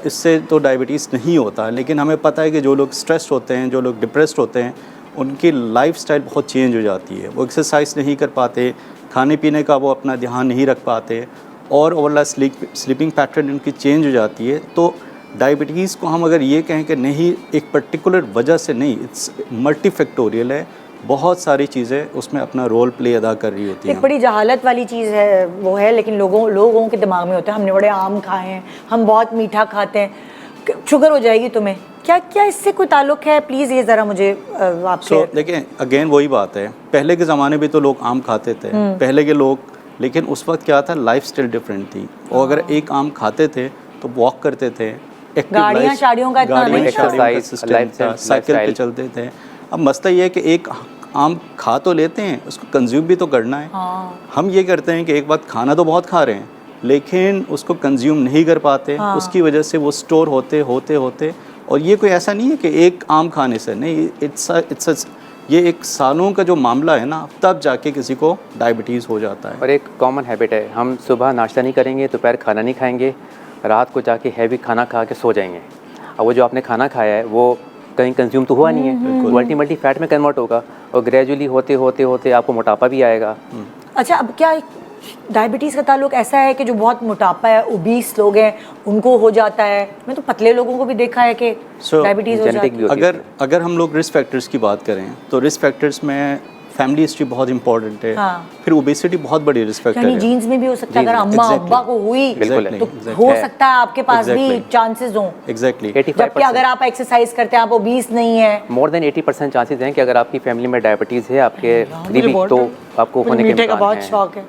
इससे तो डायबिटीज़ नहीं होता, लेकिन हमें पता है कि जो लोग स्ट्रेस्ड होते हैं, जो लोग डिप्रेस्ड होते हैं, उनकी लाइफस्टाइल बहुत चेंज हो जाती है। वो एक्सरसाइज नहीं कर पाते, खाने पीने का वो अपना ध्यान नहीं रख पाते और ओवरऑल स्लीपिंग पैटर्न उनकी चेंज हो जाती है। तो डायबिटीज़ को हम अगर ये कहें कि नहीं एक पर्टिकुलर वजह से नहीं, इट्स मल्टीफैक्टोरियल है, बहुत सारी चीज़ें उसमें अपना रोल प्ले अदा कर रही होती हैं। एक बड़ी जहालत वाली चीज़ है वो है, लेकिन लोगों के दिमाग में होता है हमने बड़े आम खाए हैं, हम बहुत मीठा खाते हैं, शुगर हो जाएगी तुम्हें। क्या इससे कोई ताल्लुक है? प्लीज़ ये ज़रा मुझे आपसे देखिए, अगेन वही बात है, पहले के ज़माने में तो लोग आम खाते थे, पहले के लोग, लेकिन उस वक्त क्या था, लाइफस्टाइल डिफरेंट थी। और अगर एक आम खाते थे तो वॉक करते थे, गाड़ियाँ शाड़ियों का इतना नहीं था, साइकिल पे चलते थे। अब मसला ये है कि एक आम खा तो लेते हैं, उसको कंज्यूम भी तो करना है। हम ये करते हैं कि एक बात खाना तो बहुत खा रहे हैं, लेकिन उसको कंज्यूम नहीं कर पाते, उसकी वजह से वो स्टोर होते होते और ये कोई ऐसा नहीं है कि एक आम खाने से नहीं, इट्स ये एक सालों का जो मामला है ना, तब जाके किसी को डायबिटीज़ हो जाता है। और एक कॉमन हैबिट है, हम सुबह नाश्ता नहीं करेंगे, दोपहर खाना नहीं खाएंगे, रात को जाके हैवी खाना खा के सो जाएंगे। और वो जो आपने खाना खाया है वो कहीं कंज्यूम तो हुआ नहीं है, वो अल्टीमेटली फैट में कन्वर्ट होगा और ग्रेजुअली होते होते आपको मोटापा भी आएगा। अच्छा, अब क्या डायबिटीज़ का ताल्लुक ऐसा है कि जो बहुत मोटापा है, ओबीस लोग हैं, उनको हो जाता है? मैं तो पतले लोगों को भी देखा है कि डायबिटीज़ हो जाती है। अगर हम लोग रिस्क फैक्टर्स की बात करें तो रिस्क फैक्टर्स में फैमिली हिस्ट्री बहुत इंपॉर्टेंट है। फिर ओबेसिटी बहुत बड़ी रिस्क फैक्टर है। जीन्स में भी हो सकता है, अगर अम्मा अब्बा को हुई तो हो सकता है आपके पास भी चांसेस हों। एग्जैक्टली। जबकि अगर आप एक्सरसाइज करते हैं, आप ओबीस नहीं है, मोर देन 80% चांसेस हैं कि अगर आपकी फैमिली में डायबिटीज़ है, आपके तो आपको होने के मीठे का बहुत शौक है।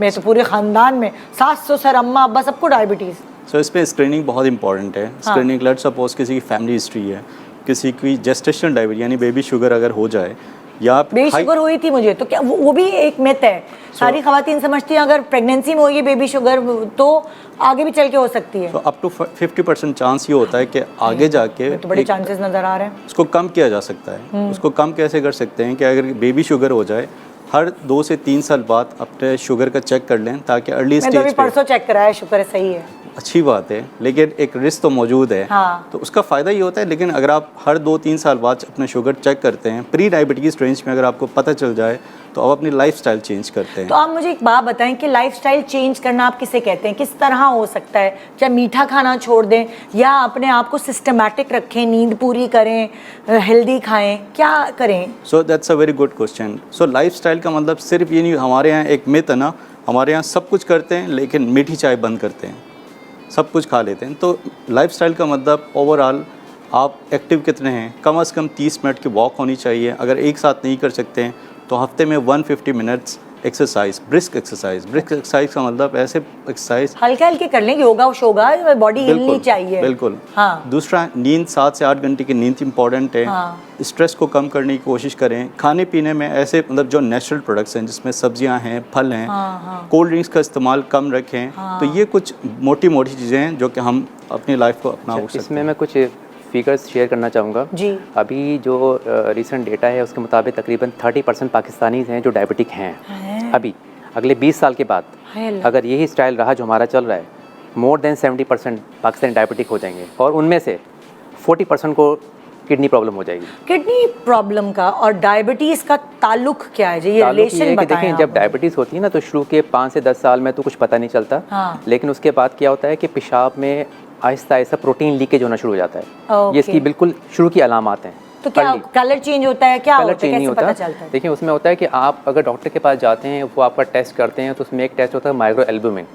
मैं तो पूरे खानदान में सास ससुर अम्मा अब्बा सबको डायबिटीज़। इसमें स्क्रीनिंग बहुत इंपॉर्टेंट है। स्क्रीनिंग, लेट्स सपोज किसी की फैमिली हिस्ट्री है, किसी की जेस्टेशनल डायबिटीज यानी बेबी शुगर अगर हो जाए, या बेबी शुगर हुई थी मुझे, तो क्या वो भी एक मिथ है? सारी खवातीन समझती हैं अगर प्रेगनेंसी में होगी बेबी शुगर तो आगे भी चल के हो सकती है। तो अप टू 50% चांस ये होता है कि आगे जाके तो बड़े चांसेस नज़र आ रहे हैं। उसको कम किया जा सकता है। उसको कम कैसे कर सकते हैं कि अगर बेबी शुगर हो जाए, हर 2 से 3 साल बाद अपने शुगर का चेक कर लें, ताकि अर्ली स्टेज पे। परसों चेक कराया, शुक्र है सही है, अच्छी बात है, लेकिन एक रिस्क तो मौजूद है। तो उसका फ़ायदा ये होता है, लेकिन अगर आप हर 2-3 साल बाद अपना शुगर चेक करते हैं, प्री डायबिटीज़ रेंज में अगर आपको पता चल जाए, तो आप अपनी लाइफस्टाइल चेंज करते हैं। तो आप मुझे एक बात बताएं कि लाइफस्टाइल चेंज करना आप किसे कहते हैं? किस तरह हो सकता है? चाहे मीठा खाना छोड़ दें या अपने आप को सिस्टमैटिक रखें, नींद पूरी करें, हेल्दी खाएं, क्या करें? So that's a very good question. So lifestyle का मतलब सिर्फ ये नहीं, हमारे यहाँ एक मिथ है ना, हमारे यहाँ सब कुछ करते हैं लेकिन मीठी चाय बंद करते हैं, सब कुछ खा लेते हैं। तो लाइफस्टाइल का मतलब ओवरऑल आप एक्टिव कितने हैं, कम से कम 30 मिनट की वॉक होनी चाहिए। अगर एक साथ नहीं कर सकते हैं तो हफ्ते में 150 मिनट्स एक्सरसाइज, ब्रिस्क एक्सरसाइज का मतलब ऐसे एक्सरसाइज हल्के हल्के कर लेंगे, योगा शोगा, बॉडी हिलनी चाहिए। बिल्कुल। हाँ। दूसरा, नींद 7 से 8 घंटे की नींद इंपॉर्टेंट है। स्ट्रेस को कम करने की कोशिश करें। खाने पीने में ऐसे मतलब जो नेचुरल प्रोडक्ट्स हैं, जिसमें सब्जियां हैं, फल हैं, कोल्ड ड्रिंक्स का इस्तेमाल कम रखें। तो ये कुछ मोटी मोटी चीज़ें हैं जो कि हम अपनी लाइफ को अपना सकते हैं। इसमें मैं कुछ फिगर्स शेयर करना चाहूँगा जी। अभी जो रिसेंट डेटा है उसके मुताबिक तकरीबन 30% पाकिस्तानीज़ हैं जो डायबिटिक हैं। अभी अगले 20 साल के बाद अगर यही स्टाइल रहा जो हमारा चल रहा है, मोर देन 70% पाकिस्तानी डायबिटिक हो जाएंगे और उनमें से 40% को किडनी प्रॉब्लम हो जाएगी। किडनी प्रॉब्लम का और डायबिटीज़ का ताल्लुक क्या है? ये रिलेशन बताएं। देखिए, जब डायबिटीज़ होती है ना, तो शुरू के 5 से 10 साल में तो कुछ पता नहीं चलता। लेकिन उसके बाद क्या होता है कि पेशाब में आहिस्ता आहिस्ता प्रोटीन लीकेज होना शुरू हो जाता है। ये इसकी बिल्कुल शुरू की अलामात हैं। तो क्या कलर चेंज होता है? क्या कलर चेंज नहीं होता। देखिए, उसमें होता है कि आप अगर डॉक्टर के पास जाते हैं, वो आपका टेस्ट करते हैं, तो उसमें एक टेस्ट होता है माइक्रो एल्बुमिन।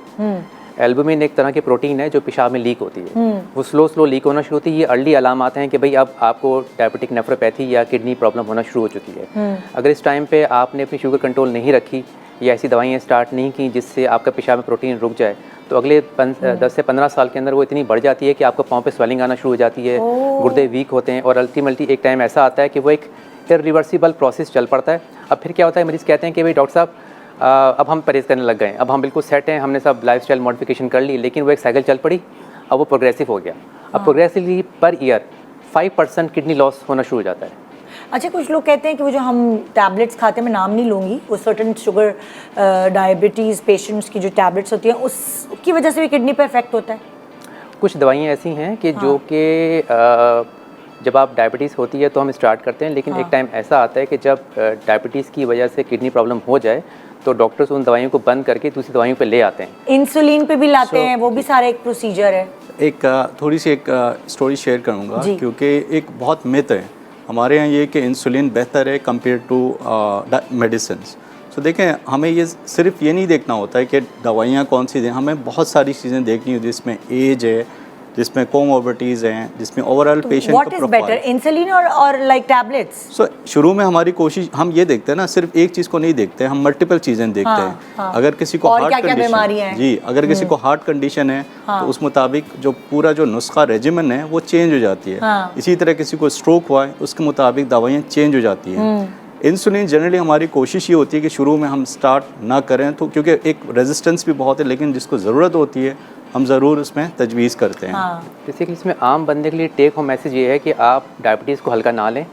एल्बुमिन एक तरह की प्रोटीन है जो पेशाब में लीक होती है। वो स्लो लीक होना शुरू होती है। ये अर्ली अलामात हैं कि भाई अब आपको डायबिटिक नेफ्रोपैथी या किडनी प्रॉब्लम होना शुरू हो चुकी है। अगर इस टाइम पे आपने अपनी शुगर कंट्रोल नहीं रखी या ऐसी दवाइयाँ स्टार्ट नहीं की जिससे आपका पेशाब में प्रोटीन रुक जाए, तो अगले 10 से 15 साल के अंदर वो इतनी बढ़ जाती है कि आपको पाँव पे स्वेलिंग आना शुरू हो जाती है, गुर्दे वीक होते हैं और अल्टीमेटली एक टाइम ऐसा आता है कि वो एक इरिवर्सिबल प्रोसेस चल पड़ता है। अब फिर क्या होता है, मरीज़ कहते हैं कि भाई डॉक्टर साहब अब हम परहेज़ करने लग गए, अब हम बिल्कुल सेट हैं, हमने सब लाइफस्टाइल मॉडिफिकेशन कर ली, लेकिन वो एक साइकिल चल पड़ी, अब वो प्रोग्रेसिव हो गया। अब progressively per year 5% kidney loss होना शुरू हो जाता है। अच्छा, कुछ लोग कहते हैं कि वो जो हम टैबलेट्स खाते हैं, मैं नाम नहीं लूँगी, वो सर्टन शुगर डायबिटीज़ पेशेंट्स की जो टैबलेट्स होती हैं उसकी वजह से भी किडनी पे इफेक्ट होता है। कुछ दवाइयाँ ऐसी हैं कि जो कि जब आप डायबिटीज़ होती है तो हम स्टार्ट करते हैं, लेकिन एक टाइम ऐसा आता है कि जब डायबिटीज़ की वजह से किडनी प्रॉब्लम हो जाए तो डॉक्टर्स उन दवाइयों को बंद करके दूसरी दवाइयों पे ले आते हैं। इंसुलिन पे भी लाते हैं, वो भी सारा एक प्रोसीजर है। एक थोड़ी सी एक स्टोरी शेयर करूँगा, क्योंकि एक बहुत मिथ है हमारे यहाँ ये कि इंसुलिन बेहतर है कंपेयर टू मेडिसिन। तो देखें, हमें ये सिर्फ ये नहीं देखना होता है कि दवाइयाँ कौन सी दें, हमें बहुत सारी चीज़ें देखनी होती है, जिसमें एज है, जिसमें कोमोर्बिडिटीज़ हैं, जिसमें overall patient what is better, insulin और लाइक टैबलेट्स? सो शुरू में हमारी कोशिश हम ये देखते हैं ना, सिर्फ एक चीज़ को नहीं देखते, हम मल्टीपल चीज़ें देखते हैं। अगर किसी को हार्ट कंडीशन जी, अगर किसी को हार्ट कंडीशन है तो उस मुताबिक जो पूरा जो नुस्खा रेजिमेन है वो चेंज हो जाती है। इसी तरह किसी को स्ट्रोक हुआ है उसके मुताबिक दवाइयाँ चेंज हो जाती हैं। इंसुलिन जनरली हमारी कोशिश ये होती है कि शुरू में हम स्टार्ट ना करें, तो क्योंकि एक रेजिस्टेंस भी बहुत है, लेकिन जिसको ज़रूरत होती है हम ज़रूर उसमें तजवीज़ करते हैं। बेसिकली इसमें आम बंदे के लिए टेक होम मैसेज ये है कि आप डायबिटीज़ को हल्का ना लें।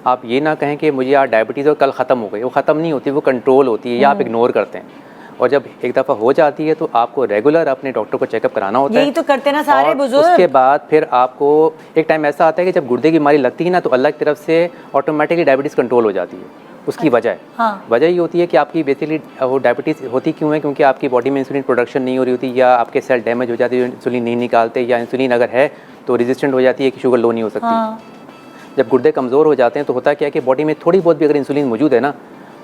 आप ये ना कहें कि मुझे यार डायबिटीज़ और कल ख़त्म हो गई, वो ख़त्म नहीं होती, वो कंट्रोल होती है या आप इग्नोर करते हैं। और जब एक दफ़ा हो जाती है तो आपको रेगुलर अपने डॉक्टर को चेकअप कराना होता है। यही तो करते ना सारे बुजुर्ग। उसके बाद फिर आपको एक टाइम ऐसा आता है कि जब गुर्दे की बीमारी लगती है ना, तो अल्लाह की तरफ से ऑटोमेटिकली डायबिटीज़ कंट्रोल हो जाती है। उसकी वजह ये होती है कि आपकी बेसिकली वो डायबिटीज़ होती क्यों है, क्योंकि आपकी बॉडी में इंसुलिन प्रोडक्शन नहीं हो रही होती, या आपके सेल डैमेज हो जाते हैं, इंसुलिन नहीं निकालते, या इंसुलिन अगर है तो रेजिस्टेंट हो जाती है कि शुगर लो नहीं हो सकती। जब गुर्दे कमज़ोर हो जाते हैं तो होता क्या है कि बॉडी में थोड़ी बहुत भी अगर इंसुलिन मौजूद है ना,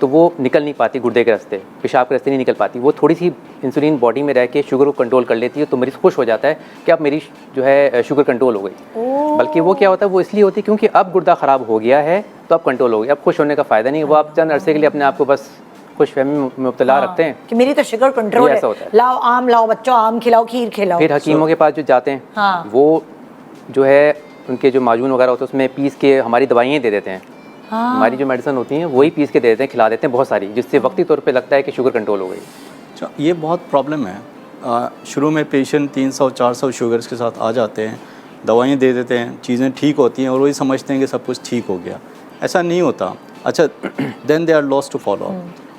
तो वो निकल नहीं पाती गुर्दे के रास्ते, पेशाब के रास्ते नहीं निकल पाती, वो थोड़ी सी इंसुलिन बॉडी में रह के शुगर को कंट्रोल कर लेती है। तो मरीज़ खुश हो जाता है कि अब मेरी जो है शुगर कंट्रोल हो गई। बल्कि वो क्या होता है, वो इसलिए होती है क्योंकि अब गुर्दा ख़राब हो गया है तो अब कंट्रोल हो गया। अब खुश होने का फ़ायदा नहीं है, वो आप चंद अरसे के लिए अपने आप को बस खुशफहमी में मुब्तला रखते हैं कि मेरी तो शुगर कंट्रोल है, लाओ आम लाओ बच्चों, आम खिलाओ, खीर खिलाओ। फिर हकीमों के पास जो जाते हैं वो जो है उनके जो माजून वगैरह होते हैं उसमें पीस के हमारी दवाइयाँ दे देते हैं। हमारी जो मेडिसिन होती हैं वही पीस के दे देते हैं, खिला देते हैं बहुत सारी, जिससे वक्ती तौर पे लगता है कि शुगर कंट्रोल हो गई। अच्छा, ये बहुत प्रॉब्लम है। शुरू में पेशेंट 300-400 शुगर्स के साथ आ जाते हैं, दवाइयाँ दे देते हैं, चीज़ें ठीक होती हैं और वही समझते हैं कि सब कुछ ठीक हो गया। ऐसा नहीं होता। अच्छा, then they are lost to follow.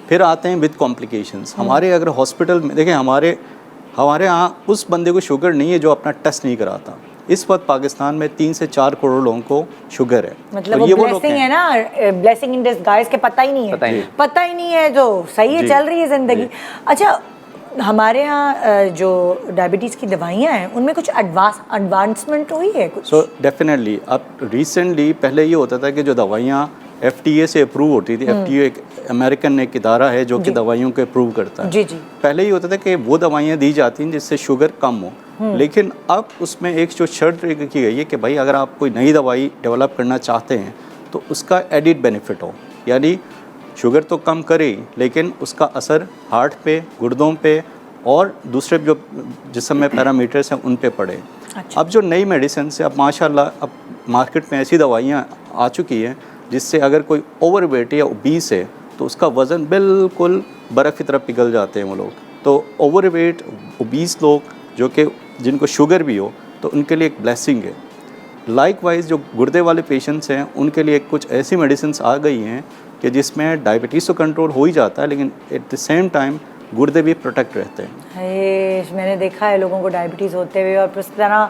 फिर आते हैं विद कॉम्प्लिकेशंस। हमारे अगर हॉस्पिटल में देखें, हमारे यहाँ उस बंदे को शुगर नहीं है जो अपना टेस्ट नहीं कराता। इस वक्त पाकिस्तान में 3 से 4 करोड़ लोगों को शुगर है। मतलब तो वो ब्लेसिंग है ना, ब्लेसिंग इन डिस्गाइज के पता ही नहीं है तो सही है, चल रही है जिंदगी। अच्छा, हमारे यहाँ जो डायबिटीज़ की दवाइयाँ हैं उनमें कुछ एडवांसमेंट हुई है कुछ? सो डेफिनेटली अब रिसेंटली पहले ये होता था कि जो दवाइयाँ FDA से अप्रूव होती थी, FDA एक अमेरिकन एक इदारा है जो कि दवाइयों को अप्रूव करता है। जी। पहले ये होता था कि वो दवाइयाँ दी जाती हैं जिससे शुगर कम हो, लेकिन अब उसमें एक जो शर्त की गई है कि भाई अगर आप कोई नई दवाई डेवलप करना चाहते हैं तो उसका एडिड बेनिफिट हो, यानी शुगर तो कम करे लेकिन उसका असर हार्ट पे, गुर्दों पे और दूसरे जो जिस्म में पैरामीटर्स हैं उन पे पड़े। अच्छा। अब जो नई मेडिसिन से अब माशाल्लाह अब मार्केट में ऐसी दवाइयाँ आ चुकी हैं जिससे अगर कोई ओवरवेट या ओबीस है तो उसका वज़न बिल्कुल बर्फ़ की तरफ पिघल जाते हैं वो लोग। तो ओवरवेट ओबीस लोग जो कि जिनको शुगर भी हो तो उनके लिए एक ब्लेसिंग है। लाइकवाइज जो गुर्दे वाले पेशेंट्स हैं उनके लिए कुछ ऐसी मेडिसिन्स आ गई हैं कि जिसमें डायबिटीज़ तो कंट्रोल हो ही जाता है, लेकिन एट द सेम टाइम गुर्दे भी प्रोटेक्ट रहते हैं। मैंने देखा है लोगों को डायबिटीज़ होते हुए और उस तरह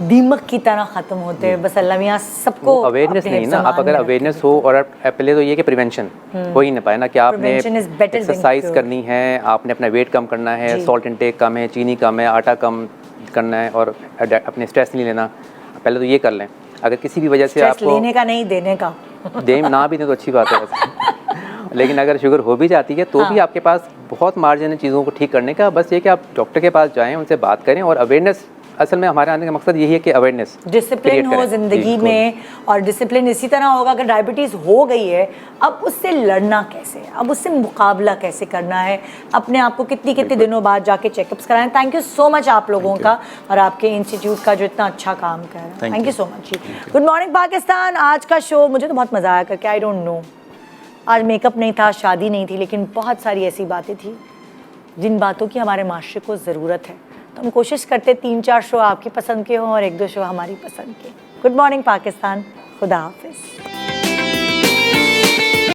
दीमक की तरह ख़त्म होते हैं। बस अल्लाह मियाँ सबको अवेयरनेस नहीं ना, आप अगर अवेयरनेस हो और पहले तो ये कि प्रिवेंशन हो ही नहीं पाए ना, कि आपने एक्सरसाइज करनी है, आपने अपना वेट कम करना है, सॉल्ट इंटेक कम है, चीनी कम है, आटा कम करना है और अपने स्ट्रेस नहीं लेना, पहले तो ये कर लें। अगर किसी भी वजह से आपको लेने का नहीं देने का दे ना भी दें तो अच्छी बात है वैसे लेकिन अगर शुगर हो भी जाती है तो भी आपके पास बहुत मार्जिन है चीज़ों को ठीक करने का। बस ये कि आप डॉक्टर के पास जाएं, उनसे बात करें और अवेयरनेस, असल में हमारे आने का मकसद यही है कि अवेयरनेस, डिसिप्लिन हो ज़िंदगी में। और डिसिप्लिन इसी तरह होगा अगर डायबिटीज़ हो गई है, अब उससे लड़ना कैसे, अब उससे मुकाबला कैसे करना है, अपने आप को कितनी दिनों बाद जाके चेकअप्स कराएं। थैंक यू सो मच आप लोगों का और आपके इंस्टीट्यूट का जो इतना अच्छा काम कर रहा है। Thank you so much. Good morning Pakistan. आज का शो मुझे तो बहुत मज़ा आया करके, आई डोंट नो आज मेकअप नहीं था, शादी नहीं थी, लेकिन बहुत सारी ऐसी बातें थी जिन बातों की हमारे माशरे को ज़रूरत है। तो हम कोशिश करते 3-4 शो आपकी पसंद के हों और 1-2 शो हमारी पसंद के। गुड मॉर्निंग पाकिस्तान, खुदा हाफिज़।